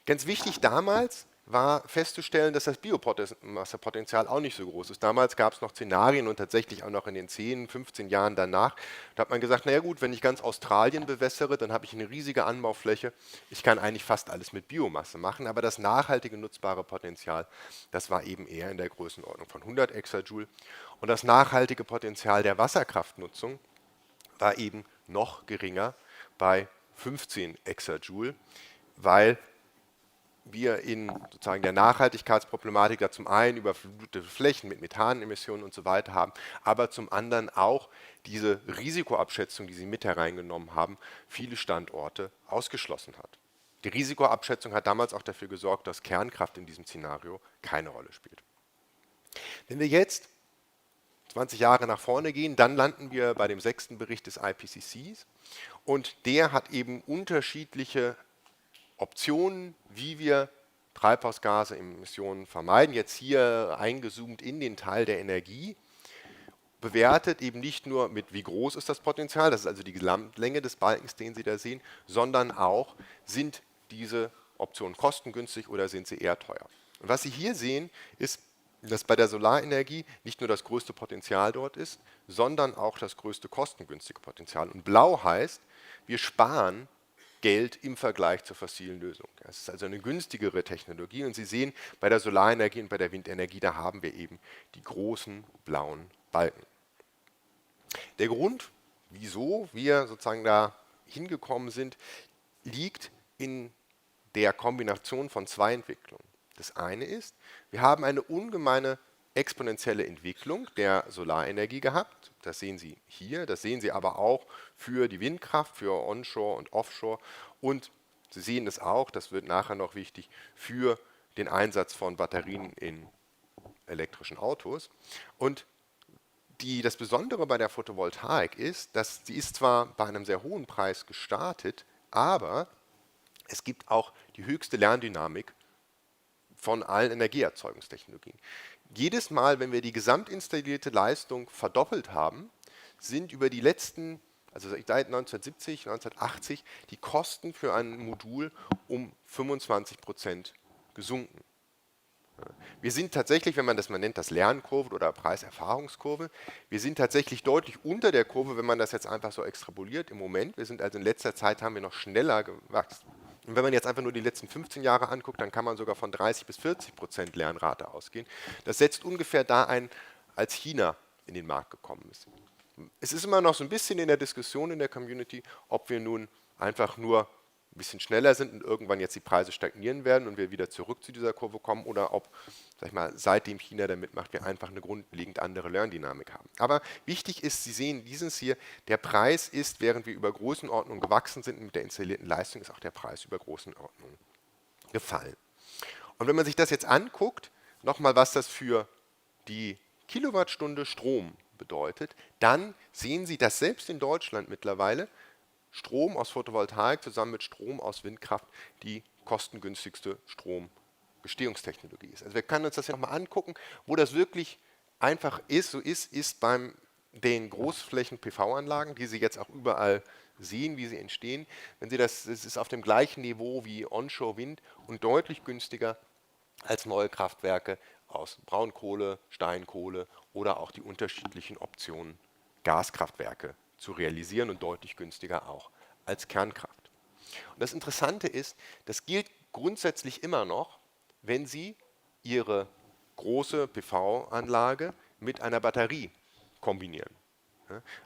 Ganz wichtig damals war festzustellen, dass das Biomassepotenzial auch nicht so groß ist. Damals gab es noch Szenarien und tatsächlich auch noch in den 10, 15 Jahren danach, da hat man gesagt, naja gut, wenn ich ganz Australien bewässere, dann habe ich eine riesige Anbaufläche. Ich kann eigentlich fast alles mit Biomasse machen, aber das nachhaltige nutzbare Potenzial, das war eben eher in der Größenordnung von 100 Exajoule. Und das nachhaltige Potenzial der Wasserkraftnutzung war eben noch geringer bei 15 Exajoule, weil wir in sozusagen der Nachhaltigkeitsproblematik da zum einen überflutete Flächen mit Methanemissionen und so weiter haben, aber zum anderen auch diese Risikoabschätzung, die Sie mit hereingenommen haben, viele Standorte ausgeschlossen hat. Die Risikoabschätzung hat damals auch dafür gesorgt, dass Kernkraft in diesem Szenario keine Rolle spielt. Wenn wir jetzt 20 Jahre nach vorne gehen, dann landen wir bei dem 6. Bericht des IPCCs und der hat eben unterschiedliche Optionen, wie wir Treibhausgasemissionen vermeiden, jetzt hier eingezoomt in den Teil der Energie, bewertet eben nicht nur mit, wie groß ist das Potenzial, das ist also die Gesamtlänge des Balkens, den Sie da sehen, sondern auch, sind diese Optionen kostengünstig oder sind sie eher teuer. Und was Sie hier sehen, ist, dass bei der Solarenergie nicht nur das größte Potenzial dort ist, sondern auch das größte kostengünstige Potenzial. Und blau heißt, wir sparen Geld im Vergleich zur fossilen Lösung. Es ist also eine günstigere Technologie und Sie sehen, bei der Solarenergie und bei der Windenergie, da haben wir eben die großen blauen Balken. Der Grund, wieso wir sozusagen da hingekommen sind, liegt in der Kombination von zwei Entwicklungen. Das eine ist, wir haben eine ungemeine exponentielle Entwicklung der Solarenergie gehabt. Das sehen Sie hier, das sehen Sie aber auch für die Windkraft, für Onshore und Offshore. Und Sie sehen es auch, das wird nachher noch wichtig, für den Einsatz von Batterien in elektrischen Autos. Und das Besondere bei der Photovoltaik ist, dass sie ist zwar bei einem sehr hohen Preis gestartet, aber es gibt auch die höchste Lerndynamik von allen Energieerzeugungstechnologien. Jedes Mal, wenn wir die gesamtinstallierte Leistung verdoppelt haben, sind über die letzten, also seit 1970, 1980, die Kosten für ein Modul um 25% gesunken. Wir sind tatsächlich, wenn man das mal nennt, das Lernkurve oder Preiserfahrungskurve, wir sind tatsächlich deutlich unter der Kurve, wenn man das jetzt einfach so extrapoliert im Moment. Wir sind also in letzter Zeit, haben wir noch schneller gewachsen. Und wenn man jetzt einfach nur die letzten 15 Jahre anguckt, dann kann man sogar von 30 bis 40% Lernrate ausgehen. Das setzt ungefähr da ein, als China in den Markt gekommen ist. Es ist immer noch so ein bisschen in der Diskussion in der Community, ob wir nun einfach nur ein bisschen schneller sind und irgendwann jetzt die Preise stagnieren werden und wir wieder zurück zu dieser Kurve kommen oder ob, sag ich mal, seitdem China da mitmacht, wir einfach eine grundlegend andere Lerndynamik haben. Aber wichtig ist, Sie sehen dieses hier, der Preis ist, während wir über Größenordnung gewachsen sind mit der installierten Leistung, ist auch der Preis über Größenordnung gefallen. Und wenn man sich das jetzt anguckt, nochmal, was das für die Kilowattstunde Strom bedeutet, dann sehen Sie, dass selbst in Deutschland mittlerweile Strom aus Photovoltaik zusammen mit Strom aus Windkraft die kostengünstigste Strombestehungstechnologie ist. Also wir können uns das ja nochmal angucken, wo das wirklich einfach ist, ist beim den Großflächen-PV-Anlagen, die Sie jetzt auch überall sehen, wie sie entstehen. Wenn Sie es ist auf dem gleichen Niveau wie Onshore-Wind und deutlich günstiger als neue Kraftwerke aus Braunkohle, Steinkohle oder auch die unterschiedlichen Optionen Gaskraftwerke zu realisieren und deutlich günstiger auch als Kernkraft. Und das Interessante ist, das gilt grundsätzlich immer noch, wenn Sie Ihre große PV-Anlage mit einer Batterie kombinieren.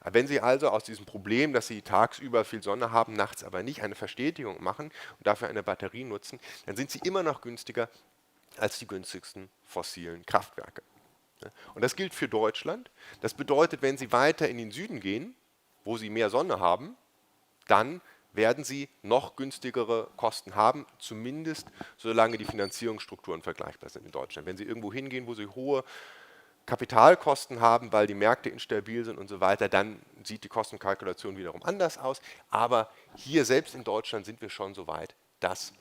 Wenn Sie also aus diesem Problem, dass Sie tagsüber viel Sonne haben, nachts aber nicht, eine Verstetigung machen und dafür eine Batterie nutzen, dann sind Sie immer noch günstiger als die günstigsten fossilen Kraftwerke. Und das gilt für Deutschland. Das bedeutet, wenn Sie weiter in den Süden gehen, wo Sie mehr Sonne haben, dann werden Sie noch günstigere Kosten haben, zumindest solange die Finanzierungsstrukturen vergleichbar sind in Deutschland. Wenn Sie irgendwo hingehen, wo Sie hohe Kapitalkosten haben, weil die Märkte instabil sind und so weiter, dann sieht die Kostenkalkulation wiederum anders aus. Aber hier selbst in Deutschland sind wir schon so weit, dass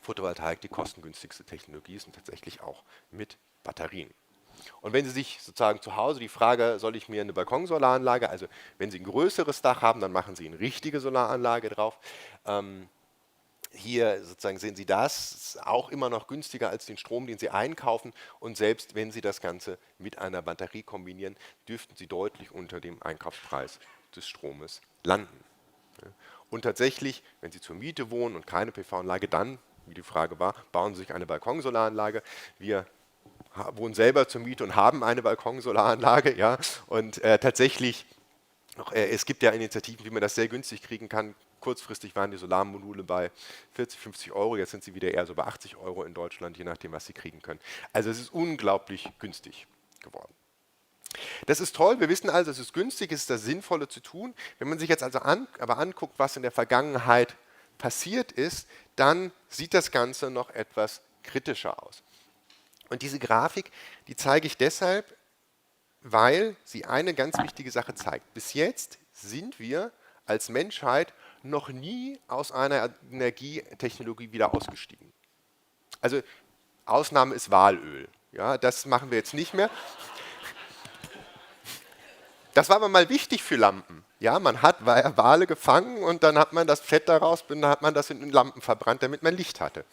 Photovoltaik die kostengünstigste Technologie ist und tatsächlich auch mit Batterien. Und wenn Sie sich sozusagen zu Hause die Frage, soll ich mir eine Balkonsolaranlage, also wenn Sie ein größeres Dach haben, dann machen Sie eine richtige Solaranlage drauf. Hier sozusagen sehen Sie das, ist auch immer noch günstiger als den Strom, den Sie einkaufen. Und selbst wenn Sie das Ganze mit einer Batterie kombinieren, dürften Sie deutlich unter dem Einkaufspreis des Stromes landen. Und tatsächlich, wenn Sie zur Miete wohnen und keine PV-Anlage, dann, wie die Frage war, bauen Sie sich eine Balkonsolaranlage. Wir wohnen selber zur Miete und haben eine Balkonsolaranlage. Ja? Und tatsächlich, es gibt ja Initiativen, wie man das sehr günstig kriegen kann. Kurzfristig waren die Solarmodule bei 40, 50 Euro, jetzt sind sie wieder eher so bei 80 Euro in Deutschland, je nachdem, was sie kriegen können. Also es ist unglaublich günstig geworden. Das ist toll, wir wissen also, es ist günstig, es ist das Sinnvolle zu tun. Wenn man sich jetzt also aber anguckt, was in der Vergangenheit passiert ist, dann sieht das Ganze noch etwas kritischer aus. Und diese Grafik, die zeige ich deshalb, weil sie eine ganz wichtige Sache zeigt. Bis jetzt sind wir als Menschheit noch nie aus einer Energietechnologie wieder ausgestiegen. Also Ausnahme ist Walöl. Ja, das machen wir jetzt nicht mehr. Das war aber mal wichtig für Lampen. Ja, man hat Wale gefangen und dann hat man das Fett daraus, dann hat man das in Lampen verbrannt, damit man Licht hatte.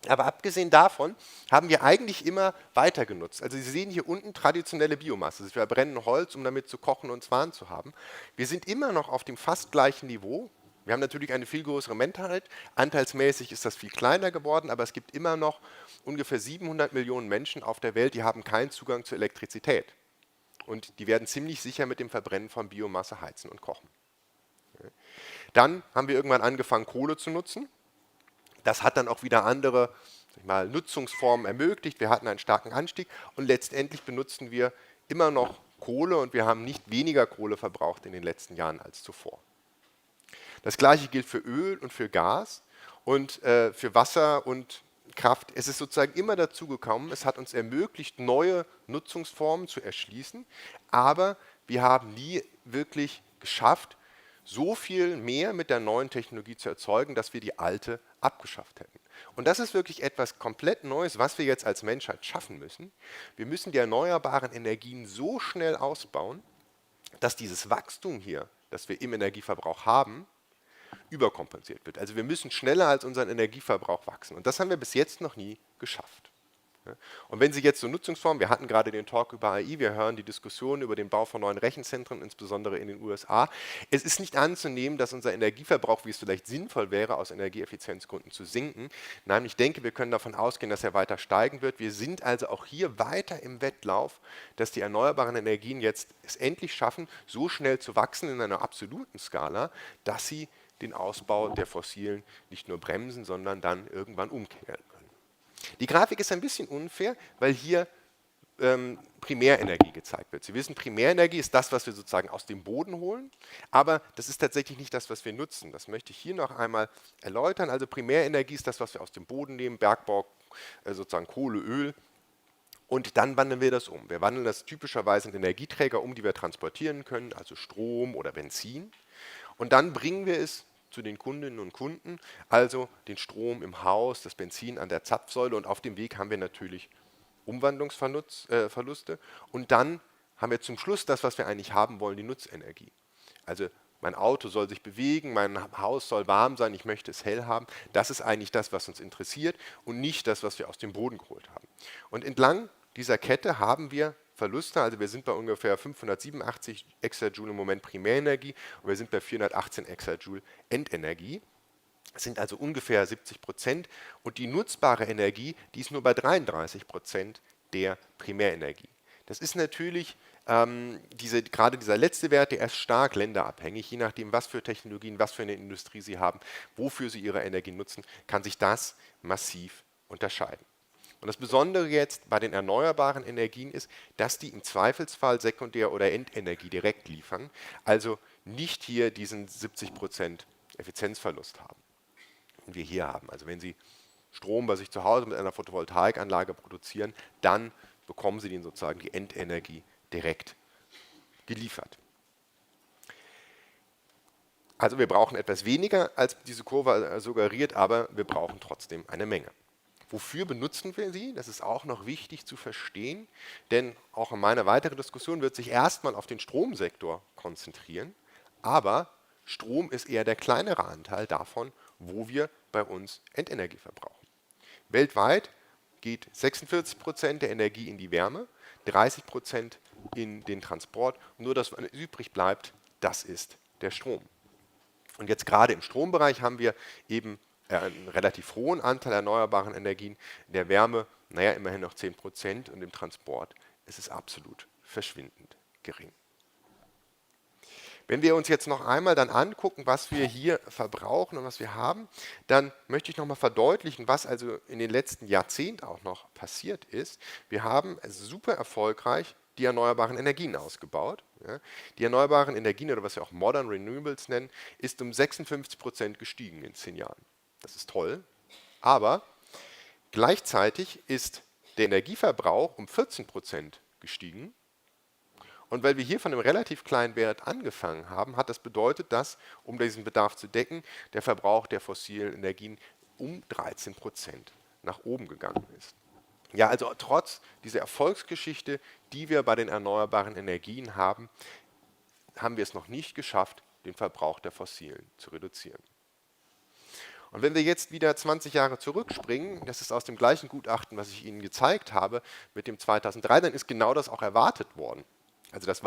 Aber abgesehen davon haben wir eigentlich immer weiter genutzt. Also Sie sehen hier unten traditionelle Biomasse. Wir brennen Holz, um damit zu kochen und warm zu haben. Wir sind immer noch auf dem fast gleichen Niveau. Wir haben natürlich eine viel größere Menschheit. Anteilsmäßig ist das viel kleiner geworden, aber es gibt immer noch ungefähr 700 Millionen Menschen auf der Welt, die haben keinen Zugang zur Elektrizität. Und die werden ziemlich sicher mit dem Verbrennen von Biomasse heizen und kochen. Dann haben wir irgendwann angefangen, Kohle zu nutzen. Das hat dann auch wieder andere Nutzungsformen ermöglicht. Wir hatten einen starken Anstieg und letztendlich benutzen wir immer noch Kohle und wir haben nicht weniger Kohle verbraucht in den letzten Jahren als zuvor. Das Gleiche gilt für Öl und für Gas und für Wasser und Kraft. Es ist sozusagen immer dazu gekommen, es hat uns ermöglicht, neue Nutzungsformen zu erschließen, aber wir haben nie wirklich geschafft, so viel mehr mit der neuen Technologie zu erzeugen, dass wir die alte abgeschafft hätten. Und das ist wirklich etwas komplett Neues, was wir jetzt als Menschheit schaffen müssen. Wir müssen die erneuerbaren Energien so schnell ausbauen, dass dieses Wachstum hier, das wir im Energieverbrauch haben, überkompensiert wird. Also wir müssen schneller als unseren Energieverbrauch wachsen. Und das haben wir bis jetzt noch nie geschafft. Und wenn Sie jetzt so Nutzungsformen, wir hatten gerade den Talk über AI, wir hören die Diskussion über den Bau von neuen Rechenzentren, insbesondere in den USA. Es ist nicht anzunehmen, dass unser Energieverbrauch, wie es vielleicht sinnvoll wäre, aus Energieeffizienzgründen zu sinken. Nein, ich denke, wir können davon ausgehen, dass er weiter steigen wird. Wir sind also auch hier weiter im Wettlauf, dass die erneuerbaren Energien jetzt es endlich schaffen, so schnell zu wachsen in einer absoluten Skala, dass sie den Ausbau der Fossilen nicht nur bremsen, sondern dann irgendwann umkehren können. Die Grafik ist ein bisschen unfair, weil hier Primärenergie gezeigt wird. Sie wissen, Primärenergie ist das, was wir sozusagen aus dem Boden holen, aber das ist tatsächlich nicht das, was wir nutzen. Das möchte ich hier noch einmal erläutern. Also Primärenergie ist das, was wir aus dem Boden nehmen, Bergbau, sozusagen Kohle, Öl. Und dann wandeln wir das um. Wir wandeln das typischerweise in Energieträger um, die wir transportieren können, also Strom oder Benzin. Und dann bringen wir es zu den Kundinnen und Kunden, also den Strom im Haus, das Benzin an der Zapfsäule und auf dem Weg haben wir natürlich Umwandlungsverluste und dann haben wir zum Schluss das, was wir eigentlich haben wollen, die Nutzenergie. Also mein Auto soll sich bewegen, mein Haus soll warm sein, ich möchte es hell haben. Das ist eigentlich das, was uns interessiert und nicht das, was wir aus dem Boden geholt haben. Und entlang dieser Kette haben wir Verluste, also wir sind bei ungefähr 587 Exajoule im Moment Primärenergie und wir sind bei 418 Exajoule Endenergie. Das sind also ungefähr 70% und die nutzbare Energie, die ist nur bei 33% der Primärenergie. Das ist natürlich gerade dieser letzte Wert, der ist stark länderabhängig, je nachdem, was für Technologien, was für eine Industrie Sie haben, wofür Sie Ihre Energie nutzen, kann sich das massiv unterscheiden. Und das Besondere jetzt bei den erneuerbaren Energien ist, dass die im Zweifelsfall Sekundär- oder Endenergie direkt liefern. Also nicht hier diesen 70% Effizienzverlust haben, den wir hier haben. Also wenn Sie Strom bei sich zu Hause mit einer Photovoltaikanlage produzieren, dann bekommen Sie den sozusagen die Endenergie direkt geliefert. Also wir brauchen etwas weniger, als diese Kurve suggeriert, aber wir brauchen trotzdem eine Menge. Wofür benutzen wir sie? Das ist auch noch wichtig zu verstehen, denn auch in meiner weiteren Diskussion wird sich erstmal auf den Stromsektor konzentrieren, aber Strom ist eher der kleinere Anteil davon, wo wir bei uns Endenergie verbrauchen. Weltweit geht 46% der Energie in die Wärme, 30% in den Transport und nur das, was übrig bleibt, das ist der Strom. Und jetzt gerade im Strombereich haben wir eben einen relativ hohen Anteil erneuerbaren Energien, in der Wärme, naja, immerhin noch 10% und im Transport ist es absolut verschwindend gering. Wenn wir uns jetzt noch einmal dann angucken, was wir hier verbrauchen und was wir haben, dann möchte ich nochmal verdeutlichen, was also in den letzten Jahrzehnten auch noch passiert ist. Wir haben super erfolgreich die erneuerbaren Energien ausgebaut. Ja. Die erneuerbaren Energien, oder was wir auch Modern Renewables nennen, ist um 56% gestiegen in 10 Jahren. Das ist toll, aber gleichzeitig ist der Energieverbrauch um 14% gestiegen. Und weil wir hier von einem relativ kleinen Wert angefangen haben, hat das bedeutet, dass, um diesen Bedarf zu decken, der Verbrauch der fossilen Energien um 13% nach oben gegangen ist. Ja, also trotz dieser Erfolgsgeschichte, die wir bei den erneuerbaren Energien haben, haben wir es noch nicht geschafft, den Verbrauch der fossilen zu reduzieren. Und wenn wir jetzt wieder 20 Jahre zurückspringen, das ist aus dem gleichen Gutachten, was ich Ihnen gezeigt habe, mit dem 2003, dann ist genau das auch erwartet worden. Also das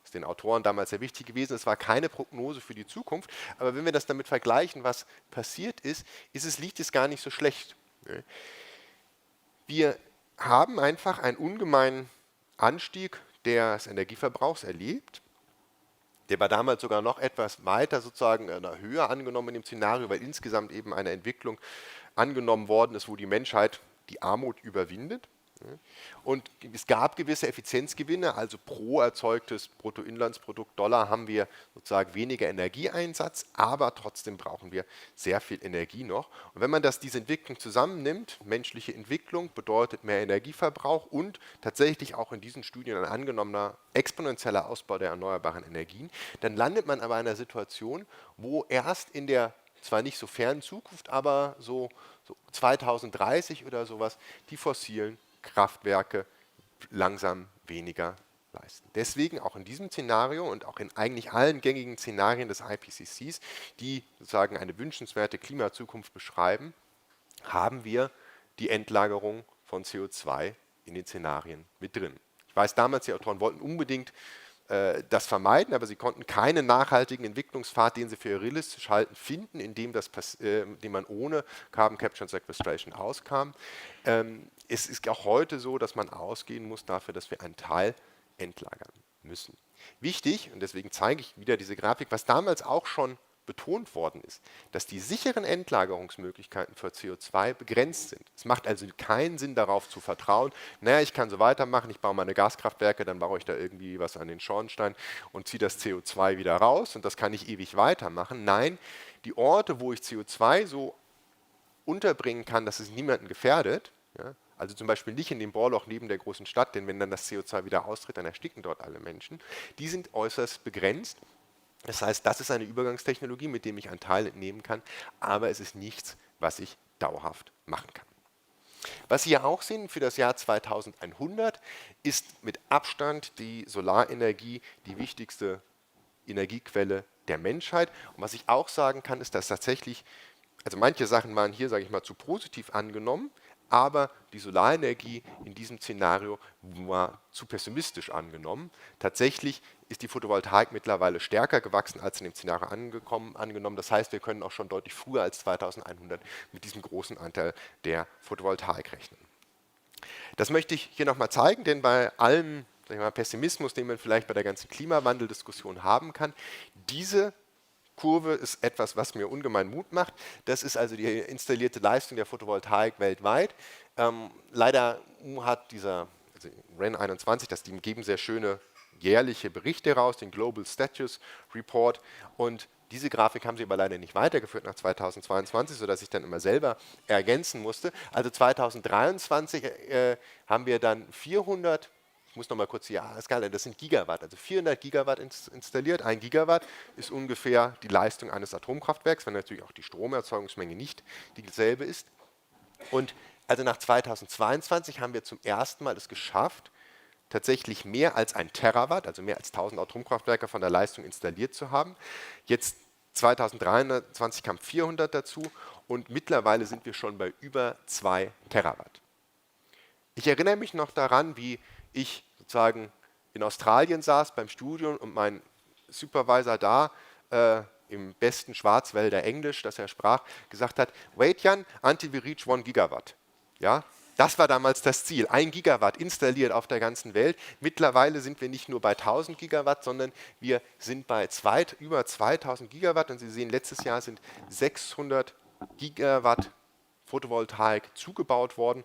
ist den Autoren damals sehr wichtig gewesen, es war keine Prognose für die Zukunft, aber wenn wir das damit vergleichen, was passiert ist, liegt es gar nicht so schlecht. Wir haben einfach einen ungemeinen Anstieg des Energieverbrauchs erlebt. Der war damals sogar noch etwas weiter sozusagen höher angenommen in dem Szenario, weil insgesamt eben eine Entwicklung angenommen worden ist, wo die Menschheit die Armut überwindet. Und es gab gewisse Effizienzgewinne, also pro erzeugtes Bruttoinlandsprodukt Dollar haben wir sozusagen weniger Energieeinsatz, aber trotzdem brauchen wir sehr viel Energie noch. Und wenn man diese Entwicklung zusammennimmt, menschliche Entwicklung bedeutet mehr Energieverbrauch und tatsächlich auch in diesen Studien ein angenommener exponentieller Ausbau der erneuerbaren Energien, dann landet man aber in einer Situation, wo erst in der zwar nicht so fernen Zukunft, aber so 2030 oder sowas die fossilen Kraftwerke langsam weniger leisten. Deswegen auch in diesem Szenario und auch in eigentlich allen gängigen Szenarien des IPCCs, die sozusagen eine wünschenswerte Klimazukunft beschreiben, haben wir die Endlagerung von CO2 in den Szenarien mit drin. Ich weiß damals, die Autoren wollten unbedingt das vermeiden, aber sie konnten keinen nachhaltigen Entwicklungspfad, den sie für realistisch halten, finden, indem man ohne Carbon Capture and Sequestration auskam. Es ist auch heute so, dass man ausgehen muss dafür, dass wir einen Teil entlagern müssen. Wichtig, und deswegen zeige ich wieder diese Grafik, was damals auch schon betont worden ist, dass die sicheren Endlagerungsmöglichkeiten für CO2 begrenzt sind. Es macht also keinen Sinn, darauf zu vertrauen, naja, ich kann so weitermachen, ich baue meine Gaskraftwerke, dann baue ich da irgendwie was an den Schornstein und ziehe das CO2 wieder raus und das kann ich ewig weitermachen. Nein, die Orte, wo ich CO2 so unterbringen kann, dass es niemanden gefährdet, ja, also zum Beispiel nicht in dem Bohrloch neben der großen Stadt, denn wenn dann das CO2 wieder austritt, dann ersticken dort alle Menschen, die sind äußerst begrenzt. Das heißt, das ist eine Übergangstechnologie, mit der ich einen Teil entnehmen kann, aber es ist nichts, was ich dauerhaft machen kann. Was Sie hier auch sehen für das Jahr 2100 ist mit Abstand die Solarenergie die wichtigste Energiequelle der Menschheit. Und was ich auch sagen kann, ist, dass tatsächlich, also manche Sachen waren hier, sage ich mal, zu positiv angenommen, aber die Solarenergie in diesem Szenario war zu pessimistisch angenommen. Tatsächlich ist die Photovoltaik mittlerweile stärker gewachsen als in dem Szenario angenommen. Das heißt, wir können auch schon deutlich früher als 2100 mit diesem großen Anteil der Photovoltaik rechnen. Das möchte ich hier nochmal zeigen, denn bei allem Pessimismus, den man vielleicht bei der ganzen Klimawandeldiskussion haben kann, diese Kurve ist etwas, was mir ungemein Mut macht. Das ist also die installierte Leistung der Photovoltaik weltweit. Leider hat dieser REN 21, die geben sehr schöne jährliche Berichte raus, den Global Status Report. Und diese Grafik haben sie aber leider nicht weitergeführt nach 2022, sodass ich dann immer selber ergänzen musste. Also 2023 haben wir dann 400, ich muss nochmal kurz die Skala, das sind Gigawatt, also 400 Gigawatt installiert. 1 Gigawatt ist ungefähr die Leistung eines Atomkraftwerks, wenn natürlich auch die Stromerzeugungsmenge nicht dieselbe ist. Und also nach 2022 haben wir zum ersten Mal es geschafft, tatsächlich mehr als 1 Terawatt, also mehr als 1000 Atomkraftwerke von der Leistung installiert zu haben. Jetzt 2023 kamen 400 dazu und mittlerweile sind wir schon bei über 2 Terawatt. Ich erinnere mich noch daran, wie ich sozusagen in Australien saß beim Studium und mein Supervisor da im besten Schwarzwälder Englisch, das er sprach, gesagt hat, wait Jan, until we reach 1 Gigawatt. Ja, das war damals das Ziel, 1 Gigawatt installiert auf der ganzen Welt. Mittlerweile sind wir nicht nur bei 1000 Gigawatt, sondern wir sind bei über 2000 Gigawatt. Und Sie sehen, letztes Jahr sind 600 Gigawatt Photovoltaik zugebaut worden.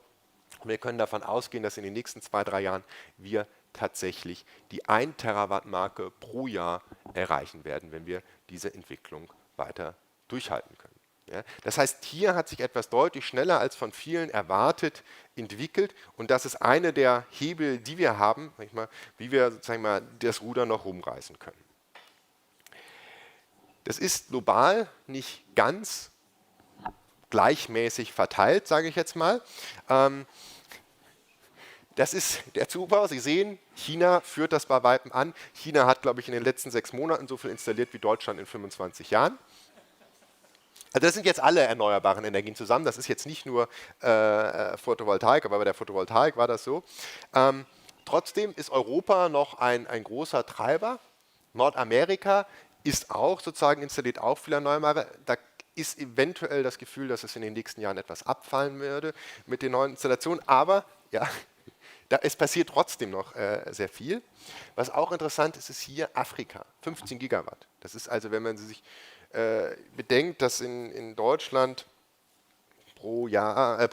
Und wir können davon ausgehen, dass in den nächsten 2-3 Jahren wir tatsächlich die 1 Terawatt-Marke pro Jahr erreichen werden, wenn wir diese Entwicklung weiter durchhalten können. Ja, das heißt, hier hat sich etwas deutlich schneller als von vielen erwartet entwickelt und das ist eine der Hebel, die wir haben, wie wir das Ruder noch rumreißen können. Das ist global nicht ganz gleichmäßig verteilt, sage ich jetzt mal. Das ist der Zubau. Sie sehen, China führt das bei Weitem an. China hat, glaube ich, in den letzten 6 Monaten so viel installiert wie Deutschland in 25 Jahren. Also das sind jetzt alle erneuerbaren Energien zusammen. Das ist jetzt nicht nur Photovoltaik, aber bei der Photovoltaik war das so. Trotzdem ist Europa noch ein großer Treiber. Nordamerika ist auch sozusagen installiert auch viel Erneuerbare. Da ist eventuell das Gefühl, dass es in den nächsten Jahren etwas abfallen würde mit den neuen Installationen. Aber ja, es passiert trotzdem noch sehr viel. Was auch interessant ist, ist hier Afrika, 15 Gigawatt. Das ist also, wenn man sich bedenkt, dass in Deutschland pro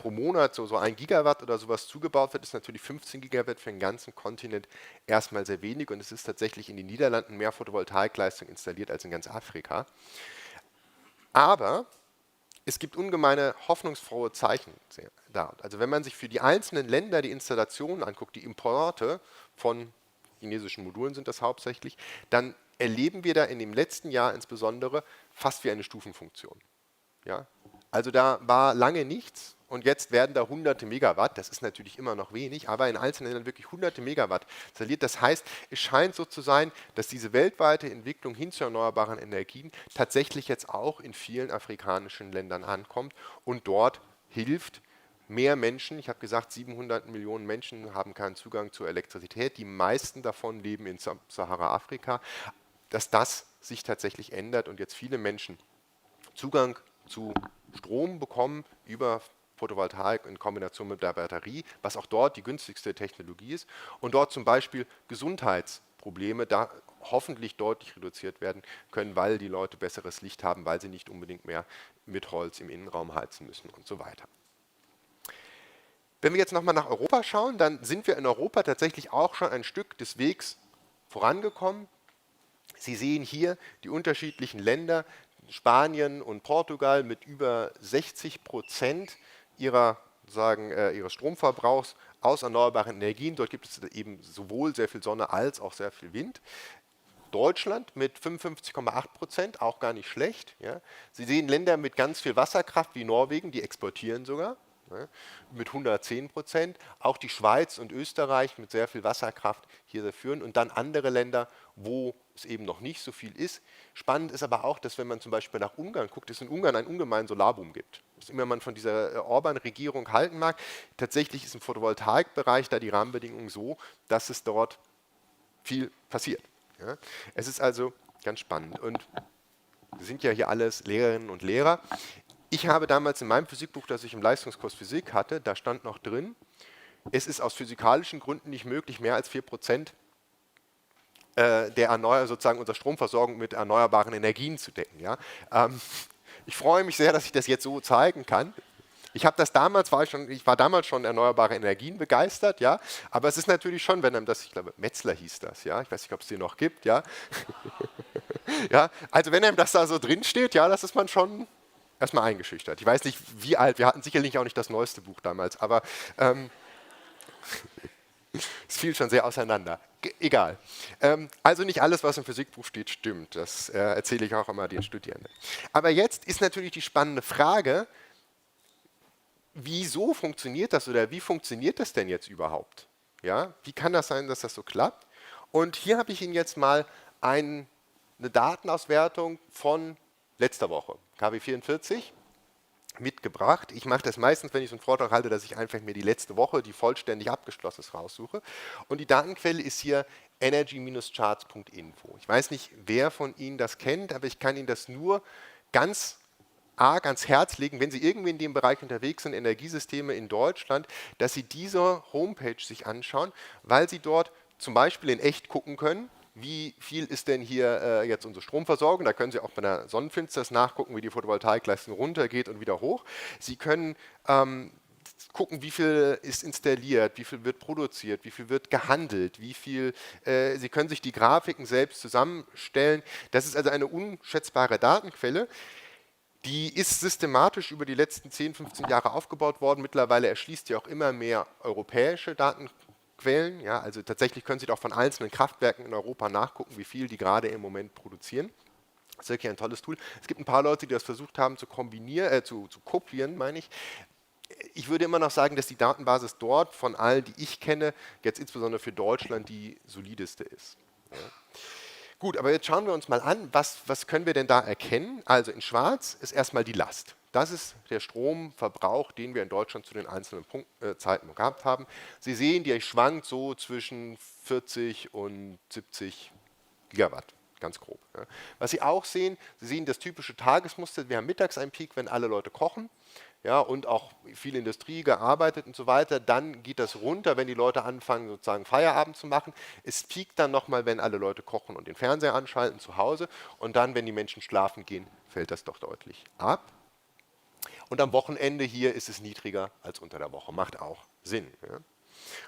Monat so 1 Gigawatt oder sowas zugebaut wird, ist natürlich 15 Gigawatt für den ganzen Kontinent erstmal sehr wenig und es ist tatsächlich in den Niederlanden mehr Photovoltaikleistung installiert als in ganz Afrika. Aber es gibt ungemeine hoffnungsfrohe Zeichen da. Also wenn man sich für die einzelnen Länder die Installationen anguckt, die Importe von chinesischen Modulen sind das hauptsächlich, dann erleben wir da in dem letzten Jahr insbesondere fast wie eine Stufenfunktion. Ja? Also da war lange nichts und jetzt werden da hunderte Megawatt, das ist natürlich immer noch wenig, aber in einzelnen Ländern wirklich hunderte Megawatt installiert. Das heißt, es scheint so zu sein, dass diese weltweite Entwicklung hin zu erneuerbaren Energien tatsächlich jetzt auch in vielen afrikanischen Ländern ankommt und dort hilft, mehr Menschen, ich habe gesagt, 700 Millionen Menschen haben keinen Zugang zur Elektrizität, die meisten davon leben in Sahara-Afrika, dass das sich tatsächlich ändert und jetzt viele Menschen Zugang zu Strom bekommen über Photovoltaik in Kombination mit der Batterie, was auch dort die günstigste Technologie ist und dort zum Beispiel Gesundheitsprobleme da hoffentlich deutlich reduziert werden können, weil die Leute besseres Licht haben, weil sie nicht unbedingt mehr mit Holz im Innenraum heizen müssen und so weiter. Wenn wir jetzt nochmal nach Europa schauen, dann sind wir in Europa tatsächlich auch schon ein Stück des Wegs vorangekommen. Sie sehen hier die unterschiedlichen Länder, Spanien und Portugal mit über 60% ihres Stromverbrauchs aus erneuerbaren Energien. Dort gibt es eben sowohl sehr viel Sonne als auch sehr viel Wind. Deutschland mit 55,8%, auch gar nicht schlecht. Ja. Sie sehen Länder mit ganz viel Wasserkraft wie Norwegen, die exportieren sogar. Mit 110%, auch die Schweiz und Österreich mit sehr viel Wasserkraft hier sehr führen und dann andere Länder, wo es eben noch nicht so viel ist. Spannend ist aber auch, dass wenn man zum Beispiel nach Ungarn guckt, es in Ungarn einen ungemeinen Solarboom gibt. Was immer man von dieser Orban-Regierung halten mag, tatsächlich ist im Photovoltaikbereich da die Rahmenbedingungen so, dass es dort viel passiert. Ja. Es ist also ganz spannend und wir sind ja hier alles Lehrerinnen und Lehrer. Ich habe damals in meinem Physikbuch, das ich im Leistungskurs Physik hatte, da stand noch drin, es ist aus physikalischen Gründen nicht möglich, mehr als 4% sozusagen unserer Stromversorgung mit erneuerbaren Energien zu decken. Ja? Ich freue mich sehr, dass ich das jetzt so zeigen kann. Ich habe das damals, ich war damals schon erneuerbare Energien begeistert, ja, aber es ist natürlich schon, wenn einem das, ich glaube, Metzler hieß das, ja, ich weiß nicht, ob es den noch gibt, ja. Ja, also wenn einem das da so drin steht, ja, das ist man schon erstmal eingeschüchtert. Ich weiß nicht, wie alt, wir hatten sicherlich auch nicht das neueste Buch damals, aber es fiel schon sehr auseinander. Egal. Also nicht alles, was im Physikbuch steht, stimmt. Das erzähle ich auch immer den Studierenden. Aber jetzt ist natürlich die spannende Frage, wieso funktioniert das oder wie funktioniert das denn jetzt überhaupt? Ja, wie kann das sein, dass das so klappt? Und hier habe ich Ihnen jetzt mal eine Datenauswertung von letzter Woche, KW 44, mitgebracht. Ich mache das meistens, wenn ich so einen Vortrag halte, dass ich einfach mir die letzte Woche, die vollständig abgeschlossen ist, raussuche. Und die Datenquelle ist hier energy-charts.info. Ich weiß nicht, wer von Ihnen das kennt, aber ich kann Ihnen das nur ganz arg ans Herz legen, wenn Sie irgendwie in dem Bereich unterwegs sind, Energiesysteme in Deutschland, dass Sie diese Homepage sich anschauen, weil Sie dort zum Beispiel in echt gucken können, wie viel ist denn hier jetzt unsere Stromversorgung. Da können Sie auch bei der Sonnenfinsternis nachgucken, wie die Photovoltaikleistung runtergeht und wieder hoch. Sie können gucken, wie viel ist installiert, wie viel wird produziert, wie viel wird gehandelt, wie viel, Sie können sich die Grafiken selbst zusammenstellen. Das ist also eine unschätzbare Datenquelle. Die ist systematisch über die letzten 10, 15 Jahre aufgebaut worden. Mittlerweile erschließt sie auch immer mehr europäische Datenquellen. Ja, also tatsächlich können Sie doch von einzelnen Kraftwerken in Europa nachgucken, wie viel die gerade im Moment produzieren. Das ist wirklich ein tolles Tool. Es gibt ein paar Leute, die das versucht haben zu kombinieren, zu kopieren, meine ich. Ich würde immer noch sagen, dass die Datenbasis dort von allen, die ich kenne, jetzt insbesondere für Deutschland die solideste ist. Ja. Gut, aber jetzt schauen wir uns mal an, was können wir denn da erkennen? Also in schwarz ist erstmal die Last. Das ist der Stromverbrauch, den wir in Deutschland zu den einzelnen Zeiten gehabt haben. Sie sehen, die schwankt so zwischen 40 und 70 Gigawatt, ganz grob. Ja. Was Sie auch sehen, Sie sehen das typische Tagesmuster. Wir haben mittags einen Peak, wenn alle Leute kochen. Ja, und auch viel Industrie gearbeitet und so weiter. Dann geht das runter, wenn die Leute anfangen, sozusagen Feierabend zu machen. Es piekt dann nochmal, wenn alle Leute kochen und den Fernseher anschalten zu Hause. Und dann, wenn die Menschen schlafen gehen, fällt das doch deutlich ab. Und am Wochenende hier ist es niedriger als unter der Woche. Macht auch Sinn. Ja.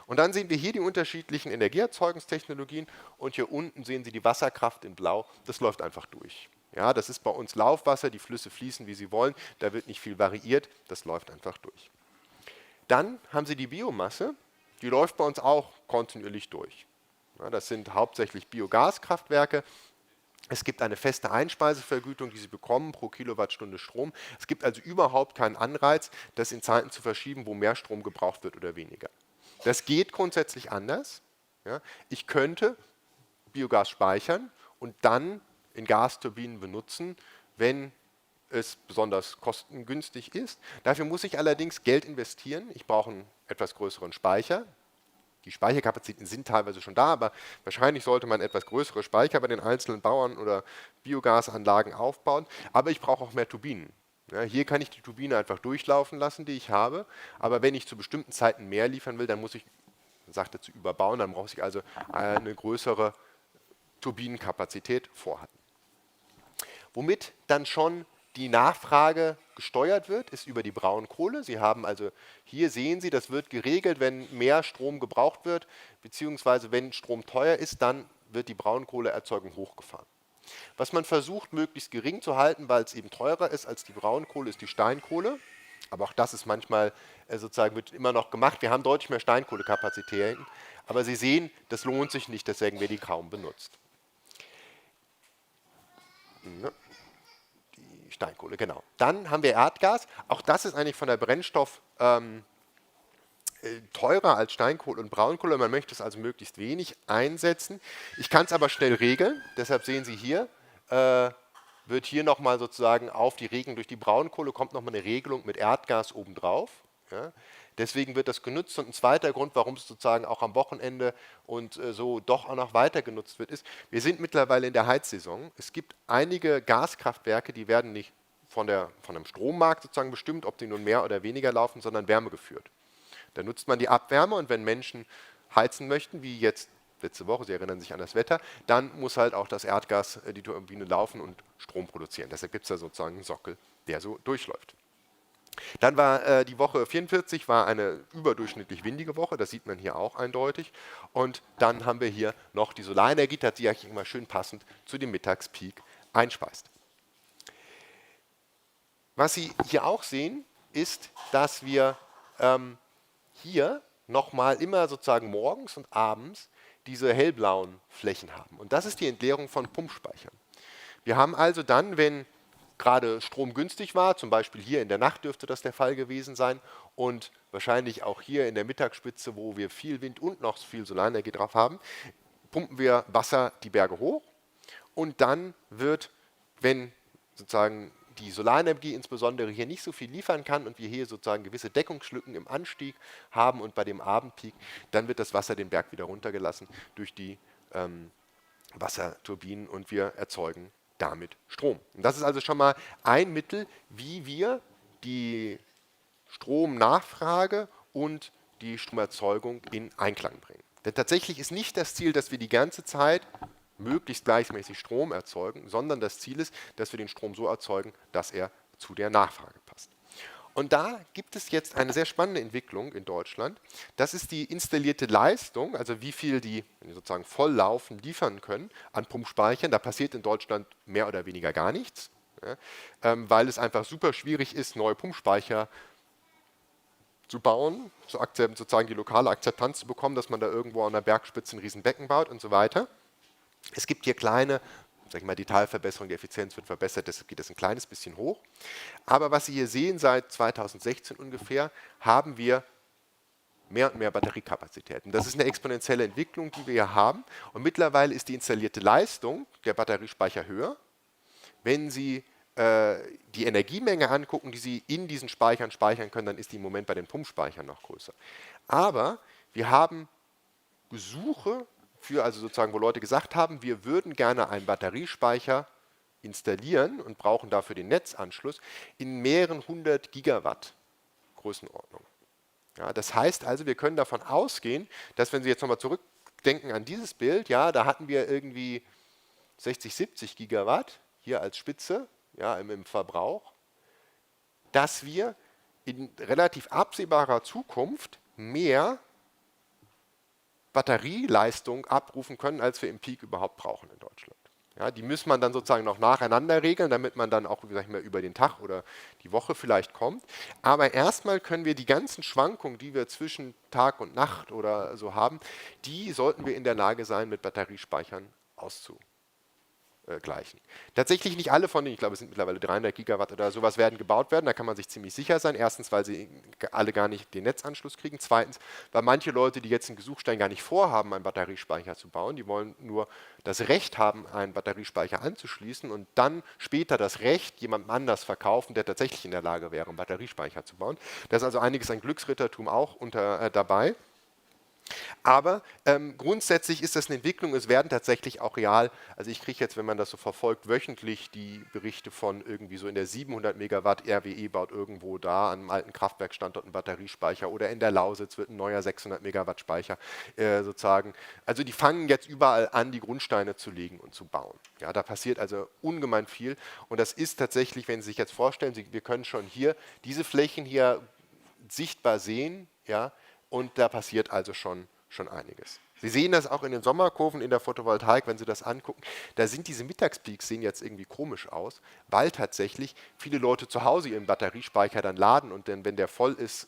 Und dann sehen wir hier die unterschiedlichen Energieerzeugungstechnologien. Und hier unten sehen Sie die Wasserkraft in Blau. Das läuft einfach durch. Ja, das ist bei uns Laufwasser, die Flüsse fließen, wie sie wollen, da wird nicht viel variiert, das läuft einfach durch. Dann haben Sie die Biomasse, die läuft bei uns auch kontinuierlich durch. Ja, das sind hauptsächlich Biogaskraftwerke. Es gibt eine feste Einspeisevergütung, die Sie bekommen pro Kilowattstunde Strom. Es gibt also überhaupt keinen Anreiz, das in Zeiten zu verschieben, wo mehr Strom gebraucht wird oder weniger. Das geht grundsätzlich anders. Ja, ich könnte Biogas speichern und dann in Gasturbinen benutzen, wenn es besonders kostengünstig ist. Dafür muss ich allerdings Geld investieren. Ich brauche einen etwas größeren Speicher. Die Speicherkapazitäten sind teilweise schon da, aber wahrscheinlich sollte man etwas größere Speicher bei den einzelnen Bauern oder Biogasanlagen aufbauen. Aber ich brauche auch mehr Turbinen. Ja, hier kann ich die Turbine einfach durchlaufen lassen, die ich habe. Aber wenn ich zu bestimmten Zeiten mehr liefern will, dann muss ich, man sagt dazu, überbauen. Dann brauche ich also eine größere Turbinenkapazität vorhalten. Womit dann schon die Nachfrage gesteuert wird, ist über die Braunkohle. Sie haben also, hier sehen Sie, das wird geregelt, wenn mehr Strom gebraucht wird, beziehungsweise wenn Strom teuer ist, dann wird die Braunkohleerzeugung hochgefahren. Was man versucht, möglichst gering zu halten, weil es eben teurer ist als die Braunkohle, ist die Steinkohle. Aber auch das ist manchmal sozusagen, wird immer noch gemacht. Wir haben deutlich mehr Steinkohlekapazitäten, aber Sie sehen, das lohnt sich nicht, deswegen wird die kaum benutzt. Die Steinkohle, genau. Dann haben wir Erdgas. Auch das ist eigentlich von der Brennstoff teurer als Steinkohle und Braunkohle. Man möchte es also möglichst wenig einsetzen. Ich kann es aber schnell regeln. Deshalb sehen Sie hier, wird hier nochmal sozusagen auf die Regelung durch die Braunkohle kommt nochmal eine Regelung mit Erdgas obendrauf. Ja. Deswegen wird das genutzt. Und ein zweiter Grund, warum es sozusagen auch am Wochenende und so doch auch noch weiter genutzt wird, ist, wir sind mittlerweile in der Heizsaison. Es gibt einige Gaskraftwerke, die werden nicht von einem Strommarkt sozusagen bestimmt, ob die nun mehr oder weniger laufen, sondern wärmegeführt. Da nutzt man die Abwärme und wenn Menschen heizen möchten, wie jetzt letzte Woche, Sie erinnern sich an das Wetter, dann muss halt auch das Erdgas, die Turbine laufen und Strom produzieren. Deshalb gibt es da sozusagen einen Sockel, der so durchläuft. Dann war die Woche 44 war eine überdurchschnittlich windige Woche, das sieht man hier auch eindeutig. Und dann haben wir hier noch die Solarenergie, die sich eigentlich immer schön passend zu dem Mittagspeak einspeist. Was Sie hier auch sehen, ist, dass wir hier nochmal immer sozusagen morgens und abends diese hellblauen Flächen haben. Und das ist die Entleerung von Pumpspeichern. Wir haben also dann, wenn gerade Strom günstig war, zum Beispiel hier in der Nacht dürfte das der Fall gewesen sein und wahrscheinlich auch hier in der Mittagsspitze, wo wir viel Wind und noch viel Solarenergie drauf haben, pumpen wir Wasser die Berge hoch und dann wird, wenn sozusagen die Solarenergie insbesondere hier nicht so viel liefern kann und wir hier sozusagen gewisse Deckungslücken im Anstieg haben und bei dem Abendpeak, dann wird das Wasser den Berg wieder runtergelassen durch die Wasserturbinen und wir erzeugen damit Strom. Und das ist also schon mal ein Mittel, wie wir die Stromnachfrage und die Stromerzeugung in Einklang bringen. Denn tatsächlich ist nicht das Ziel, dass wir die ganze Zeit möglichst gleichmäßig Strom erzeugen, sondern das Ziel ist, dass wir den Strom so erzeugen, dass er zu der Nachfrage passt. Und da gibt es jetzt eine sehr spannende Entwicklung in Deutschland. Das ist die installierte Leistung, also wie viel die, wenn die sozusagen voll laufen, liefern können an Pumpspeichern. Da passiert in Deutschland mehr oder weniger gar nichts, ja, weil es einfach super schwierig ist, neue Pumpspeicher zu bauen, sozusagen die lokale Akzeptanz zu bekommen, dass man da irgendwo an der Bergspitze ein Riesenbecken baut und so weiter. Es gibt hier kleine, sag ich mal, die Teilverbesserung der Effizienz wird verbessert, deshalb geht es ein kleines bisschen hoch. Aber was Sie hier sehen, seit 2016 ungefähr, haben wir mehr und mehr Batteriekapazitäten. Das ist eine exponentielle Entwicklung, die wir hier haben. Und mittlerweile ist die installierte Leistung der Batteriespeicher höher. Wenn Sie die Energiemenge angucken, die Sie in diesen Speichern speichern können, dann ist die im Moment bei den Pumpspeichern noch größer. Aber wir haben Gesuche, also sozusagen, wo Leute gesagt haben, wir würden gerne einen Batteriespeicher installieren und brauchen dafür den Netzanschluss in mehreren hundert Gigawatt Größenordnung. Ja, das heißt also, wir können davon ausgehen, dass wenn Sie jetzt nochmal zurückdenken an dieses Bild, ja, da hatten wir irgendwie 60, 70 Gigawatt hier als Spitze, ja, im Verbrauch, dass wir in relativ absehbarer Zukunft mehr Batterieleistung abrufen können, als wir im Peak überhaupt brauchen in Deutschland. Ja, die muss man dann sozusagen noch nacheinander regeln, damit man dann auch, wie gesagt, über den Tag oder die Woche vielleicht kommt. Aber erstmal können wir die ganzen Schwankungen, die wir zwischen Tag und Nacht oder so haben, die sollten wir in der Lage sein, mit Batteriespeichern auszugleichen. Tatsächlich nicht alle von denen, ich glaube, es sind mittlerweile 300 Gigawatt oder sowas werden gebaut werden, da kann man sich ziemlich sicher sein. Erstens, weil sie alle gar nicht den Netzanschluss kriegen. Zweitens, weil manche Leute, die jetzt in Gesuchstein gar nicht vorhaben, einen Batteriespeicher zu bauen, die wollen nur das Recht haben, einen Batteriespeicher anzuschließen und dann später das Recht jemandem anders verkaufen, der tatsächlich in der Lage wäre, einen Batteriespeicher zu bauen. Da ist also einiges an Glücksrittertum auch dabei. Aber grundsätzlich ist das eine Entwicklung, es werden tatsächlich auch real, also ich kriege jetzt, wenn man das so verfolgt, wöchentlich die Berichte von irgendwie so in der 700 Megawatt RWE baut irgendwo da an einem alten Kraftwerkstandort einen Batteriespeicher oder in der Lausitz wird ein neuer 600 Megawatt Speicher sozusagen. Also die fangen jetzt überall an, die Grundsteine zu legen und zu bauen. Ja, da passiert also ungemein viel und das ist tatsächlich, wenn Sie sich jetzt vorstellen, wir können schon hier diese Flächen hier sichtbar sehen, ja, und da passiert also schon einiges. Sie sehen das auch in den Sommerkurven in der Photovoltaik, wenn Sie das angucken. Da sind diese Mittagspeaks, sehen jetzt irgendwie komisch aus, weil tatsächlich viele Leute zu Hause ihren Batteriespeicher dann laden und dann, wenn der voll ist,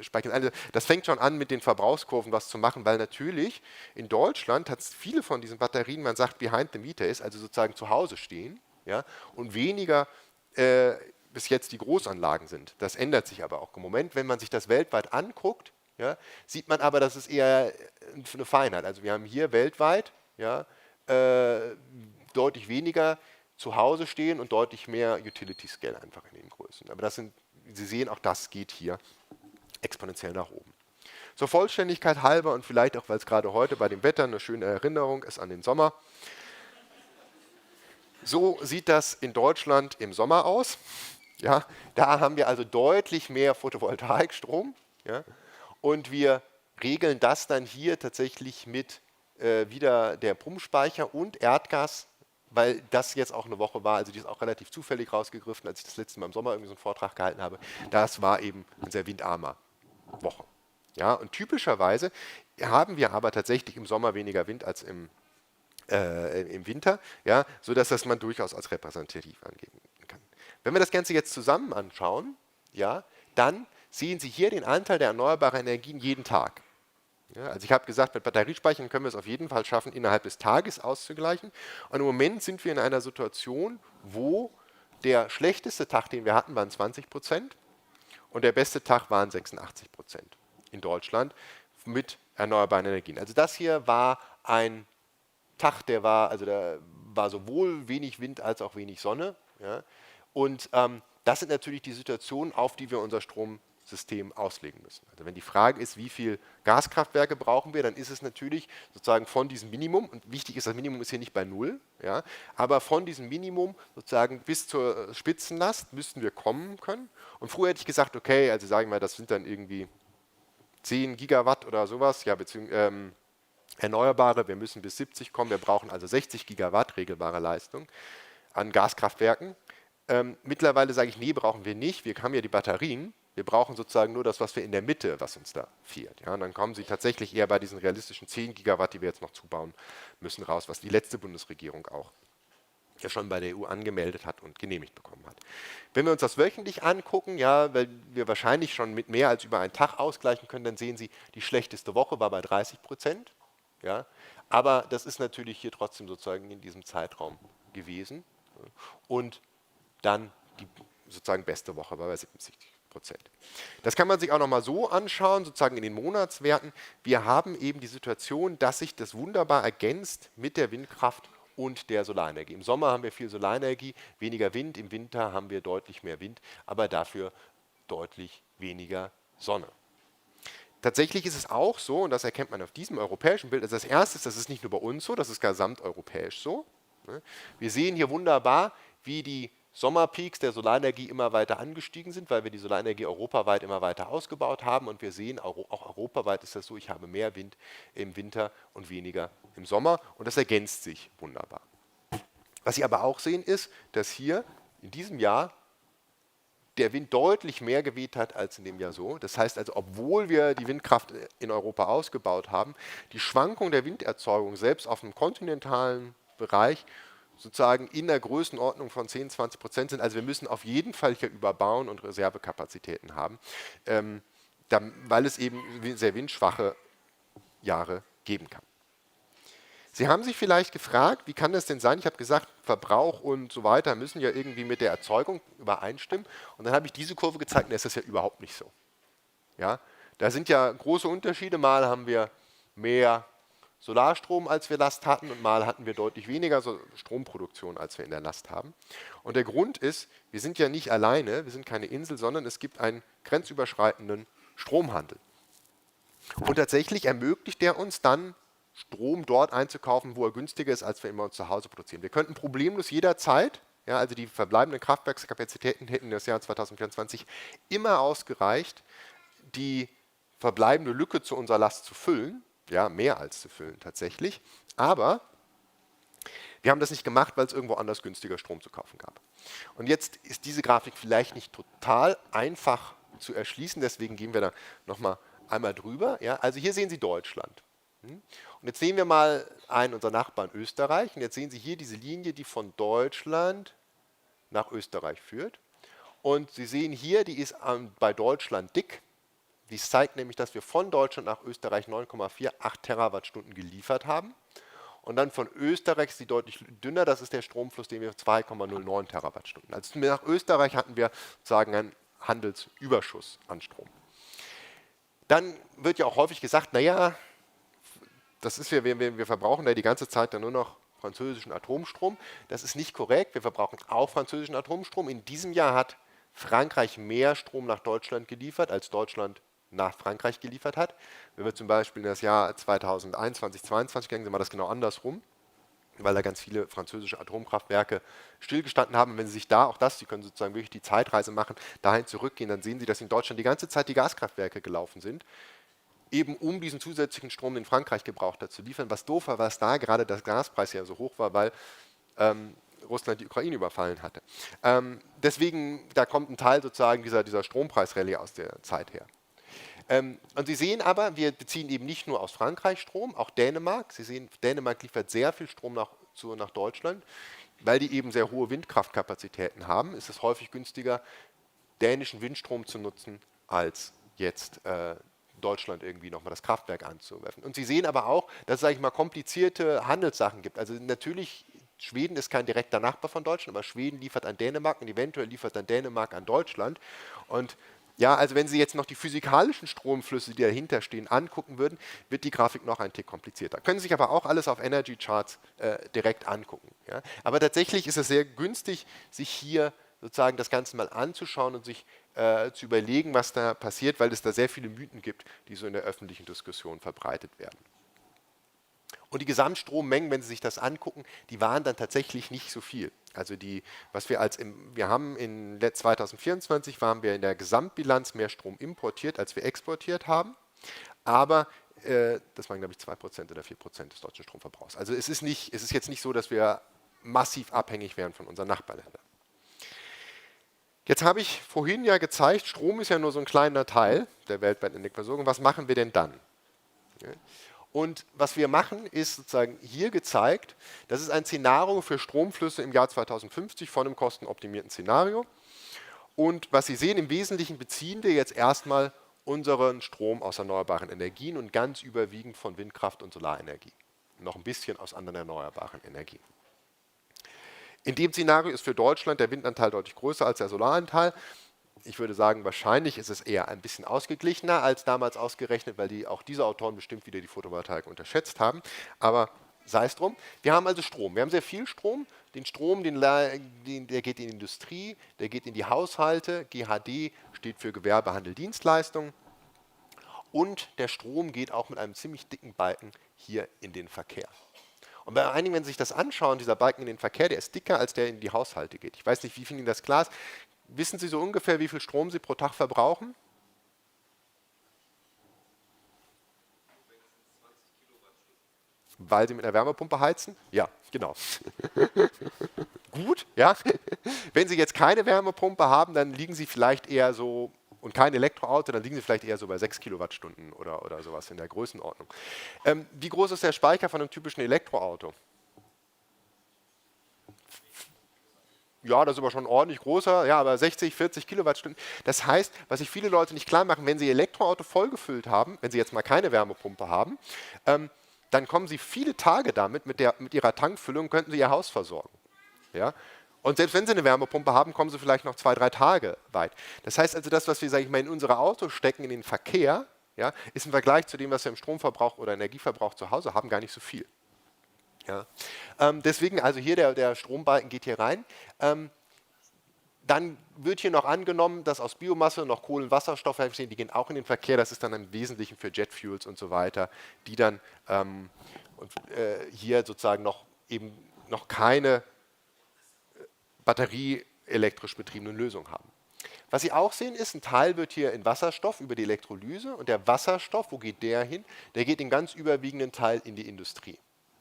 speichern. Also das fängt schon an, mit den Verbrauchskurven was zu machen, weil natürlich in Deutschland hat es viele von diesen Batterien, man sagt, behind the meter ist, also sozusagen zu Hause stehen, ja, und weniger bis jetzt die Großanlagen sind. Das ändert sich aber auch im Moment, wenn man sich das weltweit anguckt. Ja, sieht man aber, das ist eher eine Feinheit. Also wir haben hier weltweit ja, deutlich weniger zu Hause stehen und deutlich mehr Utility-Scale einfach in den Größen. Aber Sie sehen, auch das geht hier exponentiell nach oben. Zur Vollständigkeit halber und vielleicht auch, weil es gerade heute bei dem Wetter eine schöne Erinnerung ist an den Sommer. So sieht das in Deutschland im Sommer aus. Ja, da haben wir also deutlich mehr Photovoltaikstrom. Ja. Und wir regeln das dann hier tatsächlich mit wieder der Pumpspeicher und Erdgas weil das jetzt auch eine Woche war, also die ist auch relativ zufällig rausgegriffen, als ich das letzte Mal im Sommer irgendwie so einen Vortrag gehalten habe. Das war eben eine sehr windarme Woche. Ja, und typischerweise haben wir aber tatsächlich im Sommer weniger Wind als im Winter, ja, sodass das man durchaus als repräsentativ angeben kann. Wenn wir das Ganze jetzt zusammen anschauen, ja, dann sehen Sie hier den Anteil der erneuerbaren Energien jeden Tag. Ja, also ich habe gesagt, mit Batteriespeichern können wir es auf jeden Fall schaffen, innerhalb des Tages auszugleichen. Und im Moment sind wir in einer Situation, wo der schlechteste Tag, den wir hatten, waren 20% und der beste Tag waren 86% in Deutschland mit erneuerbaren Energien. Also das hier war ein Tag, da war sowohl wenig Wind als auch wenig Sonne. Ja. Und das sind natürlich die Situationen, auf die wir unser Stromsystem auslegen müssen. Also wenn die Frage ist, wie viel Gaskraftwerke brauchen wir, dann ist es natürlich sozusagen von diesem Minimum, und wichtig ist, das Minimum ist hier nicht bei 0, ja, aber von diesem Minimum sozusagen bis zur Spitzenlast müssten wir kommen können. Und früher hätte ich gesagt, okay, also sagen wir, das sind dann irgendwie 10 Gigawatt oder sowas, ja, Erneuerbare, wir müssen bis 70 kommen, wir brauchen also 60 Gigawatt regelbare Leistung an Gaskraftwerken. Mittlerweile sage ich, nee, brauchen wir nicht, wir haben ja die Batterien, wir brauchen sozusagen nur das, was wir in der Mitte, was uns da fehlt. Ja, und dann kommen Sie tatsächlich eher bei diesen realistischen 10 Gigawatt, die wir jetzt noch zubauen müssen, raus, was die letzte Bundesregierung auch ja schon bei der EU angemeldet hat und genehmigt bekommen hat. Wenn wir uns das wöchentlich angucken, ja, weil wir wahrscheinlich schon mit mehr als über einen Tag ausgleichen können, dann sehen Sie, die schlechteste Woche war bei 30%. Ja, aber das ist natürlich hier trotzdem sozusagen in diesem Zeitraum gewesen. Und dann die sozusagen beste Woche war bei 70%. Das kann man sich auch nochmal so anschauen, sozusagen in den Monatswerten. Wir haben eben die Situation, dass sich das wunderbar ergänzt mit der Windkraft und der Solarenergie. Im Sommer haben wir viel Solarenergie, weniger Wind, im Winter haben wir deutlich mehr Wind, aber dafür deutlich weniger Sonne. Tatsächlich ist es auch so, und das erkennt man auf diesem europäischen Bild, also das erste ist, das ist nicht nur bei uns so, das ist gesamteuropäisch so. Wir sehen hier wunderbar, wie die Sommerpeaks der Solarenergie immer weiter angestiegen sind, weil wir die Solarenergie europaweit immer weiter ausgebaut haben und wir sehen, auch europaweit ist das so, ich habe mehr Wind im Winter und weniger im Sommer und das ergänzt sich wunderbar. Was Sie aber auch sehen ist, dass hier in diesem Jahr der Wind deutlich mehr geweht hat als in dem Jahr so. Das heißt also, obwohl wir die Windkraft in Europa ausgebaut haben, die Schwankung der Winderzeugung selbst auf dem kontinentalen Bereich sozusagen in der Größenordnung von 10-20% sind. Also wir müssen auf jeden Fall hier überbauen und Reservekapazitäten haben, weil es eben sehr windschwache Jahre geben kann. Sie haben sich vielleicht gefragt, wie kann das denn sein? Ich habe gesagt, Verbrauch und so weiter müssen ja irgendwie mit der Erzeugung übereinstimmen. Und dann habe ich diese Kurve gezeigt, und das ist ja überhaupt nicht so. Ja? Da sind ja große Unterschiede. Mal haben wir mehr Solarstrom, als wir Last hatten, und mal hatten wir deutlich weniger Stromproduktion, als wir in der Last haben. Und der Grund ist, wir sind ja nicht alleine, wir sind keine Insel, sondern es gibt einen grenzüberschreitenden Stromhandel. Und tatsächlich ermöglicht der uns dann, Strom dort einzukaufen, wo er günstiger ist, als wir immer uns zu Hause produzieren. Wir könnten problemlos jederzeit, ja, also die verbleibenden Kraftwerkskapazitäten hätten das Jahr 2024 immer ausgereicht, die verbleibende Lücke zu unserer Last zu füllen, ja, mehr als zu füllen tatsächlich, aber wir haben das nicht gemacht, weil es irgendwo anders günstiger Strom zu kaufen gab. Und jetzt ist diese Grafik vielleicht nicht total einfach zu erschließen, deswegen gehen wir da nochmal einmal drüber. Ja. Also hier sehen Sie Deutschland. Und jetzt sehen wir mal einen unserer Nachbarn Österreich. Und jetzt sehen Sie hier diese Linie, die von Deutschland nach Österreich führt. Und Sie sehen hier, die ist bei Deutschland dick. Die zeigt nämlich, dass wir von Deutschland nach Österreich 9,48 Terawattstunden geliefert haben. Und dann von Österreich ist die deutlich dünner. Das ist der Stromfluss, den wir 2,09 Terawattstunden. Also nach Österreich hatten wir sozusagen einen Handelsüberschuss an Strom. Dann wird ja auch häufig gesagt, naja, das ist wir verbrauchen ja die ganze Zeit dann nur noch französischen Atomstrom. Das ist nicht korrekt. Wir verbrauchen auch französischen Atomstrom. In diesem Jahr hat Frankreich mehr Strom nach Deutschland geliefert, als Deutschland nach Frankreich geliefert hat. Wenn wir zum Beispiel in das Jahr 2021, 2022 gehen, dann war das genau andersrum, weil da ganz viele französische Atomkraftwerke stillgestanden haben. Und wenn Sie sich da, auch das, Sie können sozusagen wirklich die Zeitreise machen, dahin zurückgehen, dann sehen Sie, dass in Deutschland die ganze Zeit die Gaskraftwerke gelaufen sind, eben um diesen zusätzlichen Strom, den Frankreich gebraucht hat, zu liefern. Was doof war, was da gerade der Gaspreis ja so hoch war, weil Russland die Ukraine überfallen hatte. Deswegen, da kommt ein Teil sozusagen dieser Strompreisrallye aus der Zeit her. Und Sie sehen aber, wir beziehen eben nicht nur aus Frankreich Strom, auch Dänemark. Sie sehen, Dänemark liefert sehr viel Strom nach Deutschland. Weil die eben sehr hohe Windkraftkapazitäten haben, ist es häufig günstiger, dänischen Windstrom zu nutzen, als jetzt Deutschland irgendwie nochmal das Kraftwerk anzuwerfen. Und Sie sehen aber auch, dass es, sage ich mal, komplizierte Handelssachen gibt. Also natürlich, Schweden ist kein direkter Nachbar von Deutschland, aber Schweden liefert an Dänemark und eventuell liefert dann Dänemark an Deutschland. Und ja, also wenn Sie jetzt noch die physikalischen Stromflüsse, die dahinter stehen, angucken würden, wird die Grafik noch ein Tick komplizierter. Können Sie sich aber auch alles auf Energy Charts direkt angucken. Ja? Aber tatsächlich ist es sehr günstig, sich hier sozusagen das Ganze mal anzuschauen und sich zu überlegen, was da passiert, weil es da sehr viele Mythen gibt, die so in der öffentlichen Diskussion verbreitet werden. Und die Gesamtstrommengen, wenn Sie sich das angucken, die waren dann tatsächlich nicht so viel. Also wir haben in 2024 waren wir in der Gesamtbilanz mehr Strom importiert, als wir exportiert haben. Aber das waren, glaube ich, 2% oder 4% des deutschen Stromverbrauchs. Also es ist jetzt nicht so, dass wir massiv abhängig wären von unseren Nachbarländern. Jetzt habe ich vorhin ja gezeigt, Strom ist ja nur so ein kleiner Teil der weltweiten Energieversorgung. Was machen wir denn dann? Ja. Und was wir machen, ist sozusagen hier gezeigt, das ist ein Szenario für Stromflüsse im Jahr 2050 von einem kostenoptimierten Szenario. Und was Sie sehen, im Wesentlichen beziehen wir jetzt erstmal unseren Strom aus erneuerbaren Energien und ganz überwiegend von Windkraft und Solarenergie. Noch ein bisschen aus anderen erneuerbaren Energien. In dem Szenario ist für Deutschland der Windanteil deutlich größer als der Solaranteil. Ich würde sagen, wahrscheinlich ist es eher ein bisschen ausgeglichener als damals ausgerechnet, weil auch diese Autoren bestimmt wieder die Photovoltaik unterschätzt haben. Aber sei es drum. Wir haben also Strom. Wir haben sehr viel Strom. Den Strom, der geht in die Industrie, der geht in die Haushalte. GHD steht für Gewerbe, Handel, Dienstleistungen. Und der Strom geht auch mit einem ziemlich dicken Balken hier in den Verkehr. Und bei einigen, wenn Sie sich das anschauen, dieser Balken in den Verkehr, der ist dicker, als der in die Haushalte geht. Ich weiß nicht, wie viel Ihnen das klar ist. Wissen Sie so ungefähr, wie viel Strom Sie pro Tag verbrauchen? Weil Sie mit einer Wärmepumpe heizen? Ja, genau. Gut, ja. Wenn Sie jetzt keine Wärmepumpe haben, dann liegen Sie vielleicht eher so, und kein Elektroauto, dann liegen Sie vielleicht eher so bei 6 Kilowattstunden oder sowas in der Größenordnung. Wie groß ist der Speicher von einem typischen Elektroauto? Ja, das ist aber schon ordentlich großer, ja, aber 60, 40 Kilowattstunden. Das heißt, was sich viele Leute nicht klar machen, wenn sie ihr Elektroauto vollgefüllt haben, wenn sie jetzt mal keine Wärmepumpe haben, dann kommen sie viele Tage damit, mit ihrer Tankfüllung, könnten sie ihr Haus versorgen. Ja? Und selbst wenn sie eine Wärmepumpe haben, kommen sie vielleicht noch 2, 3 Tage weit. Das heißt also, das, was wir, sage ich mal, in unsere Autos stecken, in den Verkehr, ja, ist im Vergleich zu dem, was wir im Stromverbrauch oder Energieverbrauch zu Hause haben, gar nicht so viel. Ja. Deswegen, also hier der Strombalken geht hier rein. Dann wird hier noch angenommen, dass aus Biomasse noch Kohlen, Wasserstoff, die gehen auch in den Verkehr. Das ist dann im Wesentlichen für Jetfuels und so weiter, die dann hier sozusagen noch keine batterieelektrisch betriebenen Lösungen haben. Was Sie auch sehen ist, ein Teil wird hier in Wasserstoff über die Elektrolyse und der Wasserstoff, wo geht der hin? Der geht den ganz überwiegenden Teil in die Industrie.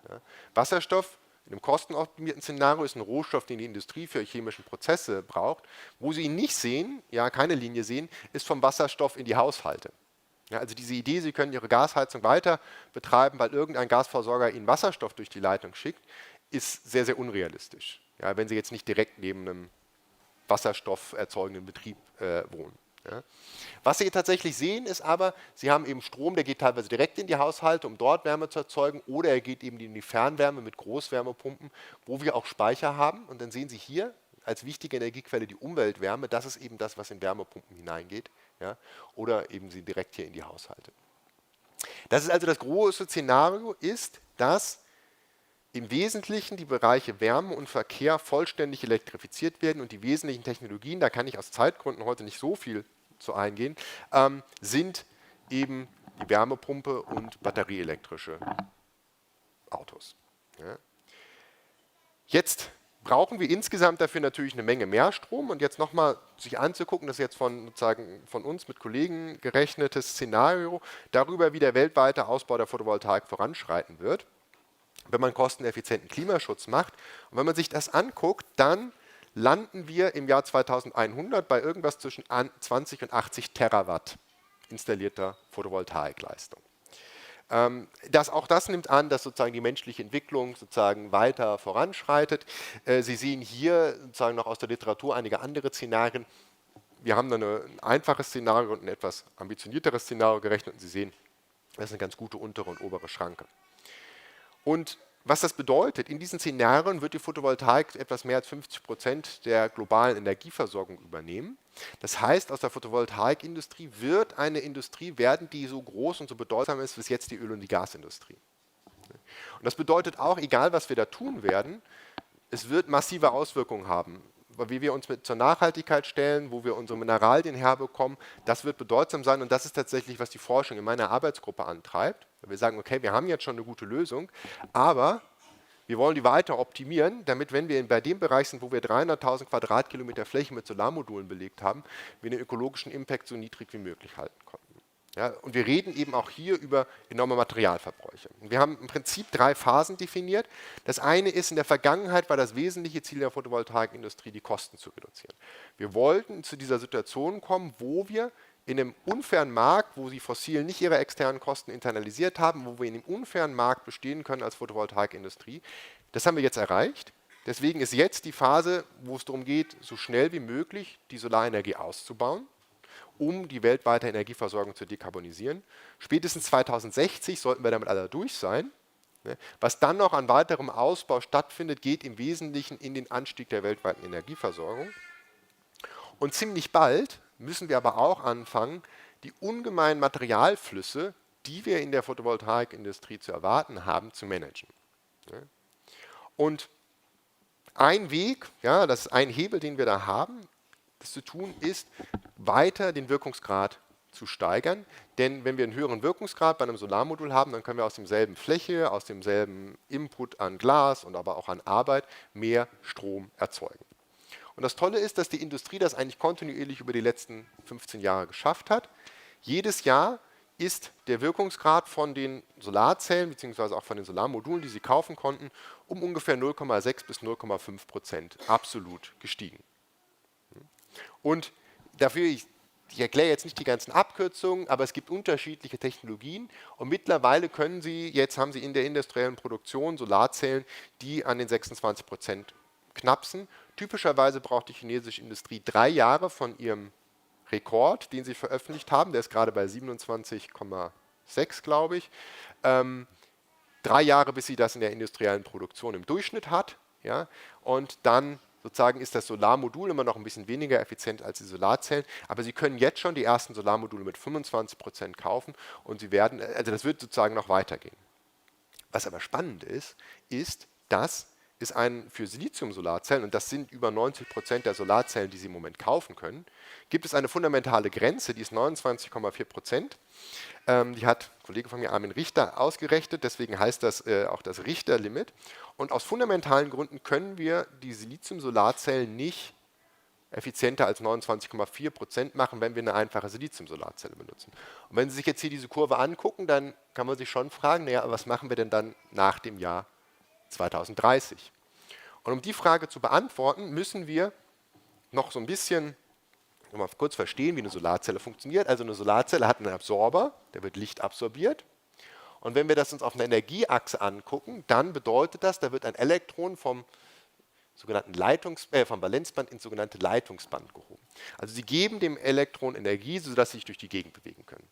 Ja. Wasserstoff in einem kostenoptimierten Szenario ist ein Rohstoff, den die Industrie für chemische Prozesse braucht. Wo Sie ihn nicht sehen, ja, keine Linie sehen, ist vom Wasserstoff in die Haushalte. Ja, also diese Idee, Sie können Ihre Gasheizung weiter betreiben, weil irgendein Gasversorger Ihnen Wasserstoff durch die Leitung schickt, ist sehr, sehr unrealistisch. Ja, wenn Sie jetzt nicht direkt neben einem Wasserstoff erzeugenden Betrieb wohnen. Ja. Was Sie tatsächlich sehen, ist aber, Sie haben eben Strom, der geht teilweise direkt in die Haushalte, um dort Wärme zu erzeugen, oder er geht eben in die Fernwärme mit Großwärmepumpen, wo wir auch Speicher haben. Und dann sehen Sie hier als wichtige Energiequelle die Umweltwärme. Das ist eben das, was in Wärmepumpen hineingeht. Ja, oder eben Sie direkt hier in die Haushalte. Das ist also das große Szenario, ist, dass im Wesentlichen die Bereiche Wärme und Verkehr vollständig elektrifiziert werden und die wesentlichen Technologien, da kann ich aus Zeitgründen heute nicht so viel zu eingehen, sind eben die Wärmepumpe und batterieelektrische Autos. Ja. Jetzt brauchen wir insgesamt dafür natürlich eine Menge mehr Strom und jetzt nochmal sich anzugucken, das ist jetzt von uns mit Kollegen gerechnetes Szenario darüber, wie der weltweite Ausbau der Photovoltaik voranschreiten wird. wenn man kosteneffizienten Klimaschutz macht. Und wenn man sich das anguckt, dann landen wir im Jahr 2100 bei irgendwas zwischen 20 und 80 Terawatt installierter Photovoltaikleistung. Auch das nimmt an, dass sozusagen die menschliche Entwicklung sozusagen weiter voranschreitet. Sie sehen hier sozusagen noch aus der Literatur einige andere Szenarien. Wir haben dann ein einfaches Szenario und ein etwas ambitionierteres Szenario gerechnet und Sie sehen, das ist eine ganz gute untere und obere Schranke. Und was das bedeutet, in diesen Szenarien wird die Photovoltaik etwas mehr als 50% der globalen Energieversorgung übernehmen. Das heißt, aus der Photovoltaikindustrie wird eine Industrie werden, die so groß und so bedeutsam ist, wie es jetzt die Öl- und die Gasindustrie. Und das bedeutet auch, egal was wir da tun werden, es wird massive Auswirkungen haben. Wie wir uns zur Nachhaltigkeit stellen, wo wir unsere Mineralien herbekommen, das wird bedeutsam sein und das ist tatsächlich, was die Forschung in meiner Arbeitsgruppe antreibt. Wir sagen, okay, wir haben jetzt schon eine gute Lösung, aber wir wollen die weiter optimieren, damit, wenn wir bei dem Bereich sind, wo wir 300.000 Quadratkilometer Fläche mit Solarmodulen belegt haben, wir den ökologischen Impact so niedrig wie möglich halten konnten. Ja, und wir reden eben auch hier über enorme Materialverbräuche. Und wir haben im Prinzip 3 Phasen definiert. Das eine ist, in der Vergangenheit war das wesentliche Ziel der Photovoltaikindustrie, die Kosten zu reduzieren. Wir wollten zu dieser Situation kommen, wo wir in einem unfairen Markt, wo die Fossilen nicht ihre externen Kosten internalisiert haben, wo wir in einem unfairen Markt bestehen können als Photovoltaikindustrie. Das haben wir jetzt erreicht. Deswegen ist jetzt die Phase, wo es darum geht, so schnell wie möglich die Solarenergie auszubauen, um die weltweite Energieversorgung zu dekarbonisieren. Spätestens 2060 sollten wir damit alle durch sein. Was dann noch an weiterem Ausbau stattfindet, geht im Wesentlichen in den Anstieg der weltweiten Energieversorgung. Und ziemlich bald müssen wir aber auch anfangen, die ungemeinen Materialflüsse, die wir in der Photovoltaikindustrie zu erwarten haben, zu managen. Und ein Weg, ja, das ist ein Hebel, den wir da haben, das zu tun ist, weiter den Wirkungsgrad zu steigern. Denn wenn wir einen höheren Wirkungsgrad bei einem Solarmodul haben, dann können wir aus demselben Fläche, aus demselben Input an Glas und aber auch an Arbeit mehr Strom erzeugen. Und das Tolle ist, dass die Industrie das eigentlich kontinuierlich über die letzten 15 Jahre geschafft hat. Jedes Jahr ist der Wirkungsgrad von den Solarzellen bzw. auch von den Solarmodulen, die Sie kaufen konnten, um ungefähr 0,6 bis 0,5% absolut gestiegen. Und dafür, ich erkläre jetzt nicht die ganzen Abkürzungen, aber es gibt unterschiedliche Technologien und mittlerweile haben Sie in der industriellen Produktion Solarzellen, die an den 26% knapsen. Typischerweise braucht die chinesische Industrie 3 Jahre von ihrem Rekord, den sie veröffentlicht haben, der ist gerade bei 27,6, glaube ich. 3 Jahre, bis sie das in der industriellen Produktion im Durchschnitt hat. Ja? Und dann sozusagen ist das Solarmodul immer noch ein bisschen weniger effizient als die Solarzellen, aber Sie können jetzt schon die ersten Solarmodule mit 25% kaufen und das wird sozusagen noch weitergehen. Was aber spannend ist, dass es für Silizium-Solarzellen, und das sind über 90% der Solarzellen, die Sie im Moment kaufen können, gibt es eine fundamentale Grenze, die ist 29,4%. Die hat ein Kollege von mir, Armin Richter, ausgerechnet, deswegen heißt das auch das Richter-Limit. Und aus fundamentalen Gründen können wir die Silizium-Solarzellen nicht effizienter als 29,4% machen, wenn wir eine einfache Silizium-Solarzelle benutzen. Und wenn Sie sich jetzt hier diese Kurve angucken, dann kann man sich schon fragen, naja, was machen wir denn dann nach dem Jahr 2030? Und um die Frage zu beantworten, müssen wir noch so ein bisschen mal kurz verstehen, wie eine Solarzelle funktioniert. Also eine Solarzelle hat einen Absorber, der wird Licht absorbiert. Und wenn wir das uns auf einer Energieachse angucken, dann bedeutet das, da wird ein Elektron vom Valenzband ins sogenannte Leitungsband gehoben. Also Sie geben dem Elektron Energie, sodass Sie sich durch die Gegend bewegen können.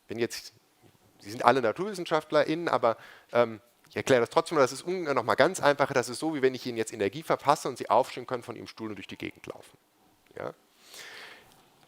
Sie sind alle NaturwissenschaftlerInnen, aber ich erkläre das trotzdem, das ist nochmal ganz einfach. Das ist so, wie wenn ich Ihnen jetzt Energie verpasse und Sie aufstehen können von Ihrem Stuhl und durch die Gegend laufen. Ja?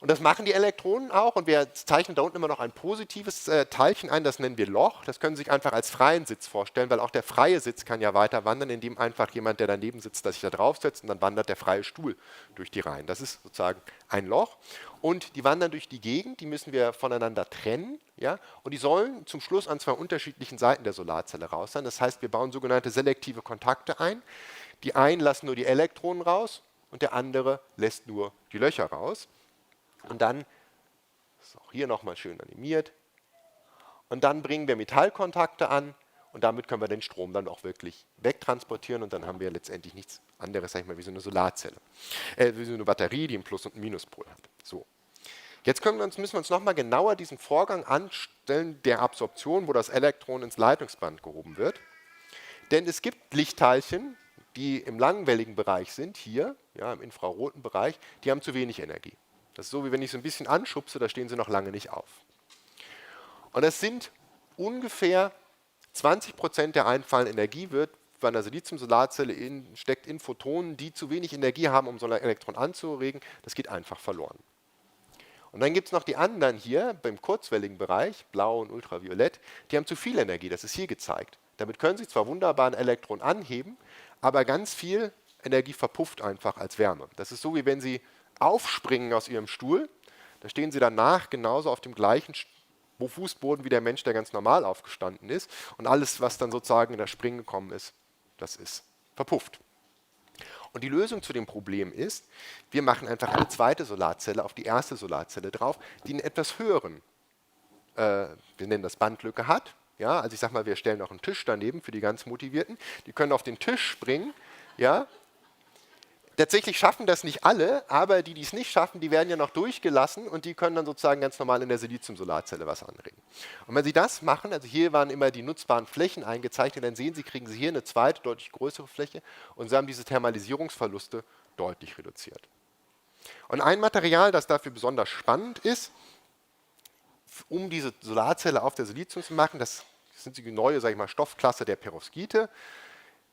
Und das machen die Elektronen auch und wir zeichnen da unten immer noch ein positives Teilchen ein, das nennen wir Loch. Das können Sie sich einfach als freien Sitz vorstellen, weil auch der freie Sitz kann ja weiter wandern, indem einfach jemand, der daneben sitzt, sich da draufsetzt und dann wandert der freie Stuhl durch die Reihen. Das ist sozusagen ein Loch und die wandern durch die Gegend, die müssen wir voneinander trennen, ja? Und die sollen zum Schluss an 2 unterschiedlichen Seiten der Solarzelle raus sein. Das heißt, wir bauen sogenannte selektive Kontakte ein. Die einen lassen nur die Elektronen raus und der andere lässt nur die Löcher raus. Und dann, das ist auch hier nochmal schön animiert, und dann bringen wir Metallkontakte an und damit können wir den Strom dann auch wirklich wegtransportieren und dann haben wir letztendlich nichts anderes, sag ich mal, wie so eine Solarzelle, wie so eine Batterie, die einen Plus- und einen Minuspol hat. So. Jetzt müssen wir uns nochmal genauer diesen Vorgang anstellen der Absorption, wo das Elektron ins Leitungsband gehoben wird. Denn es gibt Lichtteilchen, die im langwelligen Bereich sind, hier, ja, im infraroten Bereich, die haben zu wenig Energie. Das ist so, wie wenn ich so ein bisschen anschubse, da stehen sie noch lange nicht auf. Und das sind ungefähr 20% der einfallenden Energie wird bei einer Silizium-Solarzelle steckt in Photonen, die zu wenig Energie haben, um so ein Elektron anzuregen. Das geht einfach verloren. Und dann gibt es noch die anderen hier beim kurzwelligen Bereich, blau und ultraviolett, die haben zu viel Energie, das ist hier gezeigt. Damit können sie zwar wunderbar ein Elektron anheben, aber ganz viel Energie verpufft einfach als Wärme. Das ist so, wie wenn Sie aufspringen aus Ihrem Stuhl, da stehen Sie danach genauso auf dem gleichen Fußboden wie der Mensch, der ganz normal aufgestanden ist. Und alles, was dann sozusagen in das Springen gekommen ist, das ist verpufft. Und die Lösung zu dem Problem ist, wir machen einfach eine zweite Solarzelle auf die erste Solarzelle drauf, die einen etwas höheren, wir nennen das Bandlücke hat. Ja, also ich sage mal, wir stellen noch einen Tisch daneben für die ganz Motivierten. Die können auf den Tisch springen. Ja. Tatsächlich schaffen das nicht alle, aber die, die es nicht schaffen, die werden ja noch durchgelassen und die können dann sozusagen ganz normal in der Silizium-Solarzelle was anregen. Und wenn Sie das machen, also hier waren immer die nutzbaren Flächen eingezeichnet, dann sehen Sie, kriegen Sie hier eine zweite, deutlich größere Fläche und Sie haben diese Thermalisierungsverluste deutlich reduziert. Und ein Material, das dafür besonders spannend ist, um diese Solarzelle auf der Silizium zu machen, das sind die neue, sage ich mal, Stoffklasse der Perovskite.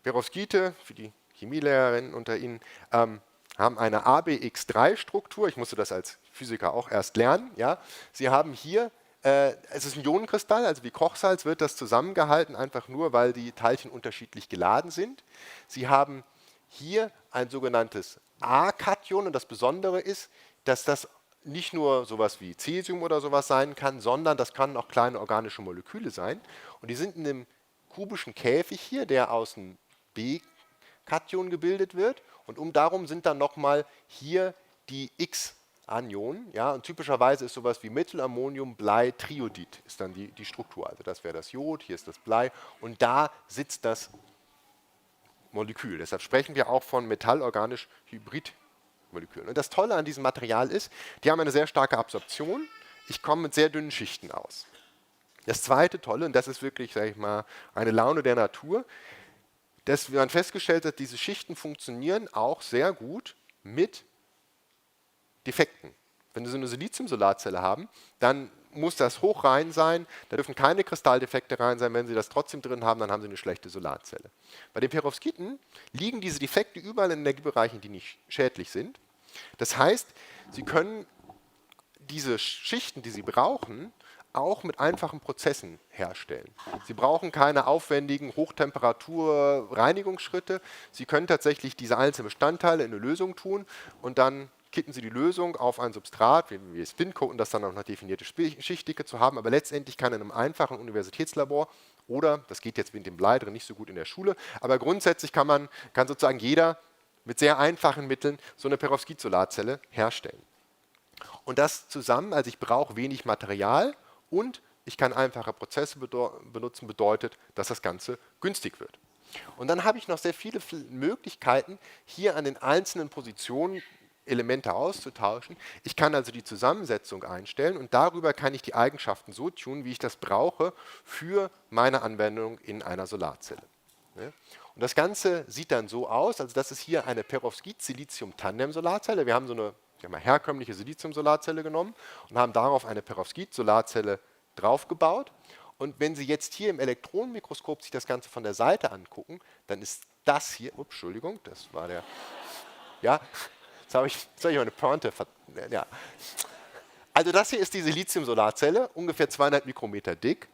Perovskite, für die Chemielehrerinnen unter Ihnen, haben eine ABX3-Struktur. Ich musste das als Physiker auch erst lernen. Ja. Sie haben hier, es ist ein Ionenkristall, also wie Kochsalz wird das zusammengehalten, einfach nur, weil die Teilchen unterschiedlich geladen sind. Sie haben hier ein sogenanntes A-Kation und das Besondere ist, dass das nicht nur sowas wie Cäsium oder sowas sein kann, sondern das kann auch kleine organische Moleküle sein. Und die sind in einem kubischen Käfig hier, der aus einem B-Kation gebildet wird. Und darum sind dann nochmal hier die X-Anionen. Ja, und typischerweise ist sowas wie Methylammonium, Blei, Triodid ist dann die Struktur. Also das wäre das Jod, hier ist das Blei und da sitzt das Molekül. Deshalb sprechen wir auch von metallorganisch-hybrid-Molekülen. Und das Tolle an diesem Material ist, die haben eine sehr starke Absorption. Ich komme mit sehr dünnen Schichten aus. Das zweite Tolle, und das ist wirklich, sage ich mal, eine Laune der Natur, dass man festgestellt hat, diese Schichten funktionieren auch sehr gut mit Defekten. Wenn Sie so eine Silizium-Solarzelle haben, dann muss das hochrein sein, da dürfen keine Kristalldefekte rein sein. Wenn Sie das trotzdem drin haben, dann haben Sie eine schlechte Solarzelle. Bei den Perovskiten liegen diese Defekte überall in Energiebereichen, die nicht schädlich sind. Das heißt, Sie können diese Schichten, die Sie brauchen, auch mit einfachen Prozessen herstellen. Sie brauchen keine aufwendigen Hochtemperatur-Reinigungsschritte. Sie können tatsächlich diese einzelnen Bestandteile in eine Lösung tun und dann kitten Sie die Lösung auf ein Substrat, wie wir es spin-coaten, das dann auch eine definierte Schichtdicke zu haben, aber letztendlich kann in einem einfachen Universitätslabor oder, das geht jetzt mit dem Blei drin nicht so gut in der Schule, aber grundsätzlich kann sozusagen jeder mit sehr einfachen Mitteln so eine Perovskit-Solarzelle herstellen. Und das zusammen, also ich brauche wenig Material und ich kann einfache Prozesse benutzen, bedeutet, dass das Ganze günstig wird. Und dann habe ich noch sehr viele Möglichkeiten, hier an den einzelnen Positionen Elemente auszutauschen. Ich kann also die Zusammensetzung einstellen und darüber kann ich die Eigenschaften so tunen, wie ich das brauche für meine Anwendung in einer Solarzelle. Und das Ganze sieht dann so aus, also das ist hier eine Perovskit-Silizium-Tandem-Solarzelle. Wir haben so eine herkömmliche Silizium-Solarzelle genommen und haben darauf eine Perovskit-Solarzelle draufgebaut. Und wenn Sie jetzt hier im Elektronenmikroskop sich das Ganze von der Seite angucken, dann ist das hier, Entschuldigung, das war der, ja, jetzt habe ich eine Pointe, ja. Also das hier ist die Silizium-Solarzelle, ungefähr 200 Mikrometer dick.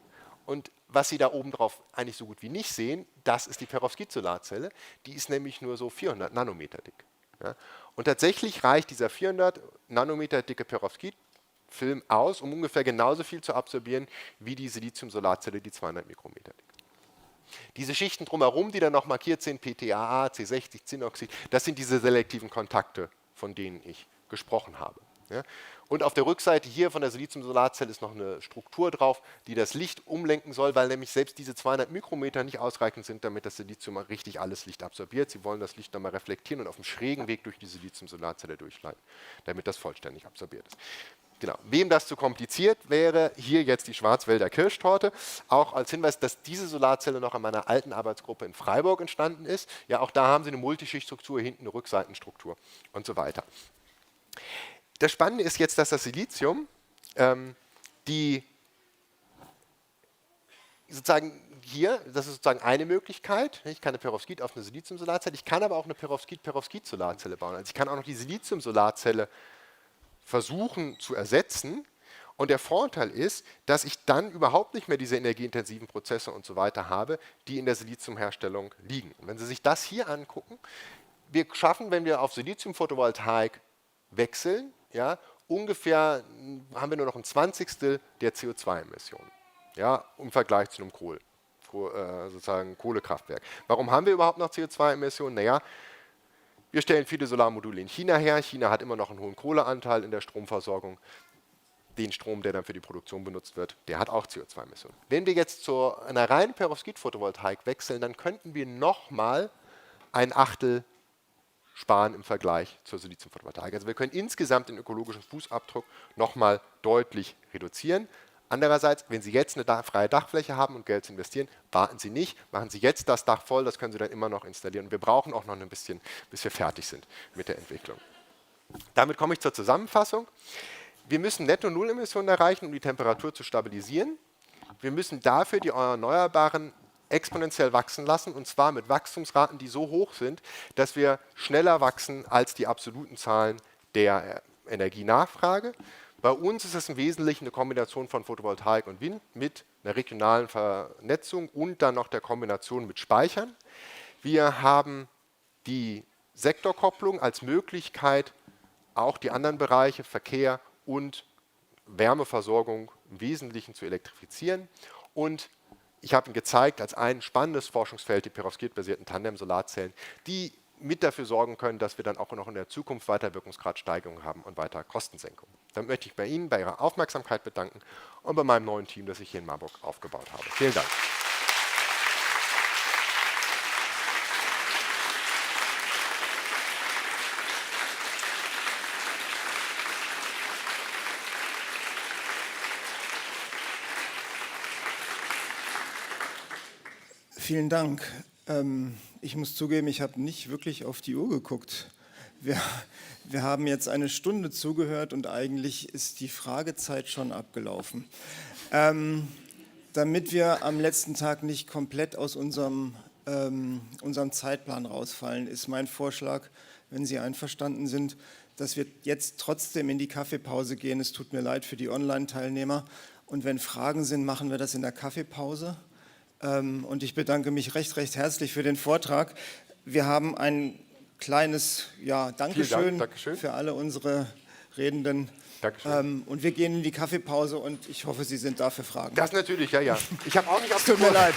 Und was Sie da oben drauf eigentlich so gut wie nicht sehen, das ist die Perovskit-Solarzelle. Die ist nämlich nur so 400 Nanometer dick. Ja. Und tatsächlich reicht dieser 400 Nanometer dicke Perovskit-Film aus, um ungefähr genauso viel zu absorbieren wie die Silizium-Solarzelle, die 200 Mikrometer dick. Diese Schichten drumherum, die dann noch markiert sind, PTAA, C60, Zinnoxid, das sind diese selektiven Kontakte, von denen ich gesprochen habe. Ja? Und auf der Rückseite hier von der Silizium-Solarzelle ist noch eine Struktur drauf, die das Licht umlenken soll, weil nämlich selbst diese 200 Mikrometer nicht ausreichend sind, damit das Silizium richtig alles Licht absorbiert. Sie wollen das Licht nochmal reflektieren und auf dem schrägen Weg durch die Silizium-Solarzelle durchleiten, damit das vollständig absorbiert ist. Genau. Wem das zu kompliziert wäre, hier jetzt die Schwarzwälder Kirschtorte. Auch als Hinweis, dass diese Solarzelle noch an meiner alten Arbeitsgruppe in Freiburg entstanden ist. Ja, auch da haben sie eine Multischichtstruktur, hinten eine Rückseitenstruktur und so weiter. Das Spannende ist jetzt, dass das Silizium die sozusagen hier, das ist sozusagen eine Möglichkeit. Ich kann eine Perovskit auf eine Silizium-Solarzelle, ich kann aber auch eine Perovskit-Perovskit-Solarzelle bauen. Also ich kann auch noch die Silizium-Solarzelle versuchen zu ersetzen. Und der Vorteil ist, dass ich dann überhaupt nicht mehr diese energieintensiven Prozesse und so weiter habe, die in der Siliziumherstellung liegen. Und wenn Sie sich das hier angucken, wir schaffen, wenn wir auf Silizium-Photovoltaik wechseln, ja, ungefähr haben wir nur noch ein Zwanzigstel der CO2-Emissionen, ja, im Vergleich zu einem sozusagen Kohlekraftwerk. Warum haben wir überhaupt noch CO2-Emissionen? Naja, wir stellen viele Solarmodule in China her. China hat immer noch einen hohen Kohleanteil in der Stromversorgung. Den Strom, der dann für die Produktion benutzt wird, der hat auch CO2-Emissionen. Wenn wir jetzt zu einer reinen Perovskit-Photovoltaik wechseln, dann könnten wir nochmal ein Achtel sparen im Vergleich zur Silizium-Photovoltaik. Also wir können insgesamt den ökologischen Fußabdruck nochmal deutlich reduzieren. Andererseits, wenn Sie jetzt eine freie Dachfläche haben und Geld zu investieren, warten Sie nicht, machen Sie jetzt das Dach voll, das können Sie dann immer noch installieren. Und wir brauchen auch noch ein bisschen, bis wir fertig sind mit der Entwicklung. Damit komme ich zur Zusammenfassung. Wir müssen Netto-Null-Emissionen erreichen, um die Temperatur zu stabilisieren. Wir müssen dafür die Erneuerbaren exponentiell wachsen lassen, und zwar mit Wachstumsraten, die so hoch sind, dass wir schneller wachsen als die absoluten Zahlen der Energienachfrage. Bei uns ist es im Wesentlichen eine Kombination von Photovoltaik und Wind mit einer regionalen Vernetzung und dann noch der Kombination mit Speichern. Wir haben die Sektorkopplung als Möglichkeit, auch die anderen Bereiche, Verkehr und Wärmeversorgung im Wesentlichen zu elektrifizieren. Und ich habe Ihnen gezeigt, als ein spannendes Forschungsfeld die perovskit-basierten Tandem-Solarzellen, die mit dafür sorgen können, dass wir dann auch noch in der Zukunft weiter Wirkungsgradsteigerungen haben und weiter Kostensenkungen. Damit möchte ich bei Ihnen bei Ihrer Aufmerksamkeit bedanken und bei meinem neuen Team, das ich hier in Marburg aufgebaut habe. Vielen Dank. Vielen Dank. Ich muss zugeben, ich habe nicht wirklich auf die Uhr geguckt. Wir haben jetzt eine Stunde zugehört und eigentlich ist die Fragezeit schon abgelaufen. Damit wir am letzten Tag nicht komplett aus unserem Zeitplan rausfallen, ist mein Vorschlag, wenn Sie einverstanden sind, dass wir jetzt trotzdem in die Kaffeepause gehen. Es tut mir leid für die Online-Teilnehmer. Und wenn Fragen sind, machen wir das in der Kaffeepause. Und ich bedanke mich recht herzlich für den Vortrag. Wir haben ein kleines Dankeschön für alle unsere Redenden. Dankeschön. Und wir gehen in die Kaffeepause und ich hoffe, Sie sind da für Fragen. Das natürlich, ja, ja. Ich habe auch nicht auf die Tut mir Uhr. leid.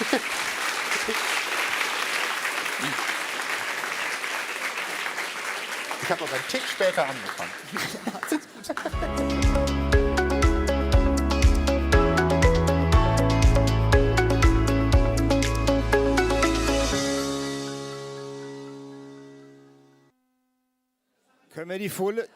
Ich habe noch einen Tick später angefangen. Können wir die Folie...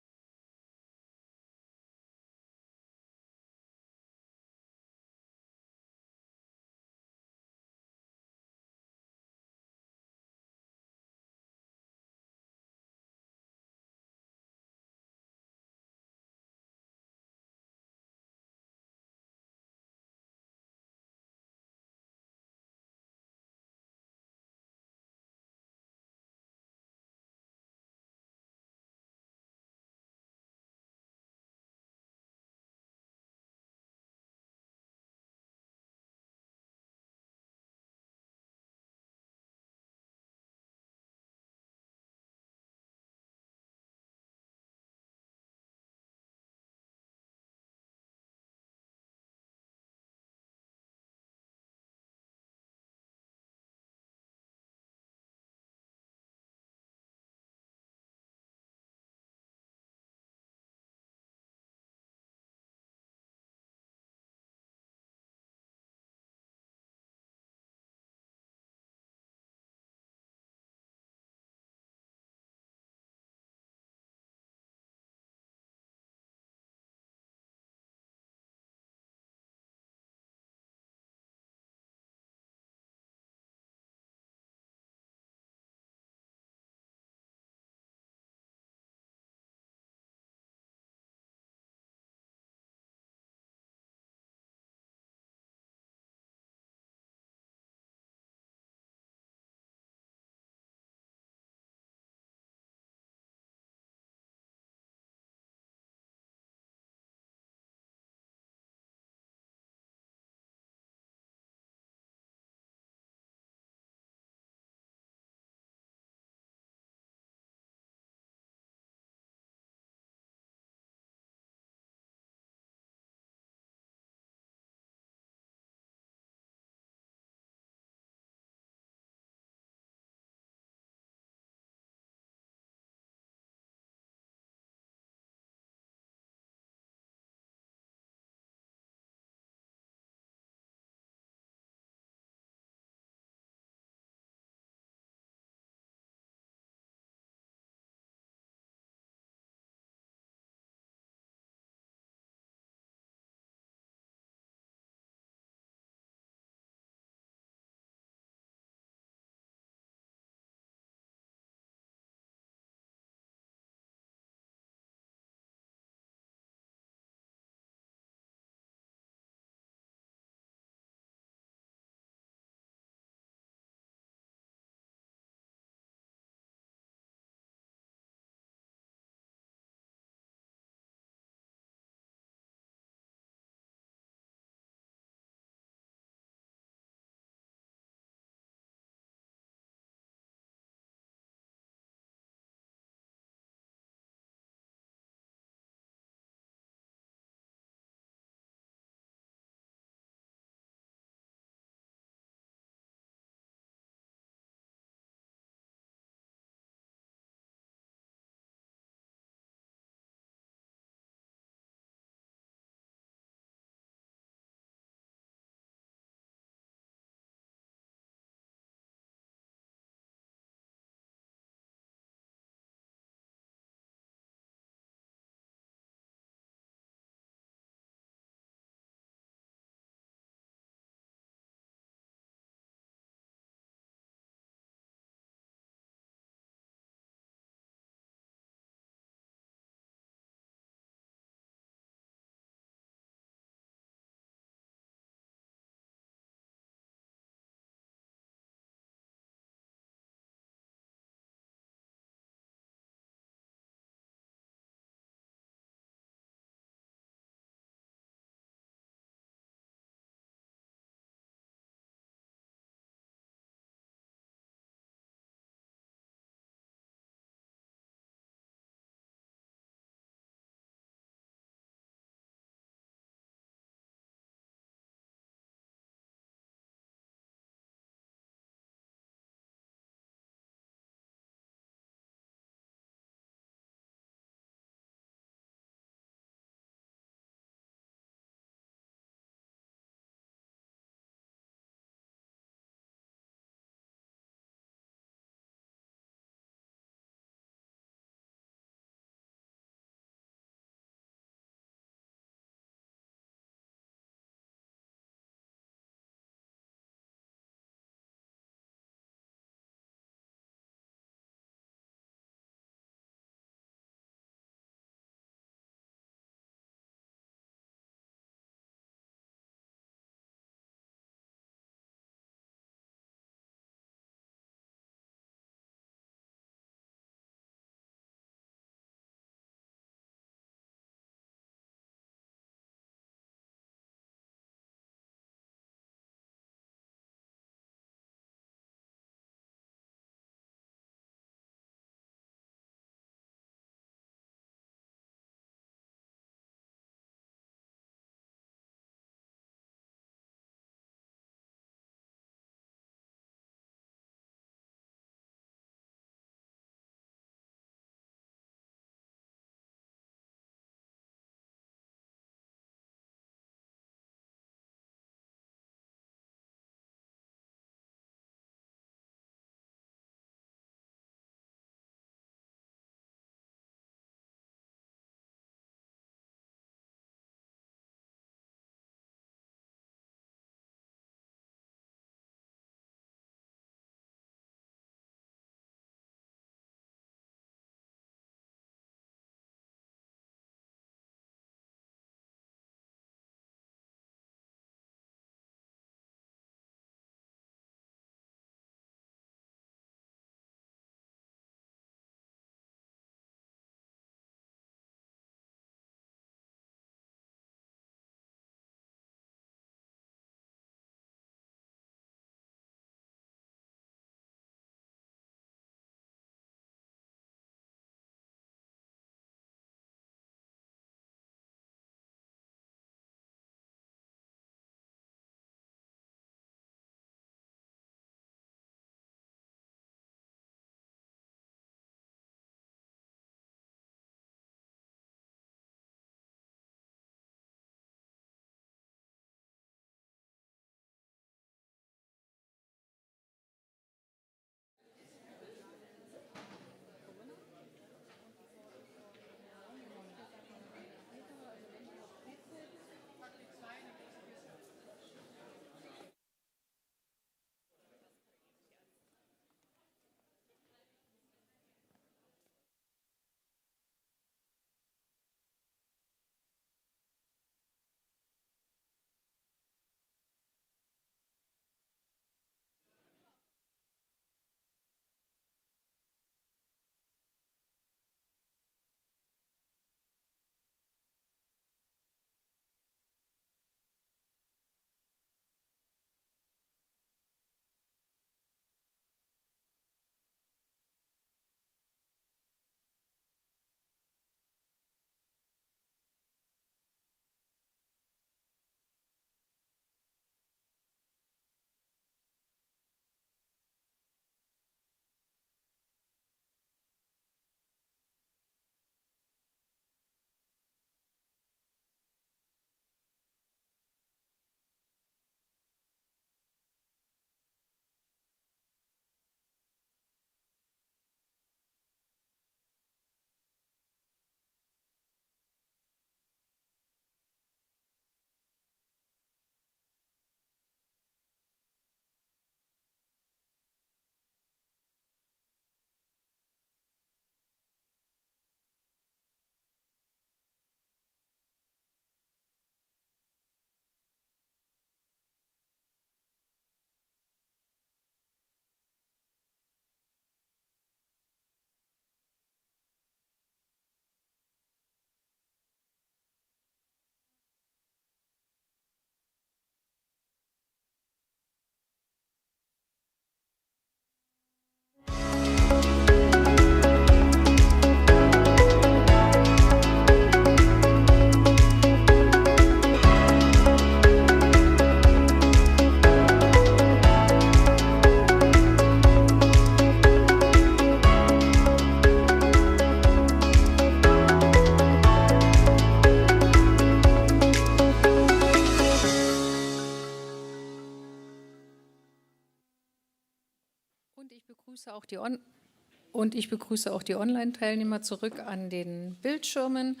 auch die Online-Teilnehmer zurück an den Bildschirmen.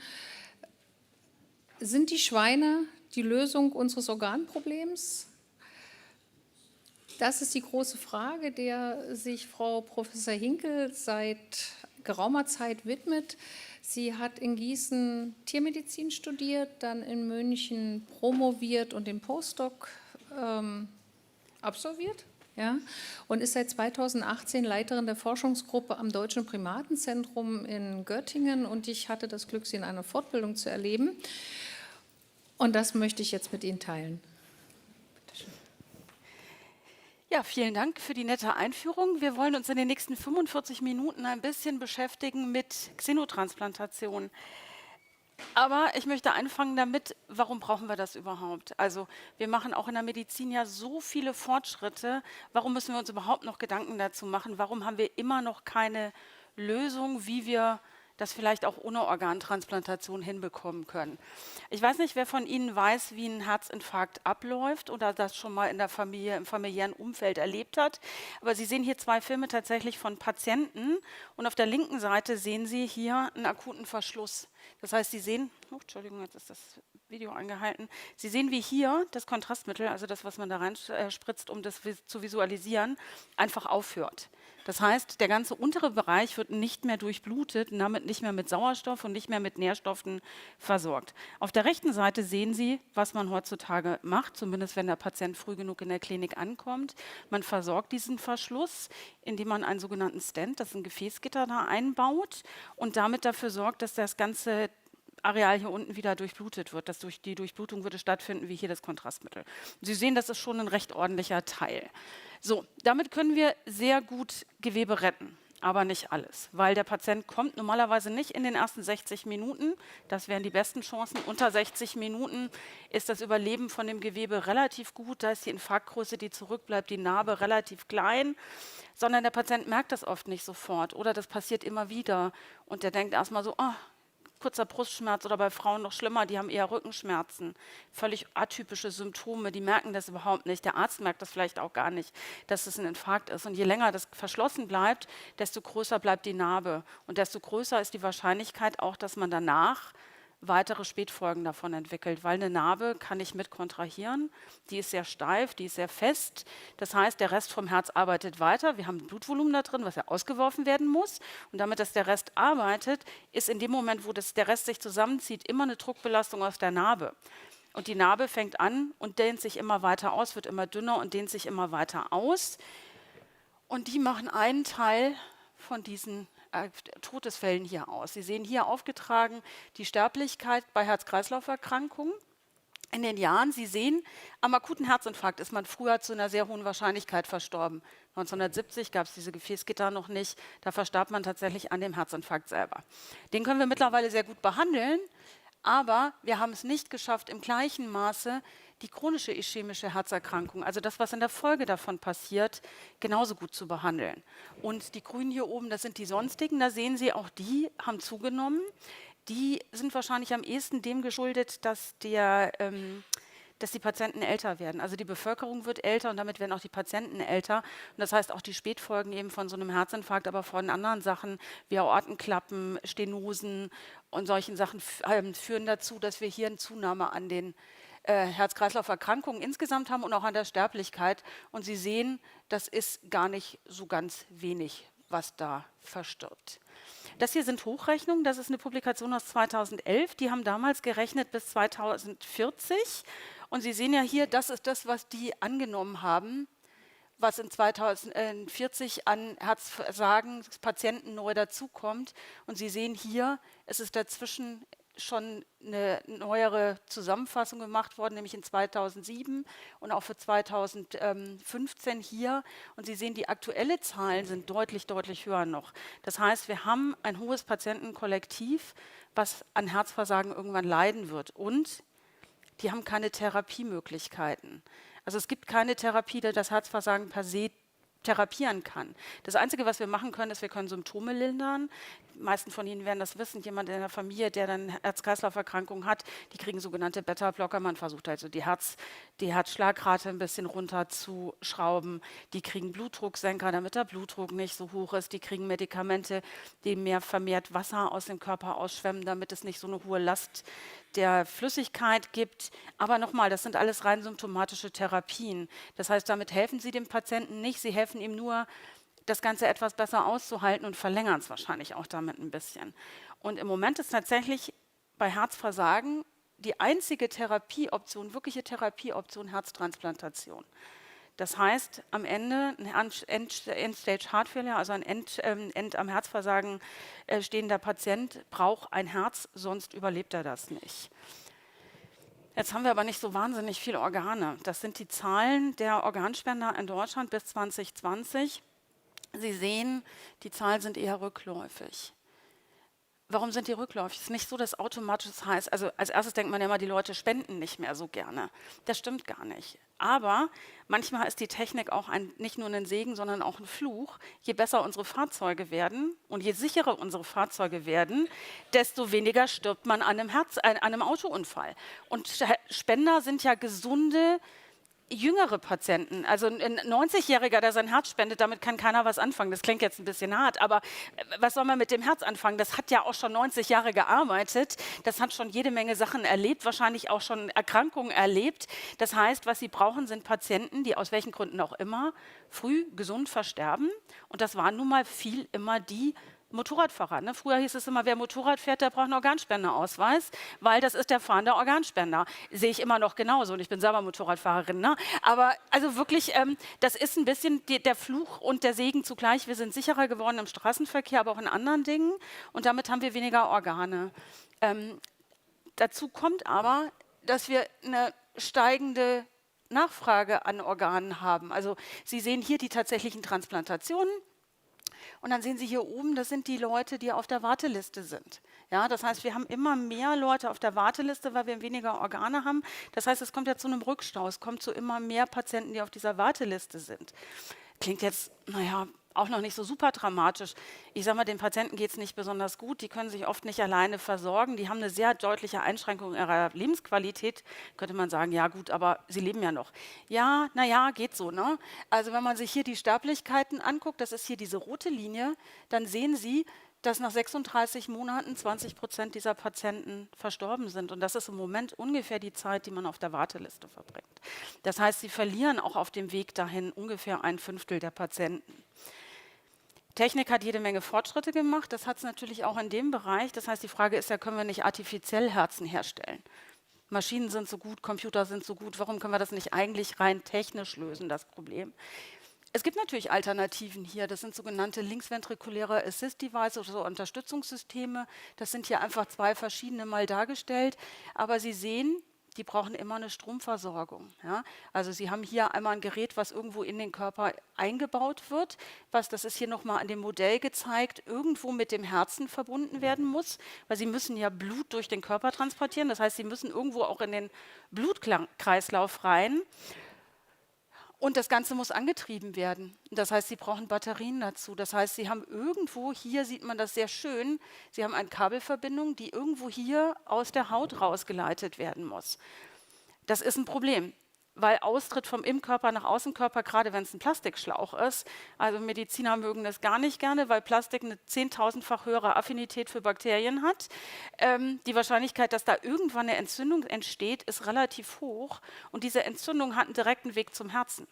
Sind die Schweine die Lösung unseres Organproblems? Das ist die große Frage, der sich Frau Professor Hinkel seit geraumer Zeit widmet. Sie hat in Gießen Tiermedizin studiert, dann in München promoviert und den Postdoc absolviert. Ja, und ist seit 2018 Leiterin der Forschungsgruppe am Deutschen Primatenzentrum in Göttingen. Und ich hatte das Glück, sie in einer Fortbildung zu erleben. Und das möchte ich jetzt mit Ihnen teilen. Bitte schön. Ja, vielen Dank für die nette Einführung. Wir wollen uns in den nächsten 45 Minuten ein bisschen beschäftigen mit Xenotransplantation. Aber ich möchte anfangen damit, warum brauchen wir das überhaupt? Also wir machen auch in der Medizin ja so viele Fortschritte. Warum müssen wir uns überhaupt noch Gedanken dazu machen? Warum haben wir immer noch keine Lösung, wie wir das vielleicht auch ohne Organtransplantation hinbekommen können? Ich weiß nicht, wer von Ihnen weiß, wie ein Herzinfarkt abläuft oder das schon mal in der Familie, im familiären Umfeld erlebt hat. Aber Sie sehen hier 2 Filme tatsächlich von Patienten und auf der linken Seite sehen Sie hier einen akuten Verschluss. Das heißt, Sie sehen, Entschuldigung, jetzt ist das Video angehalten. Sie sehen, wie hier das Kontrastmittel, also das, was man da reinspritzt, um das zu visualisieren, einfach aufhört. Das heißt, der ganze untere Bereich wird nicht mehr durchblutet und damit nicht mehr mit Sauerstoff und nicht mehr mit Nährstoffen versorgt. Auf der rechten Seite sehen Sie, was man heutzutage macht, zumindest wenn der Patient früh genug in der Klinik ankommt. Man versorgt diesen Verschluss, indem man einen sogenannten Stent, das ist ein Gefäßgitter, da einbaut und damit dafür sorgt, dass das ganze Areal hier unten wieder durchblutet wird. Die Durchblutung würde stattfinden, wie hier das Kontrastmittel. Sie sehen, das ist schon ein recht ordentlicher Teil. So, damit können wir sehr gut Gewebe retten, aber nicht alles, weil der Patient kommt normalerweise nicht in den ersten 60 Minuten. Das wären die besten Chancen. Unter 60 Minuten ist das Überleben von dem Gewebe relativ gut. Da ist die Infarktgröße, die zurückbleibt, die Narbe relativ klein, sondern der Patient merkt das oft nicht sofort oder das passiert immer wieder und der denkt erstmal so, kurzer Brustschmerz oder bei Frauen noch schlimmer, die haben eher Rückenschmerzen. Völlig atypische Symptome, die merken das überhaupt nicht. Der Arzt merkt das vielleicht auch gar nicht, dass es ein Infarkt ist. Und je länger das verschlossen bleibt, desto größer bleibt die Narbe. Und desto größer ist die Wahrscheinlichkeit auch, dass man danach weitere Spätfolgen davon entwickelt, weil eine Narbe kann nicht mit kontrahieren, die ist sehr steif, die ist sehr fest, das heißt, der Rest vom Herz arbeitet weiter, wir haben ein Blutvolumen da drin, was ja ausgeworfen werden muss und damit, dass der Rest arbeitet, ist in dem Moment, wo der Rest sich zusammenzieht, immer eine Druckbelastung aus der Narbe. Und die Narbe fängt an und dehnt sich immer weiter aus, wird immer dünner und dehnt sich immer weiter aus und die machen einen Teil von diesen Todesfällen hier aus. Sie sehen hier aufgetragen die Sterblichkeit bei Herz-Kreislauf-Erkrankungen in den Jahren. Sie sehen, am akuten Herzinfarkt ist man früher zu einer sehr hohen Wahrscheinlichkeit verstorben. 1970 gab es diese Gefäßgitter noch nicht, da verstarb man tatsächlich an dem Herzinfarkt selber. Den können wir mittlerweile sehr gut behandeln, aber wir haben es nicht geschafft, im gleichen Maße die chronische ischämische Herzerkrankung, also das, was in der Folge davon passiert, genauso gut zu behandeln. Und die Grünen hier oben, das sind die sonstigen, da sehen Sie, auch die haben zugenommen. Die sind wahrscheinlich am ehesten dem geschuldet, dass die Patienten älter werden. Also die Bevölkerung wird älter und damit werden auch die Patienten älter. Und das heißt auch die Spätfolgen eben von so einem Herzinfarkt, aber von anderen Sachen wie Aortenklappen, Stenosen und solchen Sachen führen dazu, dass wir hier eine Zunahme an den Herz-Kreislauf-Erkrankungen insgesamt haben und auch an der Sterblichkeit. Und Sie sehen, das ist gar nicht so ganz wenig, was da verstirbt. Das hier sind Hochrechnungen, das ist eine Publikation aus 2011, die haben damals gerechnet bis 2040 und Sie sehen ja hier, das ist das, was die angenommen haben, was in 2040 an Herzversagen Patienten neu dazukommt und Sie sehen hier, es ist dazwischen schon eine neuere Zusammenfassung gemacht worden, nämlich in 2007 und auch für 2015 hier. Und Sie sehen, die aktuellen Zahlen sind deutlich, deutlich höher noch. Das heißt, wir haben ein hohes Patientenkollektiv, was an Herzversagen irgendwann leiden wird. Und die haben keine Therapiemöglichkeiten. Also es gibt keine Therapie, die das Herzversagen per se therapieren kann. Das Einzige, was wir machen können, ist, wir können Symptome lindern. Die meisten von Ihnen werden das wissen, jemand in der Familie, der dann Herz-Kreislauf-Erkrankungen hat, die kriegen sogenannte Beta-Blocker. Man versucht also die Herzschlagrate ein bisschen runterzuschrauben. Die kriegen Blutdrucksenker, damit der Blutdruck nicht so hoch ist. Die kriegen Medikamente, die vermehrt Wasser aus dem Körper ausschwemmen, damit es nicht so eine hohe Last der Flüssigkeit gibt. Aber nochmal, das sind alles rein symptomatische Therapien. Das heißt, damit helfen Sie dem Patienten nicht. Sie helfen ihm nur, das Ganze etwas besser auszuhalten und verlängern es wahrscheinlich auch damit ein bisschen. Und im Moment ist tatsächlich bei Herzversagen die einzige Therapieoption, wirkliche Therapieoption Herztransplantation. Das heißt, am Ende ein End-Stage-Heart-Failure, also ein am Herzversagen stehender Patient, braucht ein Herz, sonst überlebt er das nicht. Jetzt haben wir aber nicht so wahnsinnig viele Organe. Das sind die Zahlen der Organspender in Deutschland bis 2020. Sie sehen, die Zahlen sind eher rückläufig. Warum sind die rückläufig? Es ist nicht so, dass automatisch das heißt, also als erstes denkt man ja immer, die Leute spenden nicht mehr so gerne. Das stimmt gar nicht. Aber manchmal ist die Technik auch nicht nur ein Segen, sondern auch ein Fluch. Je besser unsere Fahrzeuge werden und je sicherer unsere Fahrzeuge werden, desto weniger stirbt man an einem Autounfall. Und Spender sind ja gesunde, jüngere Patienten, also ein 90-Jähriger, der sein Herz spendet, damit kann keiner was anfangen. Das klingt jetzt ein bisschen hart, aber was soll man mit dem Herz anfangen? Das hat ja auch schon 90 Jahre gearbeitet, das hat schon jede Menge Sachen erlebt, wahrscheinlich auch schon Erkrankungen erlebt. Das heißt, was sie brauchen, sind Patienten, die aus welchen Gründen auch immer früh gesund versterben. Und das waren nun mal immer die Motorradfahrer. Ne? Früher hieß es immer, wer Motorrad fährt, der braucht einen Organspenderausweis, weil das ist der fahrende Organspender. Sehe ich immer noch genauso und ich bin selber Motorradfahrerin. Ne? Aber also wirklich, das ist ein bisschen der Fluch und der Segen zugleich. Wir sind sicherer geworden im Straßenverkehr, aber auch in anderen Dingen und damit haben wir weniger Organe. Dazu kommt aber, dass wir eine steigende Nachfrage an Organen haben. Also Sie sehen hier die tatsächlichen Transplantationen. Und dann sehen Sie hier oben, das sind die Leute, die auf der Warteliste sind. Ja, das heißt, wir haben immer mehr Leute auf der Warteliste, weil wir weniger Organe haben. Das heißt, es kommt ja zu einem Rückstau. Es kommt zu immer mehr Patienten, die auf dieser Warteliste sind. Klingt jetzt, naja, auch noch nicht so super dramatisch. Ich sage mal, den Patienten geht es nicht besonders gut. Die können sich oft nicht alleine versorgen. Die haben eine sehr deutliche Einschränkung ihrer Lebensqualität. Könnte man sagen, ja gut, aber sie leben ja noch. Ja, naja, geht so. Ne? Also wenn man sich hier die Sterblichkeiten anguckt, das ist hier diese rote Linie, dann sehen Sie, dass nach 36 Monaten 20% dieser Patienten verstorben sind. Und das ist im Moment ungefähr die Zeit, die man auf der Warteliste verbringt. Das heißt, sie verlieren auch auf dem Weg dahin ungefähr 1/5 der Patienten. Technik hat jede Menge Fortschritte gemacht. Das hat es natürlich auch in dem Bereich. Das heißt, die Frage ist ja, können wir nicht artifiziell Herzen herstellen? Maschinen sind so gut, Computer sind so gut. Warum können wir das nicht eigentlich rein technisch lösen, das Problem? Es gibt natürlich Alternativen hier, das sind sogenannte linksventrikuläre Assist-Devices oder so Unterstützungssysteme. Das sind hier einfach 2 verschiedene mal dargestellt, aber Sie sehen, die brauchen immer eine Stromversorgung. Ja? Also Sie haben hier einmal ein Gerät, was irgendwo in den Körper eingebaut wird, das ist hier nochmal an dem Modell gezeigt, irgendwo mit dem Herzen verbunden werden muss, weil Sie müssen ja Blut durch den Körper transportieren, das heißt, Sie müssen irgendwo auch in den Blutkreislauf rein. Und das Ganze muss angetrieben werden. Das heißt, Sie brauchen Batterien dazu. Das heißt, Sie haben irgendwo, hier sieht man das sehr schön, Sie haben eine Kabelverbindung, die irgendwo hier aus der Haut rausgeleitet werden muss. Das ist ein Problem, weil Austritt vom Innenkörper nach Außenkörper, gerade wenn es ein Plastikschlauch ist, also Mediziner mögen das gar nicht gerne, weil Plastik eine 10.000-fach höhere Affinität für Bakterien hat. Die Wahrscheinlichkeit, dass da irgendwann eine Entzündung entsteht, ist relativ hoch und diese Entzündung hat einen direkten Weg zum Herzen.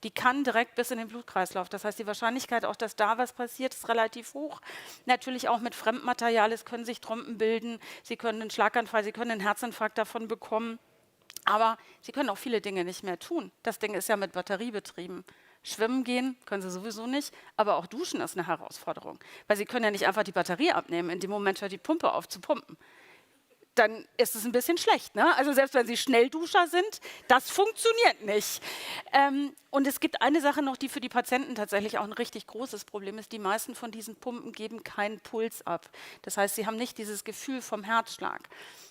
Die kann direkt bis in den Blutkreislauf. Das heißt, die Wahrscheinlichkeit auch, dass da was passiert, ist relativ hoch. Natürlich auch mit Fremdmaterial, es können sich Trompen bilden, Sie können einen Schlaganfall, Sie können einen Herzinfarkt davon bekommen. Aber Sie können auch viele Dinge nicht mehr tun. Das Ding ist ja mit Batterie betrieben. Schwimmen gehen können Sie sowieso nicht, aber auch duschen ist eine Herausforderung. Weil Sie können ja nicht einfach die Batterie abnehmen, in dem Moment hört die Pumpe auf zu pumpen. dann ist es ein bisschen schlecht. Ne? Also selbst wenn Sie Schnellduscher sind, das funktioniert nicht. Und es gibt eine Sache noch, die für die Patienten tatsächlich auch ein richtig großes Problem ist. Die meisten von diesen Pumpen geben keinen Puls ab. Das heißt, sie haben nicht dieses Gefühl vom Herzschlag.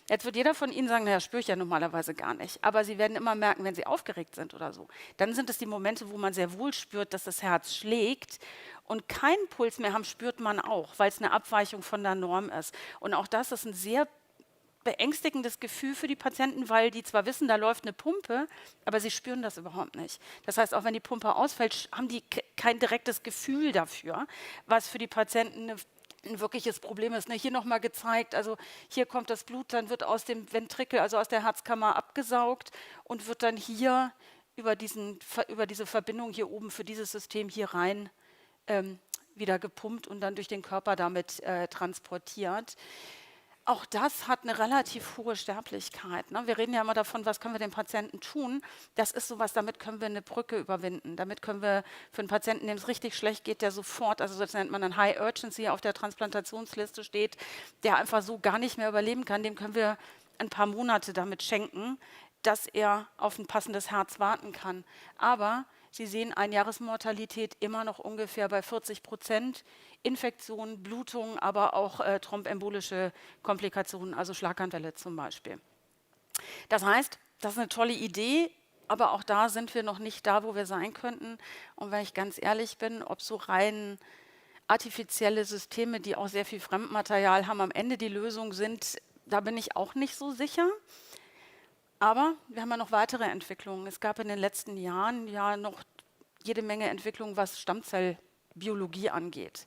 Jetzt wird jeder von Ihnen sagen, naja, spüre ich ja normalerweise gar nicht. Aber Sie werden immer merken, wenn Sie aufgeregt sind oder so, dann sind es die Momente, wo man sehr wohl spürt, dass das Herz schlägt. Und keinen Puls mehr haben, spürt man auch, weil es eine Abweichung von der Norm ist. Und auch das ist ein sehr beängstigendes Gefühl für die Patienten, weil die zwar wissen, da läuft eine Pumpe, aber sie spüren das überhaupt nicht. Das heißt, auch wenn die Pumpe ausfällt, haben die kein direktes Gefühl dafür, was für die Patienten ein wirkliches Problem ist. Hier nochmal gezeigt, also hier kommt das Blut, dann wird aus dem Ventrikel, also aus der Herzkammer abgesaugt und wird dann hier über diese Verbindung hier oben für dieses System hier rein wieder gepumpt und dann durch den Körper damit transportiert. Auch das hat eine relativ hohe Sterblichkeit. Ne? Wir reden ja immer davon, was können wir den Patienten tun. Das ist sowas, damit können wir eine Brücke überwinden. Damit können wir für einen Patienten, dem es richtig schlecht geht, der sofort, also das nennt man dann High Urgency, auf der Transplantationsliste steht, der einfach so gar nicht mehr überleben kann, dem können wir ein paar Monate damit schenken, dass er auf ein passendes Herz warten kann. Aber Sie sehen Einjahresmortalität immer noch ungefähr bei 40%, Infektionen, Blutungen, aber auch thrombembolische Komplikationen, also Schlaganfälle zum Beispiel. Das heißt, das ist eine tolle Idee, aber auch da sind wir noch nicht da, wo wir sein könnten. Und wenn ich ganz ehrlich bin, ob so rein artifizielle Systeme, die auch sehr viel Fremdmaterial haben, am Ende die Lösung sind, da bin ich auch nicht so sicher. Aber wir haben ja noch weitere Entwicklungen. Es gab in den letzten Jahren ja noch jede Menge Entwicklungen, was Stammzellbiologie angeht.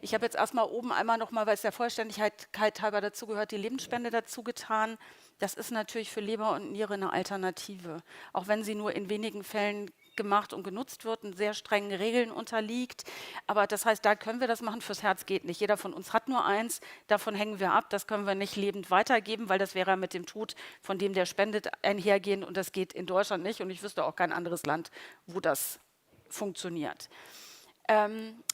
Ich habe jetzt erstmal oben einmal nochmal, weil es der Vollständigkeit halber dazu gehört, die Lebensspende dazu getan. Das ist natürlich für Leber und Niere eine Alternative. Auch wenn sie nur in wenigen Fällen gemacht und genutzt wird, und sehr strengen Regeln unterliegt. Aber das heißt, da können wir das machen, fürs Herz geht nicht. Jeder von uns hat nur eins, davon hängen wir ab, das können wir nicht lebend weitergeben, weil das wäre mit dem Tod von dem, der spendet, einhergehen und das geht in Deutschland nicht und ich wüsste auch kein anderes Land, wo das funktioniert.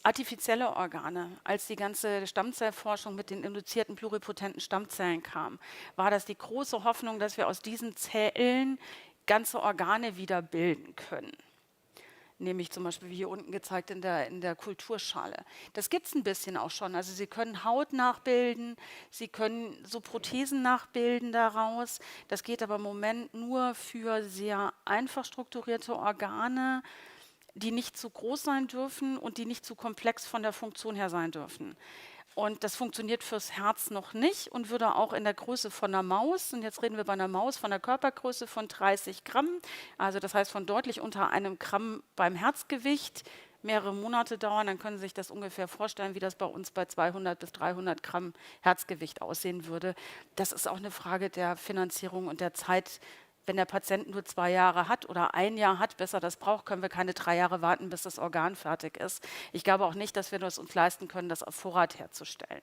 Artifizielle Organe, als die ganze Stammzellforschung mit den induzierten pluripotenten Stammzellen kam, war das die große Hoffnung, dass wir aus diesen Zellen ganze Organe wieder bilden können. Nämlich zum Beispiel wie hier unten gezeigt in der Kulturschale. Das gibt es ein bisschen auch schon. Also Sie können Haut nachbilden, Sie können so Prothesen nachbilden daraus. Das geht aber im Moment nur für sehr einfach strukturierte Organe, die nicht zu groß sein dürfen und die nicht zu komplex von der Funktion her sein dürfen. Und das funktioniert fürs Herz noch nicht und würde auch in der Größe von einer Maus, und jetzt reden wir bei einer Maus von der Körpergröße von 30 Gramm, also das heißt von deutlich unter einem Gramm beim Herzgewicht, mehrere Monate dauern, dann können Sie sich das ungefähr vorstellen, wie das bei uns bei 200 bis 300 Gramm Herzgewicht aussehen würde. Das ist auch eine Frage der Finanzierung und der Zeit. Wenn der Patient nur 2 Jahre hat oder 1 Jahr hat, bis er das braucht, können wir keine 3 Jahre warten, bis das Organ fertig ist. Ich glaube auch nicht, dass wir es uns leisten können, das auf Vorrat herzustellen.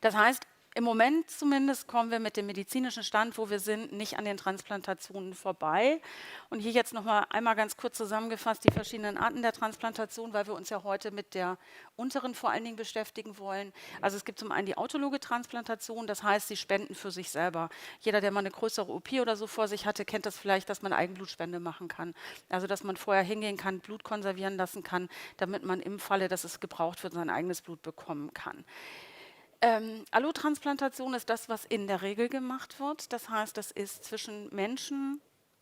Das heißt, im Moment zumindest kommen wir mit dem medizinischen Stand, wo wir sind, nicht an den Transplantationen vorbei. Und hier jetzt noch mal einmal ganz kurz zusammengefasst die verschiedenen Arten der Transplantation, weil wir uns ja heute mit der unteren vor allen Dingen beschäftigen wollen. Also es gibt zum einen die autologe Transplantation, das heißt, Sie spenden für sich selber. Jeder, der mal eine größere OP oder so vor sich hatte, kennt das vielleicht, dass man Eigenblutspende machen kann. Also dass man vorher hingehen kann, Blut konservieren lassen kann, damit man im Falle, dass es gebraucht wird, sein eigenes Blut bekommen kann. Allotransplantation ist das, was in der Regel gemacht wird. Das heißt, das ist zwischen Menschen,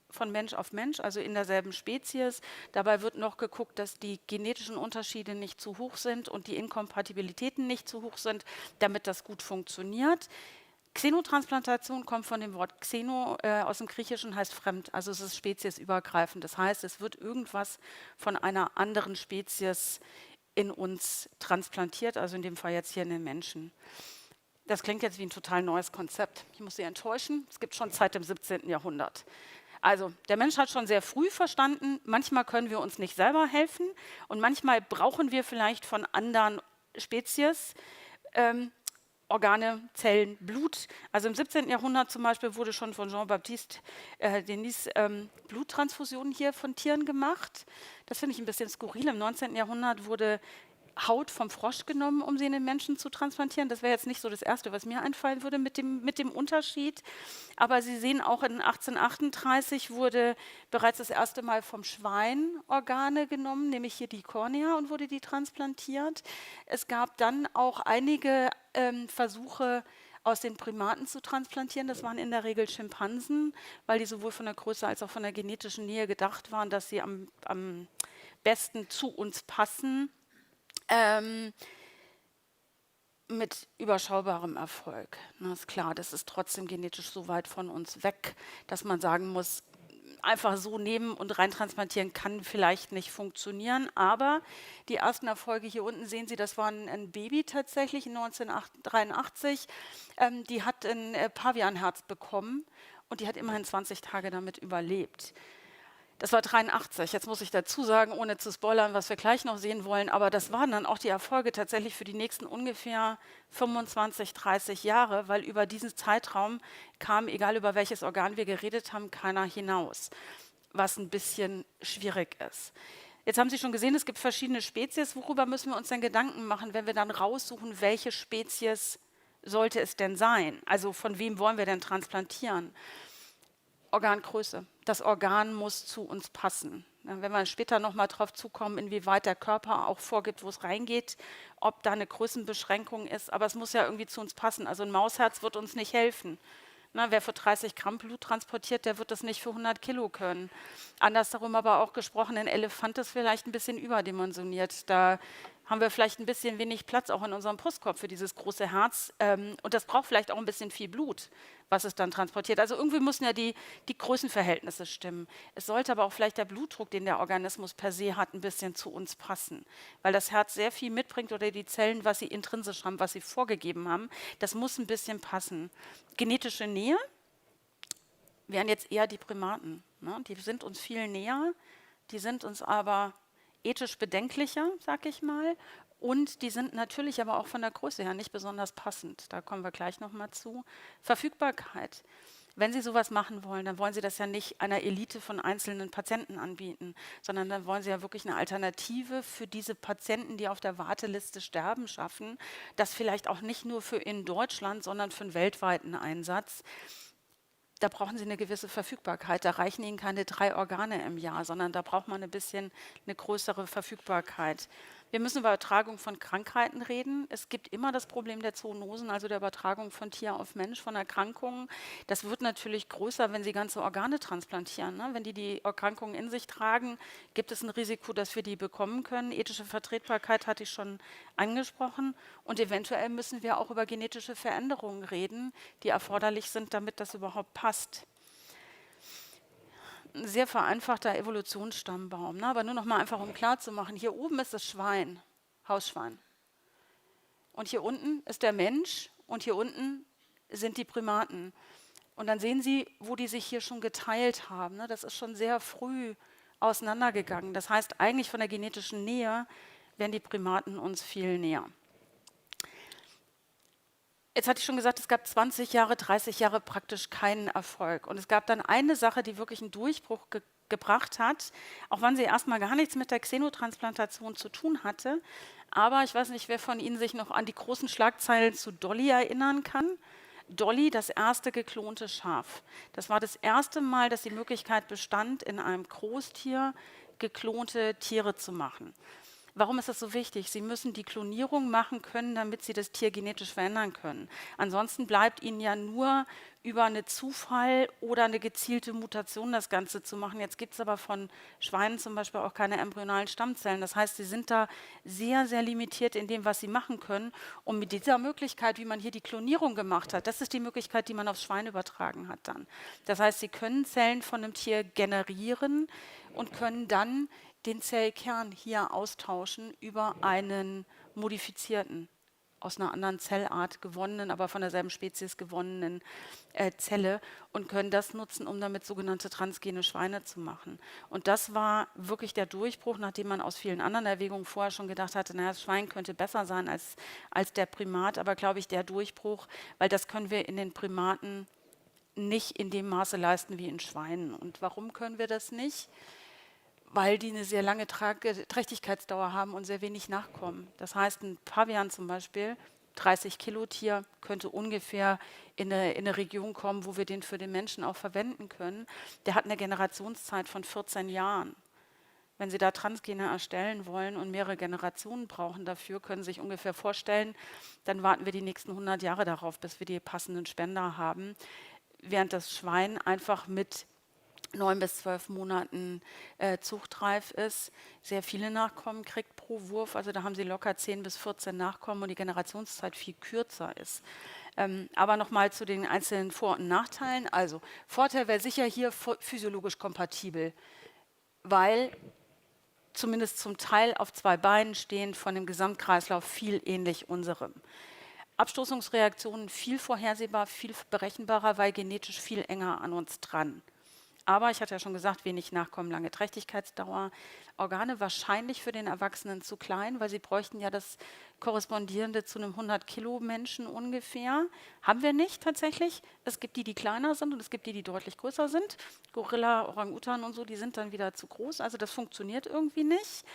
von Mensch auf Mensch, also in derselben Spezies. Dabei wird noch geguckt, dass die genetischen Unterschiede nicht zu hoch sind und die Inkompatibilitäten nicht zu hoch sind, damit das gut funktioniert. Xenotransplantation kommt von dem Wort Xeno aus dem Griechischen, heißt fremd, also es ist speziesübergreifend. Das heißt, es wird irgendwas von einer anderen Spezies in uns transplantiert, also in dem Fall jetzt hier in den Menschen. Das klingt jetzt wie ein total neues Konzept. Ich muss Sie enttäuschen, es gibt schon seit dem 17. Jahrhundert. Also der Mensch hat schon sehr früh verstanden, manchmal können wir uns nicht selber helfen und manchmal brauchen wir vielleicht von anderen Spezies Organe, Zellen, Blut. Also im 17. Jahrhundert zum Beispiel wurde schon von Jean-Baptiste Denis Bluttransfusionen hier von Tieren gemacht. Das finde ich ein bisschen skurril. Im 19. Jahrhundert wurde Haut vom Frosch genommen, um sie in den Menschen zu transplantieren. Das wäre jetzt nicht so das Erste, was mir einfallen würde mit dem Unterschied. Aber Sie sehen auch, in 1838 wurde bereits das erste Mal vom Schwein Organe genommen, nämlich hier die Kornea, und wurde die transplantiert. Es gab dann auch einige Versuche, aus den Primaten zu transplantieren. Das waren in der Regel Schimpansen, weil die sowohl von der Größe als auch von der genetischen Nähe gedacht waren, dass sie am besten zu uns passen. Mit überschaubarem Erfolg. Na, ist klar, das ist trotzdem genetisch so weit von uns weg, dass man sagen muss, einfach so nehmen und reintransplantieren kann vielleicht nicht funktionieren. Aber die ersten Erfolge hier unten sehen Sie, das war ein Baby tatsächlich 1983. Die hat ein Pavianherz bekommen und die hat immerhin 20 Tage damit überlebt. Das war 83. Jetzt muss ich dazu sagen, ohne zu spoilern, was wir gleich noch sehen wollen, aber das waren dann auch die Erfolge tatsächlich für die nächsten ungefähr 25, 30 Jahre, weil über diesen Zeitraum kam, egal über welches Organ wir geredet haben, keiner hinaus, was ein bisschen schwierig ist. Jetzt haben Sie schon gesehen, es gibt verschiedene Spezies. Worüber müssen wir uns denn Gedanken machen, wenn wir dann raussuchen, welche Spezies sollte es denn sein? Also von wem wollen wir denn transplantieren? Organgröße. Das Organ muss zu uns passen. Wenn wir später nochmal darauf zukommen, inwieweit der Körper auch vorgibt, wo es reingeht, ob da eine Größenbeschränkung ist, aber es muss ja irgendwie zu uns passen. Also ein Mausherz wird uns nicht helfen. Wer für 30 Gramm Blut transportiert, der wird das nicht für 100 Kilo können. Andersherum aber auch gesprochen, ein Elefant ist vielleicht ein bisschen überdimensioniert. Da haben wir vielleicht ein bisschen wenig Platz auch in unserem Brustkorb für dieses große Herz. Und das braucht vielleicht auch ein bisschen viel Blut, was es dann transportiert. Also irgendwie müssen ja die Größenverhältnisse stimmen. Es sollte aber auch vielleicht der Blutdruck, den der Organismus per se hat, ein bisschen zu uns passen. Weil das Herz sehr viel mitbringt oder die Zellen, was sie intrinsisch haben, was sie vorgegeben haben, das muss ein bisschen passen. Genetische Nähe wären jetzt eher die Primaten. Ne? Die sind uns viel näher, die sind uns aber ethisch bedenklicher, sag ich mal, und die sind natürlich aber auch von der Größe her nicht besonders passend. Da kommen wir gleich nochmal zu. Verfügbarkeit. Wenn Sie sowas machen wollen, dann wollen Sie das ja nicht einer Elite von einzelnen Patienten anbieten, sondern dann wollen Sie ja wirklich eine Alternative für diese Patienten, die auf der Warteliste sterben, schaffen. Das vielleicht auch nicht nur für in Deutschland, sondern für einen weltweiten Einsatz. Da brauchen Sie eine gewisse Verfügbarkeit. Da reichen Ihnen keine 3 Organe im Jahr, sondern da braucht man ein bisschen eine größere Verfügbarkeit. Wir müssen über Übertragung von Krankheiten reden. Es gibt immer das Problem der Zoonosen, also der Übertragung von Tier auf Mensch, von Erkrankungen. Das wird natürlich größer, wenn Sie ganze Organe transplantieren. Ne? Wenn die Erkrankungen in sich tragen, gibt es ein Risiko, dass wir die bekommen können. Ethische Vertretbarkeit hatte ich schon angesprochen. Und eventuell müssen wir auch über genetische Veränderungen reden, die erforderlich sind, damit das überhaupt passt. Ein sehr vereinfachter Evolutionsstammbaum, ne? Aber nur noch mal einfach, um klarzumachen, hier oben ist das Schwein, Hausschwein. Und hier unten ist der Mensch und hier unten sind die Primaten. Und dann sehen Sie, wo die sich hier schon geteilt haben. Ne? Das ist schon sehr früh auseinandergegangen. Das heißt, eigentlich von der genetischen Nähe wären die Primaten uns viel näher. Jetzt hatte ich schon gesagt, es gab 20 Jahre, 30 Jahre praktisch keinen Erfolg. Und es gab dann eine Sache, die wirklich einen Durchbruch gebracht hat, auch wenn sie erstmal gar nichts mit der Xenotransplantation zu tun hatte. Aber ich weiß nicht, wer von Ihnen sich noch an die großen Schlagzeilen zu Dolly erinnern kann. Dolly, das erste geklonte Schaf. Das war das erste Mal, dass die Möglichkeit bestand, in einem Großtier geklonte Tiere zu machen. Warum ist das so wichtig? Sie müssen die Klonierung machen können, damit Sie das Tier genetisch verändern können. Ansonsten bleibt Ihnen ja nur über einen Zufall oder eine gezielte Mutation das Ganze zu machen. Jetzt gibt es aber von Schweinen zum Beispiel auch keine embryonalen Stammzellen. Das heißt, Sie sind da sehr, sehr limitiert in dem, was Sie machen können. Und mit dieser Möglichkeit, wie man hier die Klonierung gemacht hat, das ist die Möglichkeit, die man aufs Schwein übertragen hat dann. Das heißt, Sie können Zellen von einem Tier generieren und können dann den Zellkern hier austauschen über einen modifizierten, aus einer anderen Zellart gewonnenen, aber von derselben Spezies gewonnenen Zelle und können das nutzen, um damit sogenannte transgene Schweine zu machen. Und das war wirklich der Durchbruch, nachdem man aus vielen anderen Erwägungen vorher schon gedacht hatte, naja, das Schwein könnte besser sein als der Primat, aber glaube ich, der Durchbruch, weil das können wir in den Primaten nicht in dem Maße leisten wie in Schweinen. Und warum können wir das nicht? weil die eine sehr lange Trächtigkeitsdauer haben und sehr wenig Nachkommen. Das heißt, ein Pavian zum Beispiel, 30 Kilo Tier, könnte ungefähr in eine Region kommen, wo wir den für den Menschen auch verwenden können. Der hat eine Generationszeit von 14 Jahren. Wenn Sie da Transgene erstellen wollen und mehrere Generationen brauchen dafür, können Sie sich ungefähr vorstellen, dann warten wir die nächsten 100 Jahre darauf, bis wir die passenden Spender haben, während das Schwein einfach mit 9 bis 12 Monaten zuchtreif ist, sehr viele Nachkommen kriegt pro Wurf. Also da haben Sie locker 10 bis 14 Nachkommen und die Generationszeit viel kürzer ist. Aber nochmal zu den einzelnen Vor- und Nachteilen. Also Vorteil wäre sicher hier physiologisch kompatibel, weil zumindest zum Teil auf 2 Beinen stehend von dem Gesamtkreislauf viel ähnlich unserem. Abstoßungsreaktionen viel vorhersehbar, viel berechenbarer, weil genetisch viel enger an uns dran. Aber ich hatte ja schon gesagt, wenig Nachkommen, lange Trächtigkeitsdauer. Organe wahrscheinlich für den Erwachsenen zu klein, weil sie bräuchten ja das Korrespondierende zu einem 100-Kilo-Menschen ungefähr. Haben wir nicht tatsächlich. Es gibt die, die kleiner sind und es gibt die, die deutlich größer sind. Gorilla, Orang-Utan und so, die sind dann wieder zu groß. Also das funktioniert irgendwie nicht.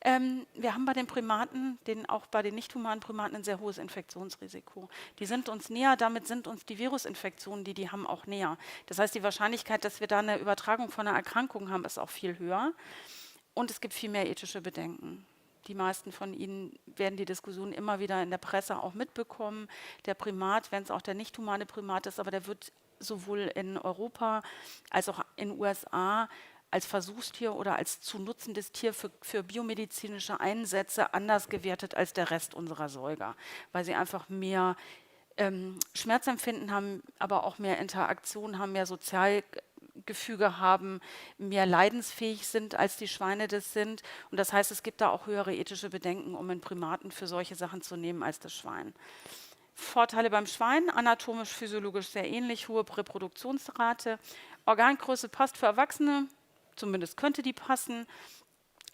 Wir haben bei den Primaten, auch bei den nicht-humanen Primaten, ein sehr hohes Infektionsrisiko. Die sind uns näher, damit sind uns die Virusinfektionen, die haben, auch näher. Das heißt, die Wahrscheinlichkeit, dass wir da eine Übertragung von einer Erkrankung haben, ist auch viel höher. Und es gibt viel mehr ethische Bedenken. Die meisten von Ihnen werden die Diskussion immer wieder in der Presse auch mitbekommen. Der Primat, wenn es auch der nicht-humane Primat ist, aber der wird sowohl in Europa als auch in den USA als Versuchstier oder als zu nutzendes Tier für biomedizinische Einsätze anders gewertet als der Rest unserer Säuger, weil sie einfach mehr Schmerzempfinden haben, aber auch mehr Interaktion haben, mehr Sozialgefüge haben, mehr leidensfähig sind, als die Schweine das sind. Und das heißt, es gibt da auch höhere ethische Bedenken, um einen Primaten für solche Sachen zu nehmen als das Schwein. Vorteile beim Schwein, anatomisch, physiologisch sehr ähnlich, hohe Reproduktionsrate. Organgröße passt für Erwachsene, zumindest könnte die passen.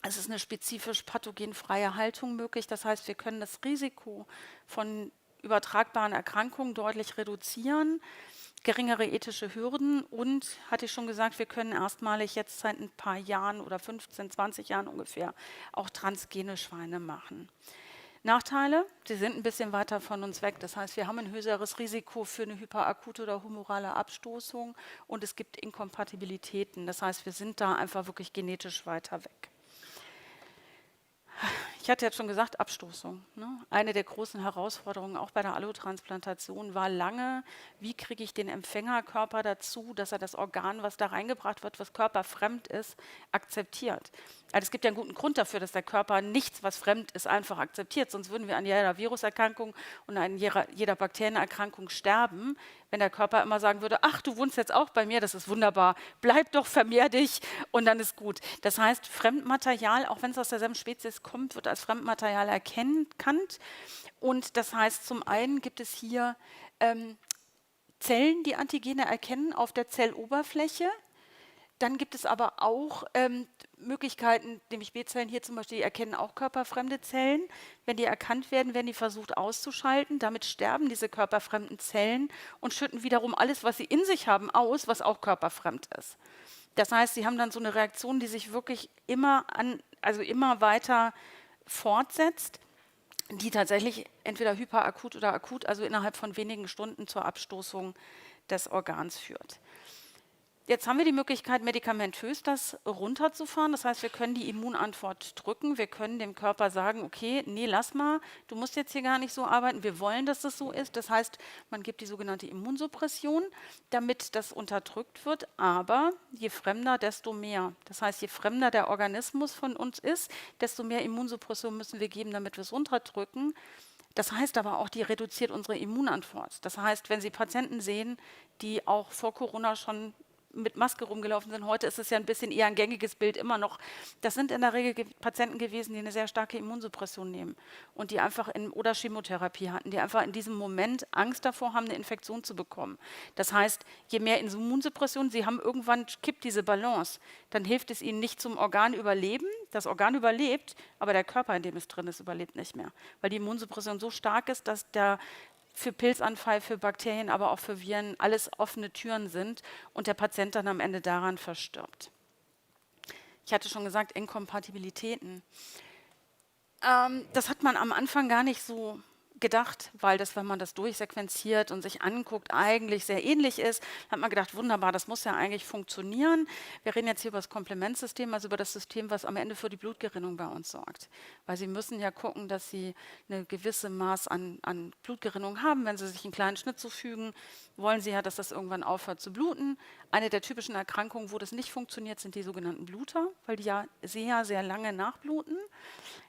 Es ist eine spezifisch pathogenfreie Haltung möglich. Das heißt, wir können das Risiko von übertragbaren Erkrankungen deutlich reduzieren, geringere ethische Hürden und, hatte ich schon gesagt, wir können erstmalig jetzt seit ein paar Jahren oder 15, 20 Jahren ungefähr auch transgene Schweine machen. Nachteile, sie sind ein bisschen weiter von uns weg. Das heißt, wir haben ein höheres Risiko für eine hyperakute oder humorale Abstoßung und es gibt Inkompatibilitäten. Das heißt, wir sind da einfach wirklich genetisch weiter weg. Ich hatte jetzt schon gesagt, Abstoßung. Ne? Eine der großen Herausforderungen auch bei der Allotransplantation war lange, wie kriege ich den Empfängerkörper dazu, dass er das Organ, was da reingebracht wird, was körperfremd ist, akzeptiert. Also es gibt ja einen guten Grund dafür, dass der Körper nichts, was fremd ist, einfach akzeptiert. Sonst würden wir an jeder Viruserkrankung und an jeder Bakterienerkrankung sterben, wenn der Körper immer sagen würde, ach, du wohnst jetzt auch bei mir, das ist wunderbar, bleib doch, vermehr dich und dann ist gut. Das heißt, Fremdmaterial, auch wenn es aus derselben Spezies kommt, wird als Fremdmaterial erkannt. Und das heißt, zum einen gibt es hier Zellen, die Antigene erkennen auf der Zelloberfläche. Dann gibt es aber auch Möglichkeiten, nämlich B-Zellen hier zum Beispiel, die erkennen auch körperfremde Zellen. Wenn die erkannt werden, werden die versucht auszuschalten. Damit sterben diese körperfremden Zellen und schütten wiederum alles, was sie in sich haben, aus, was auch körperfremd ist. Das heißt, sie haben dann so eine Reaktion, die sich wirklich immer weiter fortsetzt, die tatsächlich entweder hyperakut oder akut, also innerhalb von wenigen Stunden zur Abstoßung des Organs führt. Jetzt haben wir die Möglichkeit, medikamentös das runterzufahren. Das heißt, wir können die Immunantwort drücken. Wir können dem Körper sagen, okay, nee, lass mal, du musst jetzt hier gar nicht so arbeiten. Wir wollen, dass das so ist. Das heißt, man gibt die sogenannte Immunsuppression, damit das unterdrückt wird. Aber je fremder, desto mehr. Das heißt, je fremder der Organismus von uns ist, desto mehr Immunsuppression müssen wir geben, damit wir es runterdrücken. Das heißt aber auch, die reduziert unsere Immunantwort. Das heißt, wenn Sie Patienten sehen, die auch vor Corona schon mit Maske rumgelaufen sind. Heute ist es ja ein bisschen eher ein gängiges Bild immer noch. Das sind in der Regel Patienten gewesen, die eine sehr starke Immunsuppression nehmen und die einfach oder Chemotherapie hatten, die einfach in diesem Moment Angst davor haben, eine Infektion zu bekommen. Das heißt, je mehr Immunsuppression sie haben, irgendwann kippt diese Balance. Dann hilft es ihnen nicht zum Organüberleben. Das Organ überlebt, aber der Körper, in dem es drin ist, überlebt nicht mehr. Weil die Immunsuppression so stark ist, dass für Pilzanfall, für Bakterien, aber auch für Viren alles offene Türen sind und der Patient dann am Ende daran verstirbt. Ich hatte schon gesagt, Inkompatibilitäten. Das hat man am Anfang gar nicht so gedacht, weil das, wenn man das durchsequenziert und sich anguckt, eigentlich sehr ähnlich ist, hat man gedacht, wunderbar, das muss ja eigentlich funktionieren. Wir reden jetzt hier über das Komplementsystem, also über das System, was am Ende für die Blutgerinnung bei uns sorgt. Weil Sie müssen ja gucken, dass Sie eine gewisse Maß an Blutgerinnung haben. Wenn Sie sich einen kleinen Schnitt zufügen, wollen Sie ja, dass das irgendwann aufhört zu bluten. Eine der typischen Erkrankungen, wo das nicht funktioniert, sind die sogenannten Bluter, weil die ja sehr, sehr lange nachbluten.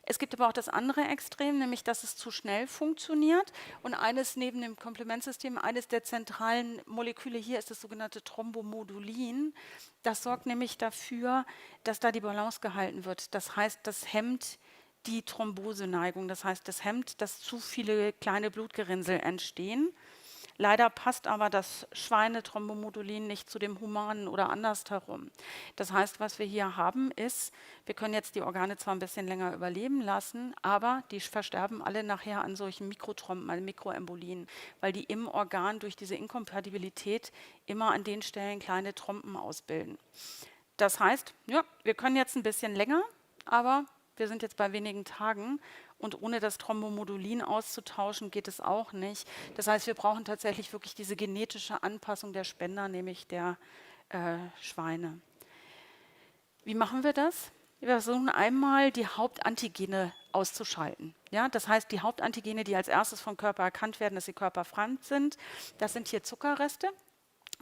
Es gibt aber auch das andere Extrem, nämlich dass es zu schnell funktioniert. Und eines neben dem Komplementsystem, eines der zentralen Moleküle hier ist das sogenannte Thrombomodulin. Das sorgt nämlich dafür, dass da die Balance gehalten wird. Das heißt, das hemmt die Thromboseneigung. Das heißt, das hemmt, dass zu viele kleine Blutgerinnsel entstehen. Leider passt aber das Schweinethrombomodulin nicht zu dem Humanen oder andersherum. Das heißt, was wir hier haben ist, wir können jetzt die Organe zwar ein bisschen länger überleben lassen, aber die versterben alle nachher an solchen Mikrothromben, an Mikroembolien, weil die im Organ durch diese Inkompatibilität immer an den Stellen kleine Trompen ausbilden. Das heißt, ja, wir können jetzt ein bisschen länger, aber wir sind jetzt bei wenigen Tagen. Und ohne das Thrombomodulin auszutauschen, geht es auch nicht. Das heißt, wir brauchen tatsächlich wirklich diese genetische Anpassung der Spender, nämlich der Schweine. Wie machen wir das? Wir versuchen einmal, die Hauptantigene auszuschalten. Ja, das heißt, die Hauptantigene, die als erstes vom Körper erkannt werden, dass sie körperfremd sind, das sind hier Zuckerreste.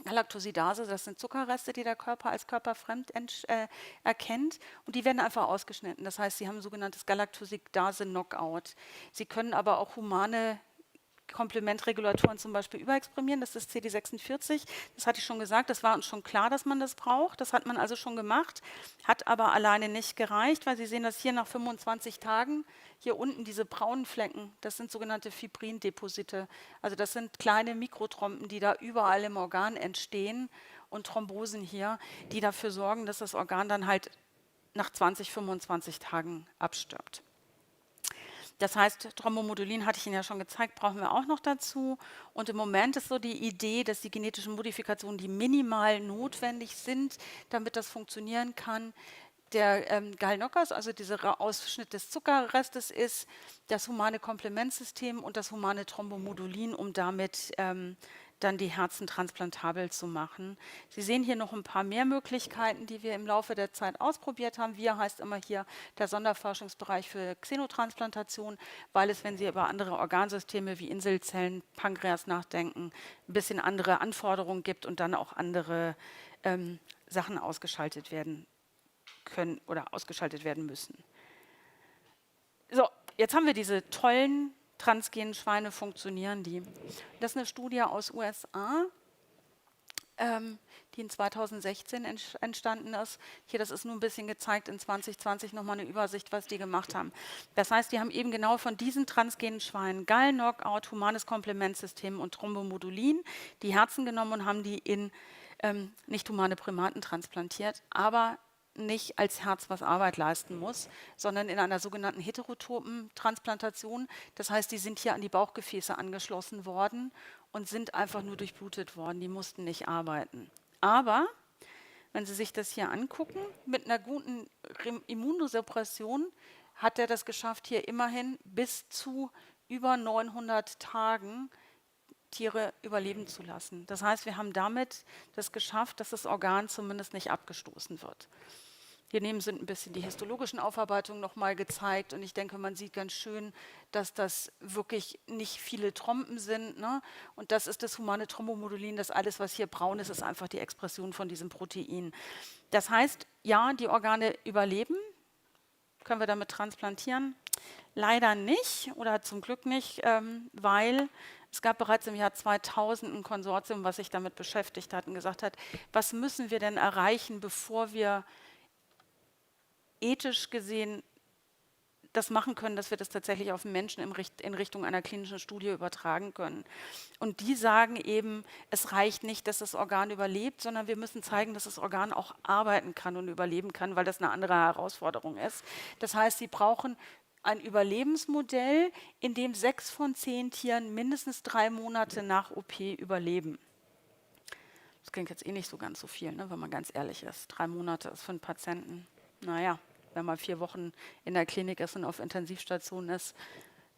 Galaktosidase, das sind Zuckerreste, die der Körper als körperfremd erkennt, und die werden einfach ausgeschnitten. Das heißt, sie haben ein sogenanntes Galaktosidase-Knockout. Sie können aber auch humane Komplementregulatoren zum Beispiel überexprimieren, das ist CD46, das hatte ich schon gesagt, das war uns schon klar, dass man das braucht, das hat man also schon gemacht, hat aber alleine nicht gereicht, weil Sie sehen das hier nach 25 Tagen, hier unten diese braunen Flecken, das sind sogenannte Fibrindeposite, also das sind kleine Mikrotrompen, die da überall im Organ entstehen und Thrombosen hier, die dafür sorgen, dass das Organ dann halt nach 20, 25 Tagen abstirbt. Das heißt, Thrombomodulin hatte ich Ihnen ja schon gezeigt, brauchen wir auch noch dazu. Und im Moment ist so die Idee, dass die genetischen Modifikationen, die minimal notwendig sind, damit das funktionieren kann, der Gall-Knockers, also dieser Ausschnitt des Zuckerrestes, ist das humane Komplementsystem und das humane Thrombomodulin, um damit dann die Herzen transplantabel zu machen. Sie sehen hier noch ein paar mehr Möglichkeiten, die wir im Laufe der Zeit ausprobiert haben. Wir heißt immer hier der Sonderforschungsbereich für Xenotransplantation, weil es, wenn Sie über andere Organsysteme wie Inselzellen, Pankreas nachdenken, ein bisschen andere Anforderungen gibt und dann auch andere Sachen ausgeschaltet werden können oder ausgeschaltet werden müssen. So, jetzt haben wir diese tollen transgenen Schweine, funktionieren die. Das ist eine Studie aus USA, die in 2016 entstanden ist. Hier, das ist nur ein bisschen gezeigt, in 2020 nochmal eine Übersicht, was die gemacht haben. Das heißt, die haben eben genau von diesen transgenen Schweinen Gall-Knockout, humanes Komplementsystem und Thrombomodulin die Herzen genommen und haben die in nicht humane Primaten transplantiert, aber nicht als Herz, was Arbeit leisten muss, sondern in einer sogenannten heterotopen Transplantation. Das heißt, die sind hier an die Bauchgefäße angeschlossen worden und sind einfach nur durchblutet worden. Die mussten nicht arbeiten. Aber wenn Sie sich das hier angucken, mit einer guten Immunosuppression hat er das geschafft, hier immerhin bis zu über 900 Tagen Tiere überleben zu lassen. Das heißt, wir haben damit das geschafft, dass das Organ zumindest nicht abgestoßen wird. Hier neben sind ein bisschen die histologischen Aufarbeitungen nochmal gezeigt und ich denke, man sieht ganz schön, dass das wirklich nicht viele Trompen sind, ne? Und das ist das humane Thrombomodulin, das alles, was hier braun ist, ist einfach die Expression von diesem Protein. Das heißt, ja, die Organe überleben. Können wir damit transplantieren? Leider nicht oder zum Glück nicht, weil es gab bereits im Jahr 2000 ein Konsortium, was sich damit beschäftigt hat und gesagt hat, was müssen wir denn erreichen, bevor wir ethisch gesehen das machen können, dass wir das tatsächlich auf den Menschen in Richtung einer klinischen Studie übertragen können. Und die sagen eben, es reicht nicht, dass das Organ überlebt, sondern wir müssen zeigen, dass das Organ auch arbeiten kann und überleben kann, weil das eine andere Herausforderung ist. Das heißt, sie brauchen ein Überlebensmodell, in dem 6 von 10 Tieren mindestens 3 Monate nach OP überleben. Das klingt jetzt eh nicht so ganz so viel, ne, wenn man ganz ehrlich ist. 3 Monate ist für einen Patienten naja, wenn man 4 Wochen in der Klinik ist und auf Intensivstation ist.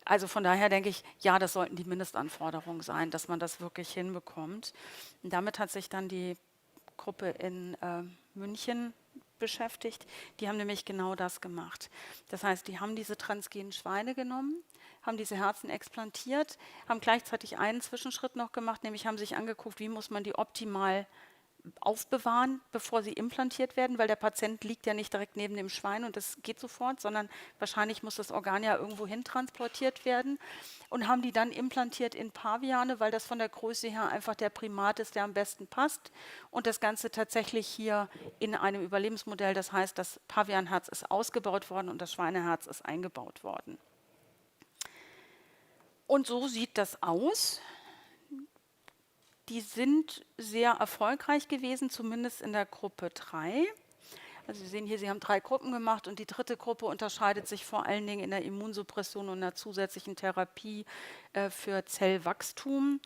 Also von daher denke ich, ja, das sollten die Mindestanforderungen sein, dass man das wirklich hinbekommt. Und damit hat sich dann die Gruppe in München beschäftigt. Die haben nämlich genau das gemacht. Das heißt, die haben diese transgenen Schweine genommen, haben diese Herzen explantiert, haben gleichzeitig einen Zwischenschritt noch gemacht, nämlich haben sich angeguckt, wie muss man die optimal aufbewahren, bevor sie implantiert werden, weil der Patient liegt ja nicht direkt neben dem Schwein und das geht sofort, sondern wahrscheinlich muss das Organ ja irgendwo hin transportiert werden und haben die dann implantiert in Paviane, weil das von der Größe her einfach der Primat ist, der am besten passt und das Ganze tatsächlich hier in einem Überlebensmodell, das heißt, das Pavianherz ist ausgebaut worden und das Schweineherz ist eingebaut worden. Und so sieht das aus. Die sind sehr erfolgreich gewesen, zumindest in der Gruppe 3. Also Sie sehen hier, Sie haben 3 Gruppen gemacht und die dritte Gruppe unterscheidet sich vor allen Dingen in der Immunsuppression und einer zusätzlichen Therapie für Zellwachstum.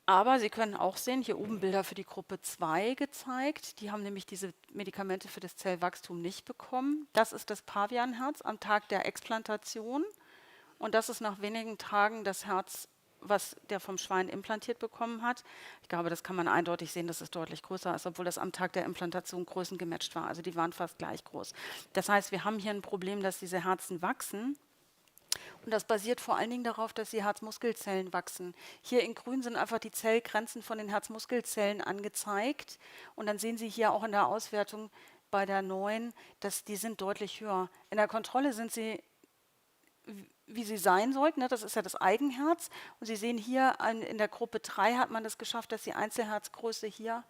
Aber Sie können auch sehen, hier oben Bilder für die Gruppe 2 gezeigt. Die haben nämlich diese Medikamente für das Zellwachstum nicht bekommen. Das ist das Pavianherz am Tag der Explantation und das ist nach wenigen Tagen das Herz, was der vom Schwein implantiert bekommen hat. Ich glaube, das kann man eindeutig sehen, dass es deutlich größer ist, obwohl das am Tag der Implantation größengematcht war. Also die waren fast gleich groß. Das heißt, wir haben hier ein Problem, dass diese Herzen wachsen. Und das basiert vor allen Dingen darauf, dass die Herzmuskelzellen wachsen. Hier in grün sind einfach die Zellgrenzen von den Herzmuskelzellen angezeigt. Und dann sehen Sie hier auch in der Auswertung bei der 9, dass die sind deutlich höher. In der Kontrolle sind sie wie sie sein sollten, ne? Das ist ja das Eigenherz. Und Sie sehen hier, in der Gruppe 3 hat man es geschafft, dass die Einzelherzgröße hier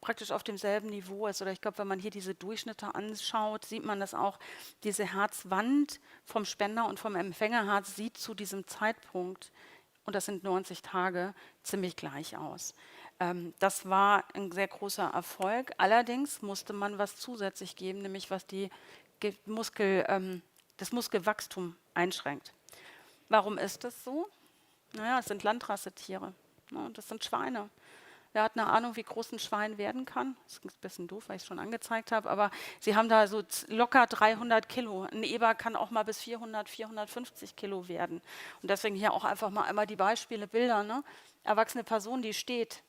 praktisch auf demselben Niveau ist. Oder ich glaube, wenn man hier diese Durchschnitte anschaut, sieht man das auch. Diese Herzwand vom Spender- und vom Empfängerherz sieht zu diesem Zeitpunkt, und das sind 90 Tage, ziemlich gleich aus. Das war ein sehr großer Erfolg. Allerdings musste man was zusätzlich geben, nämlich was das Muskelwachstum einschränkt. Warum ist das so? Naja, es sind Landrassetiere. Ne? Das sind Schweine. Wer hat eine Ahnung, wie groß ein Schwein werden kann? Das ist ein bisschen doof, weil ich es schon angezeigt habe, aber sie haben da so locker 300 Kilo. Ein Eber kann auch mal bis 400, 450 Kilo werden. Und deswegen hier auch einfach mal einmal die Beispiele, Bilder. Ne? Erwachsene Person, die steht.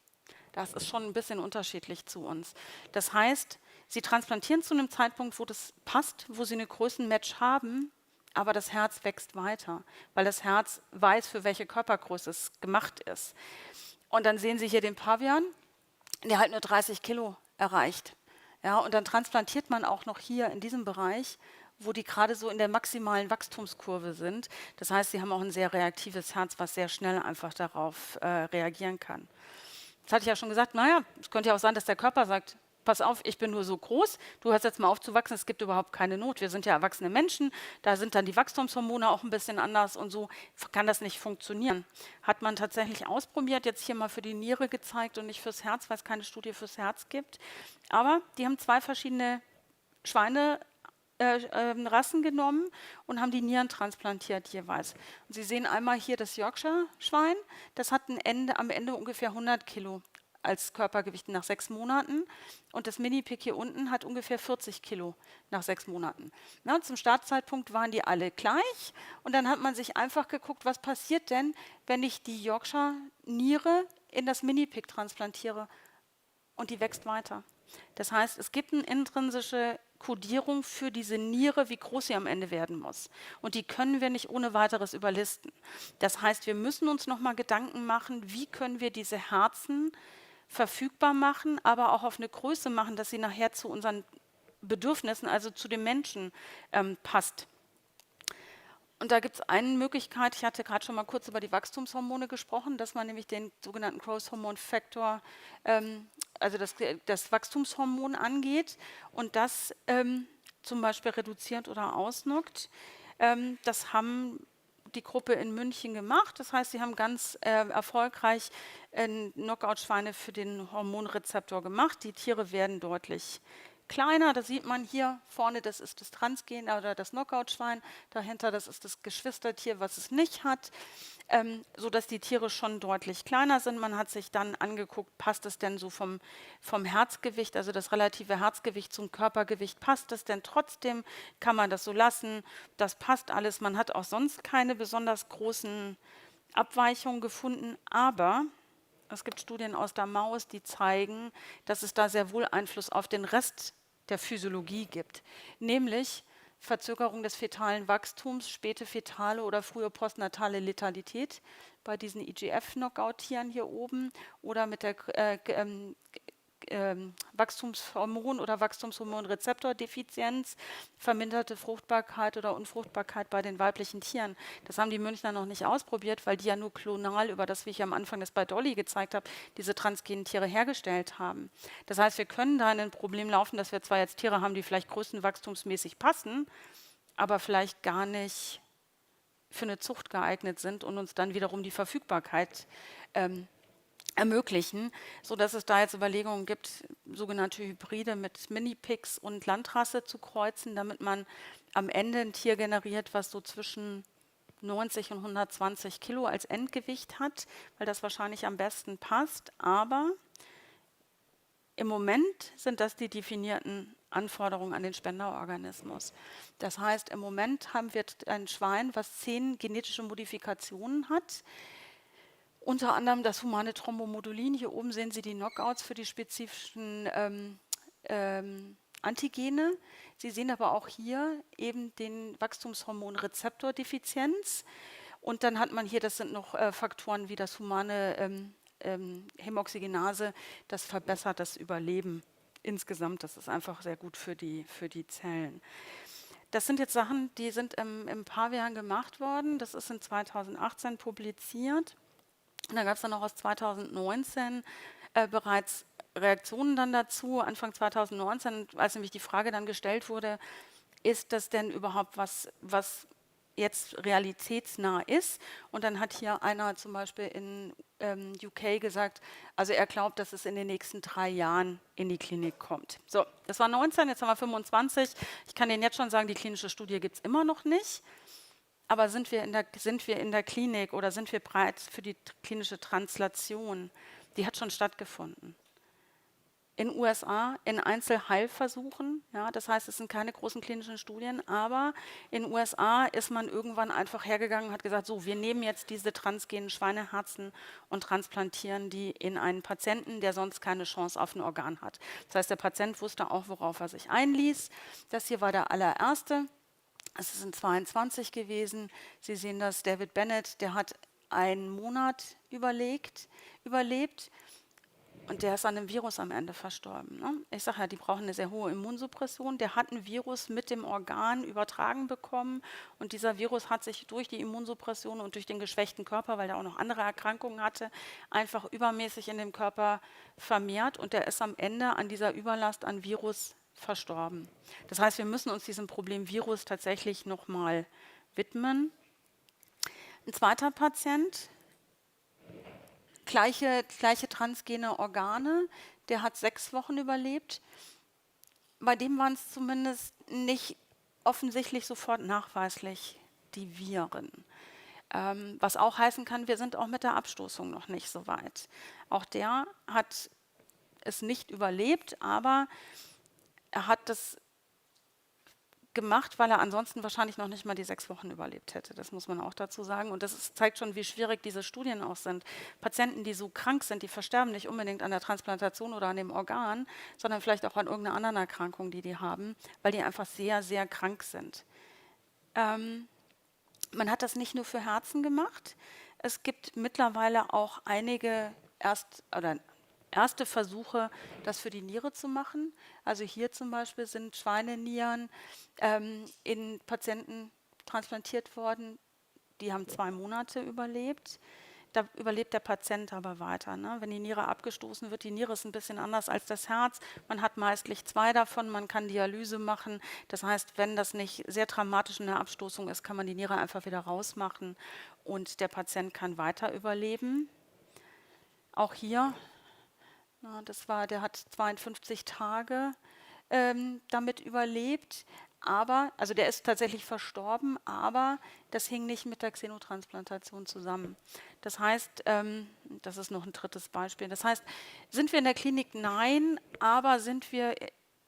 Das ist schon ein bisschen unterschiedlich zu uns. Das heißt, sie transplantieren zu einem Zeitpunkt, wo das passt, wo sie eine Größenmatch haben, aber das Herz wächst weiter, weil das Herz weiß, für welche Körpergröße es gemacht ist. Und dann sehen Sie hier den Pavian, der halt nur 30 Kilo erreicht. Ja, und dann transplantiert man auch noch hier in diesem Bereich, wo die gerade so in der maximalen Wachstumskurve sind. Das heißt, sie haben auch ein sehr reaktives Herz, was sehr schnell einfach darauf reagieren kann. Das hatte ich ja schon gesagt, naja, es könnte ja auch sein, dass der Körper sagt, pass auf, ich bin nur so groß, du hörst jetzt mal auf zu wachsen, es gibt überhaupt keine Not. Wir sind ja erwachsene Menschen, da sind dann die Wachstumshormone auch ein bisschen anders und so kann das nicht funktionieren. Hat man tatsächlich ausprobiert, jetzt hier mal für die Niere gezeigt und nicht fürs Herz, weil es keine Studie fürs Herz gibt. Aber die haben 2 verschiedene Schweinerassen genommen und haben die Nieren transplantiert jeweils. Und Sie sehen einmal hier das Yorkshire-Schwein, das hat am Ende ungefähr 100 Kilo als Körpergewicht nach 6 Monaten und das Mini-Pig hier unten hat ungefähr 40 Kilo nach 6 Monaten. Na, zum Startzeitpunkt waren die alle gleich und dann hat man sich einfach geguckt, was passiert denn, wenn ich die Yorkshire-Niere in das Mini-Pig transplantiere und die wächst weiter. Das heißt, es gibt eine intrinsische Kodierung für diese Niere, wie groß sie am Ende werden muss. Und die können wir nicht ohne weiteres überlisten. Das heißt, wir müssen uns nochmal Gedanken machen, wie können wir diese Herzen verfügbar machen, aber auch auf eine Größe machen, dass sie nachher zu unseren Bedürfnissen, also zu dem Menschen passt. Und da gibt es eine Möglichkeit, ich hatte gerade schon mal kurz über die Wachstumshormone gesprochen, dass man nämlich den sogenannten Growth Hormone Factor, also das Wachstumshormon angeht und das zum Beispiel reduziert oder ausnockt. Das haben die Gruppe in München gemacht. Das heißt, sie haben ganz erfolgreich Knockout-Schweine für den Hormonrezeptor gemacht. Die Tiere werden deutlich kleiner. Das sieht man hier vorne, das ist das Transgen oder das Knockout-Schwein. Dahinter, das ist das Geschwistertier, was es nicht hat, sodass die Tiere schon deutlich kleiner sind. Man hat sich dann angeguckt, passt es denn so vom Herzgewicht, also das relative Herzgewicht zum Körpergewicht, passt es denn trotzdem? Kann man das so lassen? Das passt alles. Man hat auch sonst keine besonders großen Abweichungen gefunden, aber es gibt Studien aus der Maus, die zeigen, dass es da sehr wohl Einfluss auf den Rest der Physiologie gibt, nämlich Verzögerung des fetalen Wachstums, späte fetale oder frühe postnatale Letalität bei diesen IGF-Knockout-Tieren hier oben oder mit der Wachstumshormon- oder Wachstumshormonrezeptordefizienz, verminderte Fruchtbarkeit oder Unfruchtbarkeit bei den weiblichen Tieren. Das haben die Münchner noch nicht ausprobiert, weil die ja nur klonal über das, wie ich am Anfang das bei Dolly gezeigt habe, diese transgenen Tiere hergestellt haben. Das heißt, wir können da in ein Problem laufen, dass wir zwar jetzt Tiere haben, die vielleicht größenwachstumsmäßig passen, aber vielleicht gar nicht für eine Zucht geeignet sind und uns dann wiederum die Verfügbarkeit ermöglichen, sodass es da jetzt Überlegungen gibt, sogenannte Hybride mit Mini-Pigs und Landrasse zu kreuzen, damit man am Ende ein Tier generiert, was so zwischen 90 und 120 Kilo als Endgewicht hat, weil das wahrscheinlich am besten passt. Aber im Moment sind das die definierten Anforderungen an den Spenderorganismus. Das heißt, im Moment haben wir ein Schwein, was 10 genetische Modifikationen hat. Unter anderem das humane Thrombomodulin. Hier oben sehen Sie die Knockouts für die spezifischen Antigene. Sie sehen aber auch hier eben den Wachstumshormonrezeptordefizienz. Und dann hat man hier, das sind noch Faktoren wie das humane Hämoxygenase, das verbessert das Überleben insgesamt. Das ist einfach sehr gut für die Zellen. Das sind jetzt Sachen, die sind im Pavian gemacht worden. Das ist in 2018 publiziert. Und da gab es dann auch aus 2019 bereits Reaktionen dann dazu, Anfang 2019, als nämlich die Frage dann gestellt wurde, ist das denn überhaupt was jetzt realitätsnah ist? Und dann hat hier einer zum Beispiel in UK gesagt, also er glaubt, dass es in den nächsten 3 Jahren in die Klinik kommt. So, das war 19, jetzt haben wir 25. Ich kann Ihnen jetzt schon sagen, die klinische Studie gibt es immer noch nicht. Aber sind wir in der Klinik oder sind wir bereit für die klinische Translation? Die hat schon stattgefunden. In den USA in Einzelheilversuchen, ja, das heißt, es sind keine großen klinischen Studien, aber in den USA ist man irgendwann einfach hergegangen und hat gesagt, so, wir nehmen jetzt diese transgenen Schweineherzen und transplantieren die in einen Patienten, der sonst keine Chance auf ein Organ hat. Das heißt, der Patient wusste auch, worauf er sich einließ. Das hier war der allererste. Es ist in 22 gewesen. Sie sehen das, David Bennett, der hat einen Monat überlebt und der ist an einem Virus am Ende verstorben. Ne? Ich sage ja, die brauchen eine sehr hohe Immunsuppression. Der hat ein Virus mit dem Organ übertragen bekommen und dieser Virus hat sich durch die Immunsuppression und durch den geschwächten Körper, weil er auch noch andere Erkrankungen hatte, einfach übermäßig in dem Körper vermehrt und der ist am Ende an dieser Überlast an Virus verstorben. Das heißt, wir müssen uns diesem Problem Virus tatsächlich nochmal widmen. Ein zweiter Patient, gleiche transgene Organe, der hat 6 Wochen überlebt. Bei dem waren es zumindest nicht offensichtlich sofort nachweislich die Viren. Was auch heißen kann, wir sind auch mit der Abstoßung noch nicht so weit. Auch der hat es nicht überlebt, aber er hat das gemacht, weil er ansonsten wahrscheinlich noch nicht mal die 6 Wochen überlebt hätte. Das muss man auch dazu sagen. Und das zeigt schon, wie schwierig diese Studien auch sind. Patienten, die so krank sind, die versterben nicht unbedingt an der Transplantation oder an dem Organ, sondern vielleicht auch an irgendeiner anderen Erkrankung, die haben, weil die einfach sehr, sehr krank sind. Man hat das nicht nur für Herzen gemacht. Es gibt mittlerweile auch einige erste Versuche, das für die Niere zu machen. Also hier zum Beispiel sind Schweinenieren in Patienten transplantiert worden, die haben 2 Monate überlebt. Da überlebt der Patient aber weiter. Ne? Wenn die Niere abgestoßen wird, die Niere ist ein bisschen anders als das Herz. Man hat meistlich 2 davon, man kann Dialyse machen. Das heißt, wenn das nicht sehr dramatisch in der Abstoßung ist, kann man die Niere einfach wieder rausmachen und der Patient kann weiter überleben. Auch hier, der hat 52 Tage damit überlebt. Aber, also der ist tatsächlich verstorben, aber das hing nicht mit der Xenotransplantation zusammen. Das heißt, das ist noch ein drittes Beispiel. Das heißt, sind wir in der Klinik? Nein, aber sind wir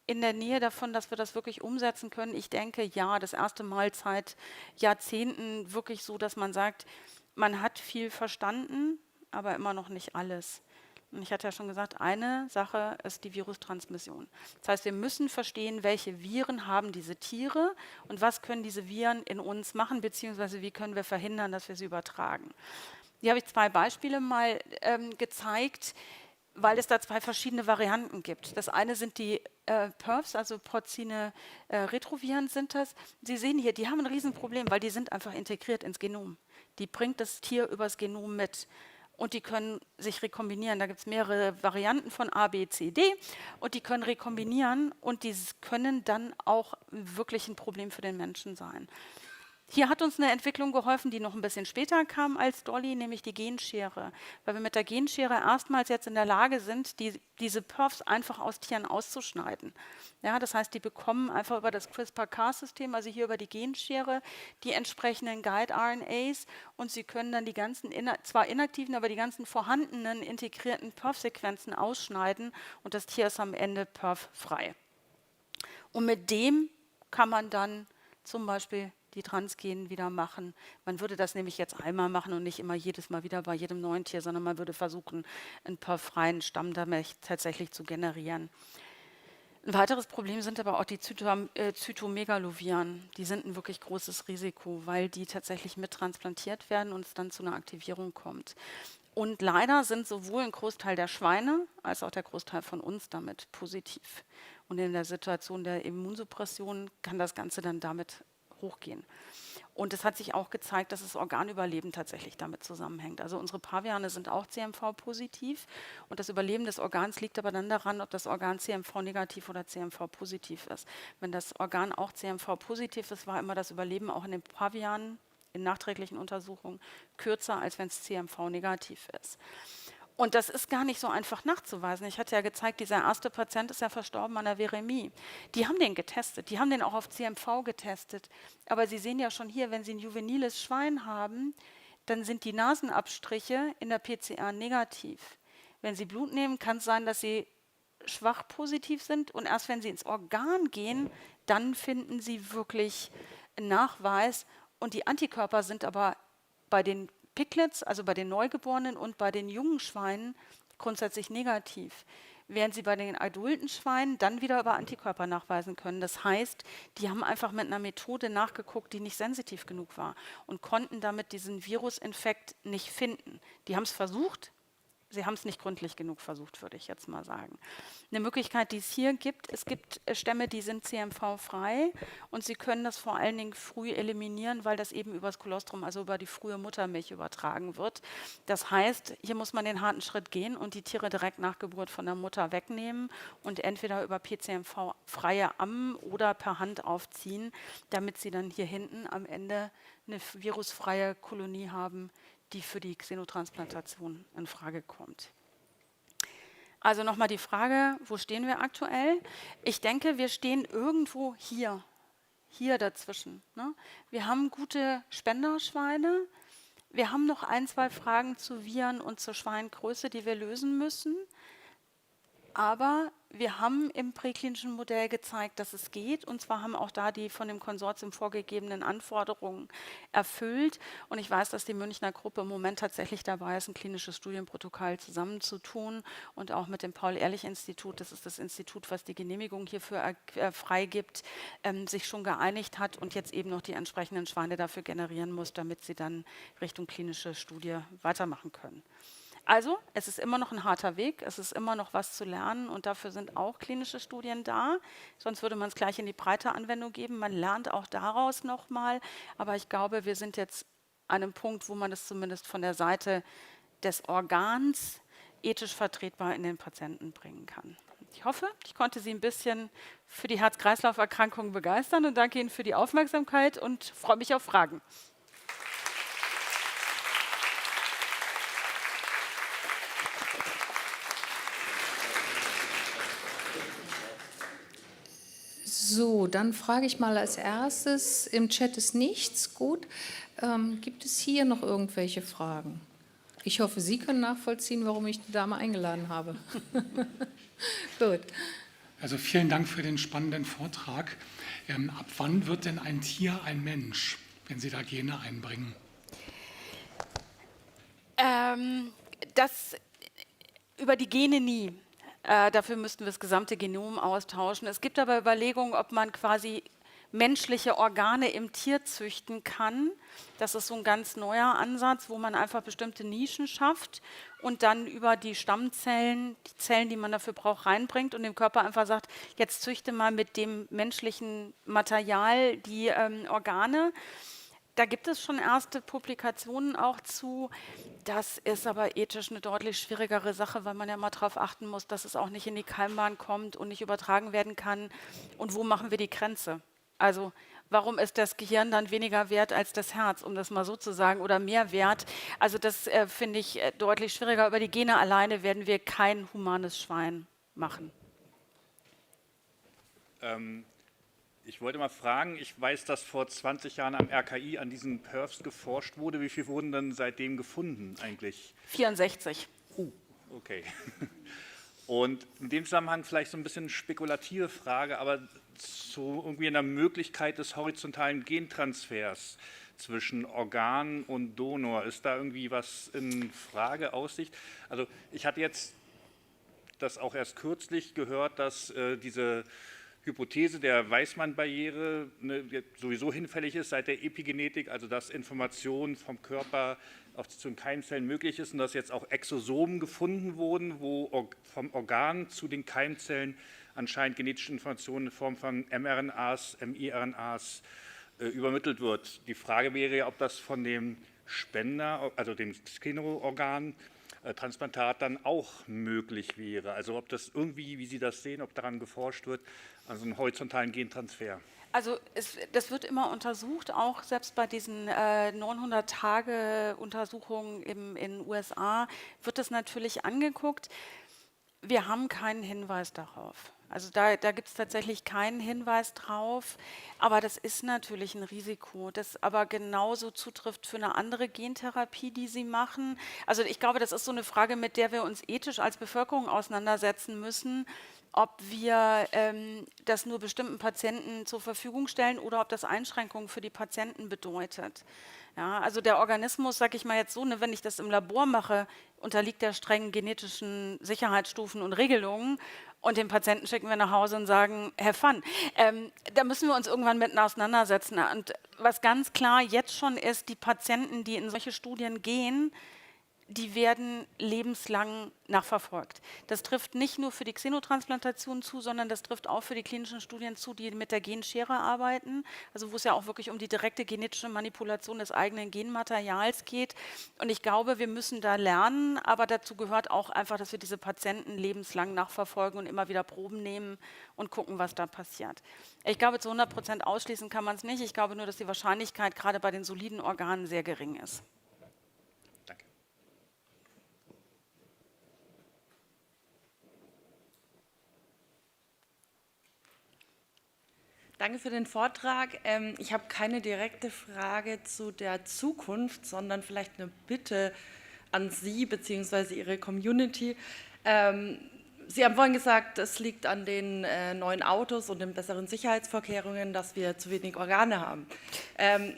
in der Nähe davon, dass wir das wirklich umsetzen können? Ich denke, ja, das erste Mal seit Jahrzehnten wirklich so, dass man sagt, man hat viel verstanden, aber immer noch nicht alles. Und ich hatte ja schon gesagt, eine Sache ist die Virustransmission. Das heißt, wir müssen verstehen, welche Viren haben diese Tiere und was können diese Viren in uns machen, beziehungsweise wie können wir verhindern, dass wir sie übertragen. Hier habe ich 2 Beispiele mal gezeigt, weil es da 2 verschiedene Varianten gibt. Das eine sind die PERVs, also Porcine Retroviren sind das. Sie sehen hier, die haben ein Riesenproblem, weil die sind einfach integriert ins Genom. Die bringt das Tier übers Genom mit. Und die können sich rekombinieren. Da gibt es mehrere Varianten von A, B, C, D. Und die können rekombinieren und die können dann auch wirklich ein Problem für den Menschen sein. Hier hat uns eine Entwicklung geholfen, die noch ein bisschen später kam als Dolly, nämlich die Genschere. Weil wir mit der Genschere erstmals jetzt in der Lage sind, diese PERVs einfach aus Tieren auszuschneiden. Ja, das heißt, die bekommen einfach über das CRISPR-Cas-System, also hier über die Genschere, die entsprechenden Guide-RNAs und sie können dann die ganzen, zwar inaktiven, aber die ganzen vorhandenen integrierten PERV-Sequenzen ausschneiden und das Tier ist am Ende PERV-frei. Und mit dem kann man dann zum Beispiel die Transgenen wieder machen. Man würde das nämlich jetzt einmal machen und nicht immer jedes Mal wieder bei jedem neuen Tier, sondern man würde versuchen, einen PERV-freien Stamm damit tatsächlich zu generieren. Ein weiteres Problem sind aber auch die Zytomegaloviren. Die sind ein wirklich großes Risiko, weil die tatsächlich mittransplantiert werden und es dann zu einer Aktivierung kommt. Und leider sind sowohl ein Großteil der Schweine als auch der Großteil von uns damit positiv. Und in der Situation der Immunsuppression kann das Ganze dann damit hochgehen. Und es hat sich auch gezeigt, dass das Organüberleben tatsächlich damit zusammenhängt. Also unsere Paviane sind auch CMV-positiv und das Überleben des Organs liegt aber dann daran, ob das Organ CMV-negativ oder CMV-positiv ist. Wenn das Organ auch CMV-positiv ist, war immer das Überleben auch in den Pavianen in nachträglichen Untersuchungen kürzer, als wenn es CMV-negativ ist. Und das ist gar nicht so einfach nachzuweisen. Ich hatte ja gezeigt, dieser erste Patient ist ja verstorben an der Viremie. Die haben den getestet, die haben den auch auf CMV getestet. Aber Sie sehen ja schon hier, wenn Sie ein juveniles Schwein haben, dann sind die Nasenabstriche in der PCR negativ. Wenn Sie Blut nehmen, kann es sein, dass sie schwach positiv sind. Und erst wenn Sie ins Organ gehen, dann finden Sie wirklich einen Nachweis. Und die Antikörper sind aber bei den Piglets, also bei den Neugeborenen und bei den jungen Schweinen grundsätzlich negativ. Während sie bei den adulten Schweinen dann wieder über Antikörper nachweisen können. Das heißt, die haben einfach mit einer Methode nachgeguckt, die nicht sensitiv genug war und konnten damit diesen Virusinfekt nicht finden. Die haben es versucht, sie haben es nicht gründlich genug versucht, würde ich jetzt mal sagen. Eine Möglichkeit, die es hier gibt, es gibt Stämme, die sind CMV-frei und sie können das vor allen Dingen früh eliminieren, weil das eben über das Kolostrum, also über die frühe Muttermilch übertragen wird. Das heißt, hier muss man den harten Schritt gehen und die Tiere direkt nach Geburt von der Mutter wegnehmen und entweder über PCMV-freie Ammen oder per Hand aufziehen, damit sie dann hier hinten am Ende eine virusfreie Kolonie haben, die für die Xenotransplantation in Frage kommt. Also nochmal die Frage, wo stehen wir aktuell? Ich denke, wir stehen irgendwo hier dazwischen. Ne? Wir haben gute Spenderschweine. Wir haben noch 1, 2 Fragen zu Viren und zur Schweingröße, die wir lösen müssen. Aber wir haben im präklinischen Modell gezeigt, dass es geht. Und zwar haben auch da die von dem Konsortium vorgegebenen Anforderungen erfüllt. Und ich weiß, dass die Münchner Gruppe im Moment tatsächlich dabei ist, ein klinisches Studienprotokoll zusammenzutun. Und auch mit dem Paul-Ehrlich-Institut, das ist das Institut, was die Genehmigung hierfür freigibt, sich schon geeinigt hat und jetzt eben noch die entsprechenden Schweine dafür generieren muss, damit sie dann Richtung klinische Studie weitermachen können. Also, es ist immer noch ein harter Weg, es ist immer noch was zu lernen und dafür sind auch klinische Studien da. Sonst würde man es gleich in die breite Anwendung geben. Man lernt auch daraus nochmal. Aber ich glaube, wir sind jetzt an einem Punkt, wo man es zumindest von der Seite des Organs ethisch vertretbar in den Patienten bringen kann. Ich hoffe, ich konnte Sie ein bisschen für die Herz-Kreislauf-Erkrankungen begeistern und danke Ihnen für die Aufmerksamkeit und freue mich auf Fragen. So, dann frage ich mal als erstes, im Chat ist nichts, gut. Gibt es hier noch irgendwelche Fragen? Ich hoffe, Sie können nachvollziehen, warum ich die Dame eingeladen habe. Gut. Also vielen Dank für den spannenden Vortrag. Ab wann wird denn ein Tier ein Mensch, wenn Sie da Gene einbringen? Das über die Gene nie. Dafür müssten wir das gesamte Genom austauschen. Es gibt aber Überlegungen, ob man quasi menschliche Organe im Tier züchten kann. Das ist so ein ganz neuer Ansatz, wo man einfach bestimmte Nischen schafft und dann über die Stammzellen, die Zellen, die man dafür braucht, reinbringt und dem Körper einfach sagt, jetzt züchte mal mit dem menschlichen Material die Organe. Da gibt es schon erste Publikationen auch zu. Das ist aber ethisch eine deutlich schwierigere Sache, weil man ja mal darauf achten muss, dass es auch nicht in die Keimbahn kommt und nicht übertragen werden kann. Und wo machen wir die Grenze? Also warum ist das Gehirn dann weniger wert als das Herz, um das mal so zu sagen, oder mehr wert? Also das finde ich deutlich schwieriger. Über die Gene alleine werden wir kein humanes Schwein machen. Ich wollte mal fragen, ich weiß, dass vor 20 Jahren am RKI an diesen Perfs geforscht wurde. Wie viel wurden dann seitdem gefunden eigentlich? 64. Okay. Und in dem Zusammenhang vielleicht so ein bisschen spekulative Frage, aber so irgendwie in der Möglichkeit des horizontalen Gentransfers zwischen Organ und Donor. Ist da irgendwie was in Frage, Aussicht? Also ich hatte jetzt das auch erst kürzlich gehört, dass diese Hypothese der Weismann-Barriere sowieso hinfällig ist seit der Epigenetik, also dass Information vom Körper auch zu den Keimzellen möglich ist und dass jetzt auch Exosomen gefunden wurden, wo vom Organ zu den Keimzellen anscheinend genetische Informationen in Form von mRNAs, miRNAs übermittelt wird. Die Frage wäre ja, ob das von dem Spender, also dem Skinnerorgan, Transplantat dann auch möglich wäre. Also ob das irgendwie, wie Sie das sehen, ob daran geforscht wird, also einen horizontalen Gentransfer. Also das wird immer untersucht, auch selbst bei diesen 900-Tage-Untersuchungen in den USA wird das natürlich angeguckt. Wir haben keinen Hinweis darauf. Also da gibt es tatsächlich keinen Hinweis drauf, aber das ist natürlich ein Risiko, das aber genauso zutrifft für eine andere Gentherapie, die Sie machen. Also ich glaube, das ist so eine Frage, mit der wir uns ethisch als Bevölkerung auseinandersetzen müssen, ob wir das nur bestimmten Patienten zur Verfügung stellen oder ob das Einschränkungen für die Patienten bedeutet. Ja, also der Organismus, sage ich mal jetzt so, ne, wenn ich das im Labor mache, unterliegt der strengen genetischen Sicherheitsstufen und Regelungen und den Patienten schicken wir nach Hause und sagen, have fun. Da müssen wir uns irgendwann mit auseinandersetzen. Und was ganz klar jetzt schon ist, die Patienten, die in solche Studien gehen, die werden lebenslang nachverfolgt. Das trifft nicht nur für die Xenotransplantation zu, sondern das trifft auch für die klinischen Studien zu, die mit der Genschere arbeiten, also wo es ja auch wirklich um die direkte genetische Manipulation des eigenen Genmaterials geht. Und ich glaube, wir müssen da lernen, aber dazu gehört auch einfach, dass wir diese Patienten lebenslang nachverfolgen und immer wieder Proben nehmen und gucken, was da passiert. Ich glaube, zu 100% ausschließen kann man es nicht. Ich glaube nur, dass die Wahrscheinlichkeit gerade bei den soliden Organen sehr gering ist. Danke für den Vortrag. Ich habe keine direkte Frage zu der Zukunft, sondern vielleicht eine Bitte an Sie bzw. Ihre Community. Sie haben vorhin gesagt, es liegt an den neuen Autos und den besseren Sicherheitsvorkehrungen, dass wir zu wenig Organe haben.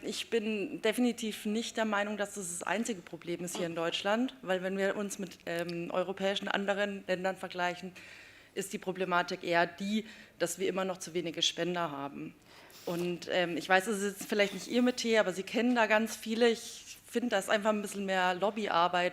Ich bin definitiv nicht der Meinung, dass das einzige Problem ist hier in Deutschland, weil wenn wir uns mit europäischen anderen Ländern vergleichen, ist die Problematik eher die, dass wir immer noch zu wenige Spender haben. Und ich weiß, es ist vielleicht nicht Ihr Metier, aber Sie kennen da ganz viele. Ich finde, da ist einfach ein bisschen mehr Lobbyarbeit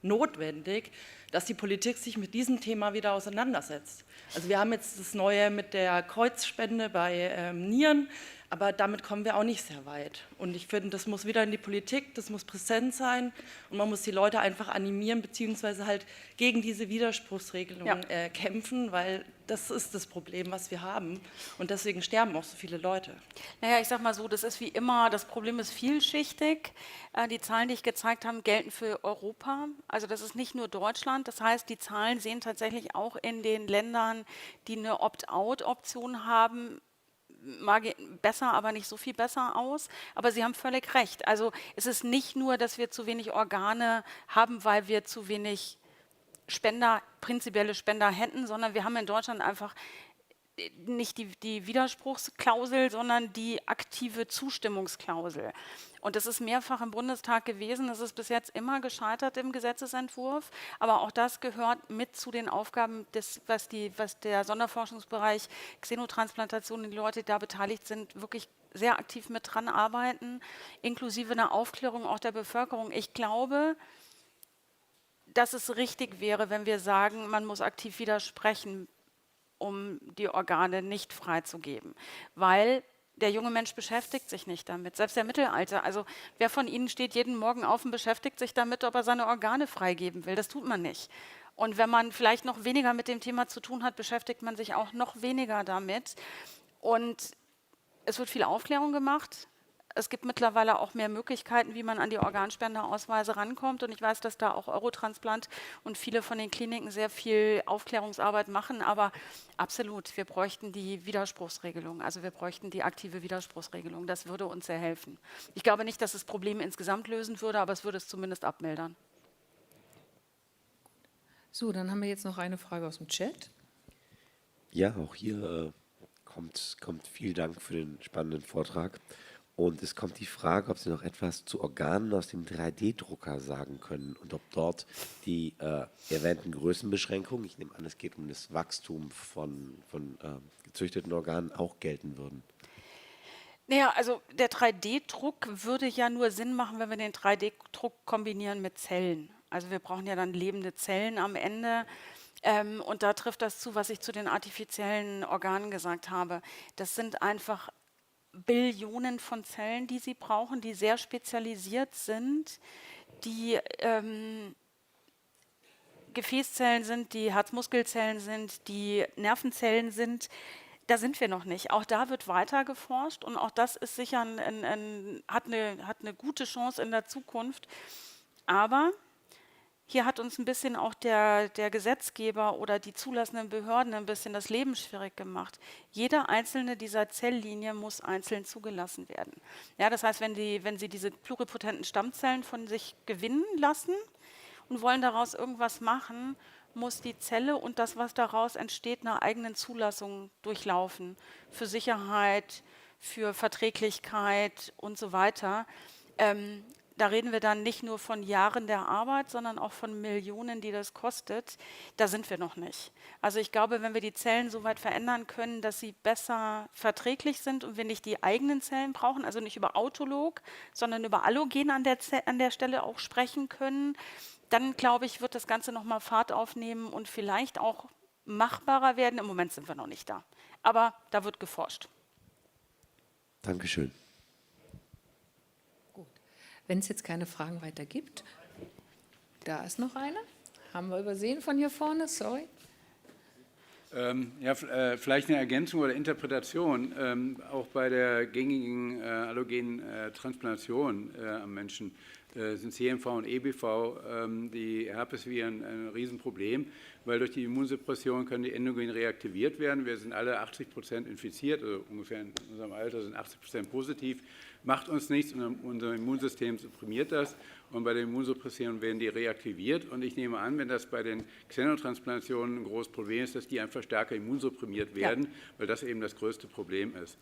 notwendig, dass die Politik sich mit diesem Thema wieder auseinandersetzt. Also wir haben jetzt das Neue mit der Kreuzspende bei Nieren, aber damit kommen wir auch nicht sehr weit. Und ich finde, das muss wieder in die Politik, das muss präsent sein und man muss die Leute einfach animieren, beziehungsweise halt gegen diese Widerspruchsregelung kämpfen, weil das ist das Problem, was wir haben. Und deswegen sterben auch so viele Leute. Naja, ich sag mal so, das ist wie immer, das Problem ist vielschichtig. Die Zahlen, die ich gezeigt habe, gelten für Europa. Also das ist nicht nur Deutschland. Das heißt, die Zahlen sehen tatsächlich auch in den Ländern, die eine Opt-out-Option haben, besser, aber nicht so viel besser aus. Aber Sie haben völlig recht. Also es ist nicht nur, dass wir zu wenig Organe haben, weil wir zu wenig prinzipielle Spender hätten, sondern wir haben in Deutschland einfach nicht die Widerspruchsklausel, sondern die aktive Zustimmungsklausel. Und das ist mehrfach im Bundestag gewesen. Das ist bis jetzt immer gescheitert im Gesetzesentwurf. Aber auch das gehört mit zu den Aufgaben, was der Sonderforschungsbereich Xenotransplantation, die Leute, die da beteiligt sind, wirklich sehr aktiv mit dran arbeiten, inklusive einer Aufklärung auch der Bevölkerung. Ich glaube, dass es richtig wäre, wenn wir sagen, man muss aktiv widersprechen, um die Organe nicht freizugeben, weil der junge Mensch beschäftigt sich nicht damit, selbst der Mittelalter. Also wer von Ihnen steht jeden Morgen auf und beschäftigt sich damit, ob er seine Organe freigeben will? Das tut man nicht. Und wenn man vielleicht noch weniger mit dem Thema zu tun hat, beschäftigt man sich auch noch weniger damit. Und es wird viel Aufklärung gemacht. Es gibt mittlerweile auch mehr Möglichkeiten, wie man an die Organspenderausweise rankommt. Und ich weiß, dass da auch Eurotransplant und viele von den Kliniken sehr viel Aufklärungsarbeit machen. Aber absolut, wir bräuchten die Widerspruchsregelung. Also wir bräuchten die aktive Widerspruchsregelung. Das würde uns sehr helfen. Ich glaube nicht, dass es Probleme insgesamt lösen würde, aber es würde es zumindest abmildern. So, dann haben wir jetzt noch eine Frage aus dem Chat. Ja, auch hier kommt vielen Dank für den spannenden Vortrag. Und es kommt die Frage, ob Sie noch etwas zu Organen aus dem 3D-Drucker sagen können und ob dort die erwähnten Größenbeschränkungen, ich nehme an, es geht um das Wachstum von gezüchteten Organen, auch gelten würden. Naja, also der 3D-Druck würde ja nur Sinn machen, wenn wir den 3D-Druck kombinieren mit Zellen. Also wir brauchen ja dann lebende Zellen am Ende. Und da trifft das zu, was ich zu den artifiziellen Organen gesagt habe. Das sind einfach Billionen von Zellen, die Sie brauchen, die sehr spezialisiert sind, die Gefäßzellen sind, die Herzmuskelzellen sind, die Nervenzellen sind. Da sind wir noch nicht. Auch da wird weiter geforscht und auch das ist sicher hat eine gute Chance in der Zukunft. Aber hier hat uns ein bisschen auch der Gesetzgeber oder die zulassenden Behörden ein bisschen das Leben schwierig gemacht. Jede einzelne dieser Zelllinie muss einzeln zugelassen werden. Ja, das heißt, wenn Sie diese pluripotenten Stammzellen von sich gewinnen lassen und wollen daraus irgendwas machen, muss die Zelle und das, was daraus entsteht, einer eigenen Zulassung durchlaufen. Für Sicherheit, für Verträglichkeit und so weiter. Da reden wir dann nicht nur von Jahren der Arbeit, sondern auch von Millionen, die das kostet. Da sind wir noch nicht. Also ich glaube, wenn wir die Zellen so weit verändern können, dass sie besser verträglich sind und wir nicht die eigenen Zellen brauchen, also nicht über Autolog, sondern über Allogen an der Stelle auch sprechen können, dann glaube ich, wird das Ganze nochmal Fahrt aufnehmen und vielleicht auch machbarer werden. Im Moment sind wir noch nicht da. Aber da wird geforscht. Dankeschön. Wenn es jetzt keine Fragen weiter gibt, da ist noch eine. Haben wir übersehen von hier vorne, sorry. Vielleicht eine Ergänzung oder Interpretation. Auch bei der gängigen allogenen Transplantation am Menschen sind CMV und EBV, die Herpesviren, ein Riesenproblem, weil durch die Immunsuppression können die Endogene reaktiviert werden. Wir sind alle 80% infiziert, also ungefähr in unserem Alter sind 80% positiv. Macht uns nichts, unser Immunsystem supprimiert das und bei der Immunsuppression werden die reaktiviert. Und ich nehme an, wenn das bei den Xenotransplantationen ein großes Problem ist, dass die einfach stärker immunsupprimiert werden, weil das eben das größte Problem ist.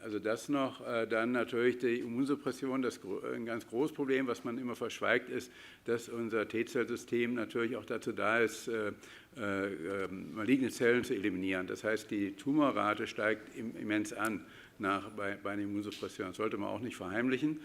Also das noch, dann natürlich die Immunsuppression, ein ganz großes Problem, was man immer verschweigt, ist, dass unser T-Zellsystem natürlich auch dazu da ist, maligne Zellen zu eliminieren. Das heißt, die Tumorrate steigt immens an bei einer Immunsuppression. Das sollte man auch nicht verheimlichen.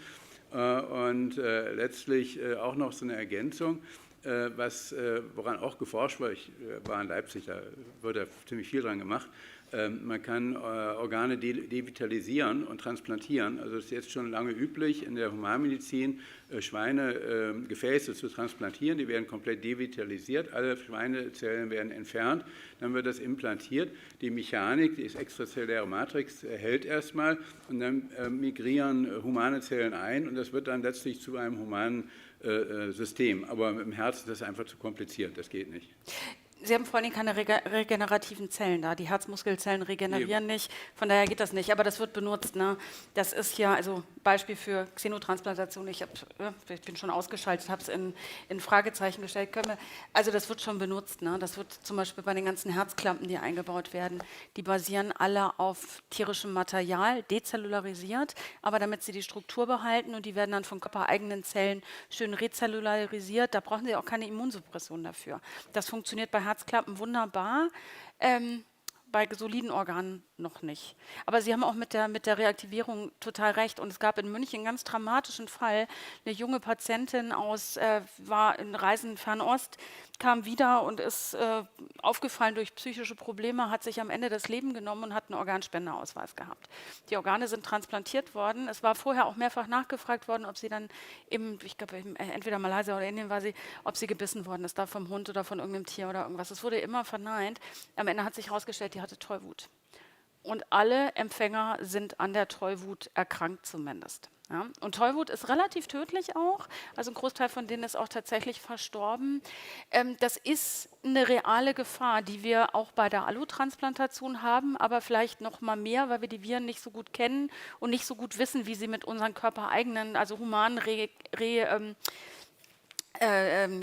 Und letztlich auch noch so eine Ergänzung, woran auch geforscht war, ich war in Leipzig, da wurde ziemlich viel dran gemacht. Man kann Organe devitalisieren und transplantieren. Also es ist jetzt schon lange üblich in der Humanmedizin, Schweinegefäße zu transplantieren. Die werden komplett devitalisiert, alle Schweinezellen werden entfernt, dann wird das implantiert. Die Mechanik, die extrazelluläre Matrix, hält erstmal und dann migrieren humane Zellen ein und das wird dann letztlich zu einem humanen System. Aber im Herzen ist das einfach zu kompliziert, das geht nicht. Sie haben vor allem keine regenerativen Zellen da. Die Herzmuskelzellen regenerieren nicht, von daher geht das nicht. Aber das wird benutzt. Ne? Das ist ja, also Beispiel für Xenotransplantation. Ich bin schon ausgeschaltet, habe es in Fragezeichen gestellt. Also das wird schon benutzt. Ne? Das wird zum Beispiel bei den ganzen Herzklappen, die eingebaut werden, die basieren alle auf tierischem Material, dezellularisiert, aber damit sie die Struktur behalten und die werden dann von körpereigenen Zellen schön rezellularisiert. Da brauchen Sie auch keine Immunsuppression dafür. Das funktioniert bei Herzklappen wunderbar, bei soliden Organen noch nicht. Aber Sie haben auch mit der Reaktivierung total recht. Und es gab in München einen ganz dramatischen Fall. Eine junge Patientin war in Reisen Fernost, kam wieder und ist aufgefallen durch psychische Probleme, hat sich am Ende das Leben genommen und hat einen Organspendeausweis gehabt. Die Organe sind transplantiert worden. Es war vorher auch mehrfach nachgefragt worden, ob sie dann ich glaube, entweder Malaysia oder Indien war sie, ob sie gebissen worden ist, da vom Hund oder von irgendeinem Tier oder irgendwas. Es wurde immer verneint. Am Ende hat sich herausgestellt, die hatte Tollwut. Und alle Empfänger sind an der Tollwut erkrankt zumindest. Ja? Und Tollwut ist relativ tödlich auch. Also ein Großteil von denen ist auch tatsächlich verstorben. Das ist eine reale Gefahr, die wir auch bei der Allotransplantation haben, aber vielleicht noch mal mehr, weil wir die Viren nicht so gut kennen und nicht so gut wissen, wie sie mit unseren körpereigenen, also humanen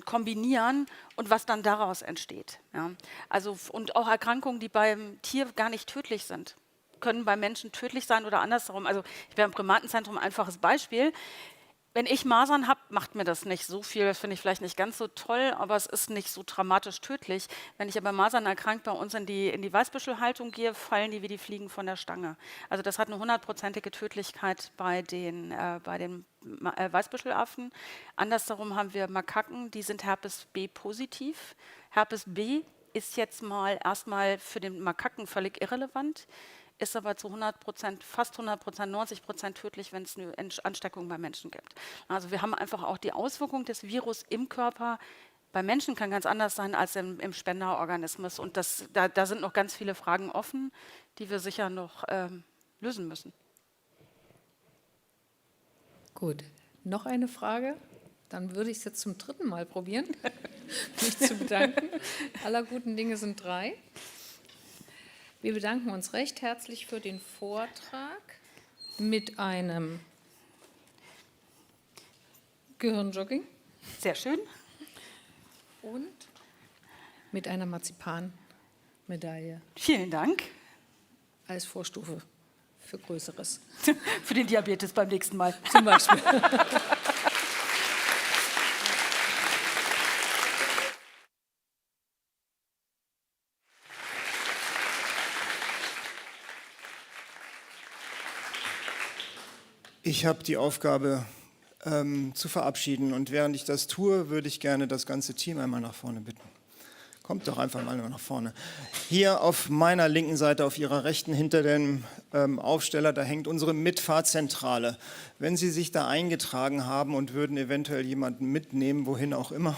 kombinieren und was dann daraus entsteht. Ja. Also, und auch Erkrankungen, die beim Tier gar nicht tödlich sind, können bei Menschen tödlich sein oder andersherum. Also ich wäre im Primatenzentrum ein einfaches Beispiel. Wenn ich Masern habe, macht mir das nicht so viel, das finde ich vielleicht nicht ganz so toll, aber es ist nicht so dramatisch tödlich. Wenn ich aber Masern erkrankt bei uns in die Weißbüschelhaltung gehe, fallen die wie die Fliegen von der Stange. Also das hat eine 100%ige Tödlichkeit bei den Weißbüschelaffen. Andersherum haben wir Makaken, die sind Herpes B positiv. Herpes B ist jetzt erstmal für den Makaken völlig irrelevant, ist aber zu 100%, fast 100%, 90% tödlich, wenn es eine Ansteckung bei Menschen gibt. Also wir haben einfach auch die Auswirkung des Virus im Körper. Bei Menschen kann ganz anders sein als im Spenderorganismus. Und da sind noch ganz viele Fragen offen, die wir sicher noch lösen müssen. Gut, noch eine Frage? Dann würde ich es jetzt zum 3. Mal probieren, mich zu bedanken. Aller guten Dinge sind 3. Wir bedanken uns recht herzlich für den Vortrag mit einem Gehirnjogging. Sehr schön. Und mit einer Marzipanmedaille. Vielen Dank. Als Vorstufe für Größeres. Für den Diabetes beim nächsten Mal. Zum Beispiel. Ich habe die Aufgabe zu verabschieden und während ich das tue, würde ich gerne das ganze Team einmal nach vorne bitten. Kommt doch einfach mal nach vorne. Hier auf meiner linken Seite, auf Ihrer rechten, hinter dem Aufsteller, da hängt unsere Mitfahrzentrale. Wenn Sie sich da eingetragen haben und würden eventuell jemanden mitnehmen, wohin auch immer,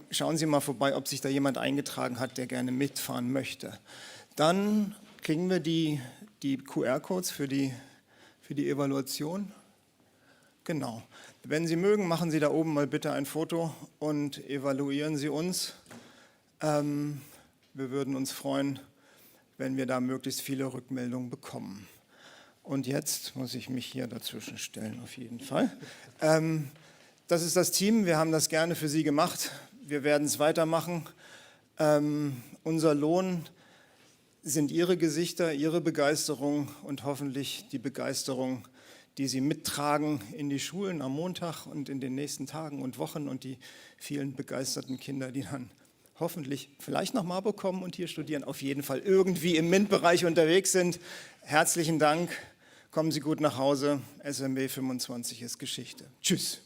schauen Sie mal vorbei, ob sich da jemand eingetragen hat, der gerne mitfahren möchte. Dann kriegen wir die QR-Codes für die Evaluation. Genau. Wenn Sie mögen, machen Sie da oben mal bitte ein Foto und evaluieren Sie uns. Wir würden uns freuen, wenn wir da möglichst viele Rückmeldungen bekommen. Und jetzt muss ich mich hier dazwischen stellen, auf jeden Fall. Das ist das Team, wir haben das gerne für Sie gemacht. Wir werden es weitermachen. Unser Lohn sind Ihre Gesichter, Ihre Begeisterung und hoffentlich die Begeisterung, die Sie mittragen in die Schulen am Montag und in den nächsten Tagen und Wochen und die vielen begeisterten Kinder, die dann hoffentlich vielleicht nach Marburg kommen und hier studieren, auf jeden Fall irgendwie im MINT-Bereich unterwegs sind. Herzlichen Dank, kommen Sie gut nach Hause, SMB 25 ist Geschichte. Tschüss.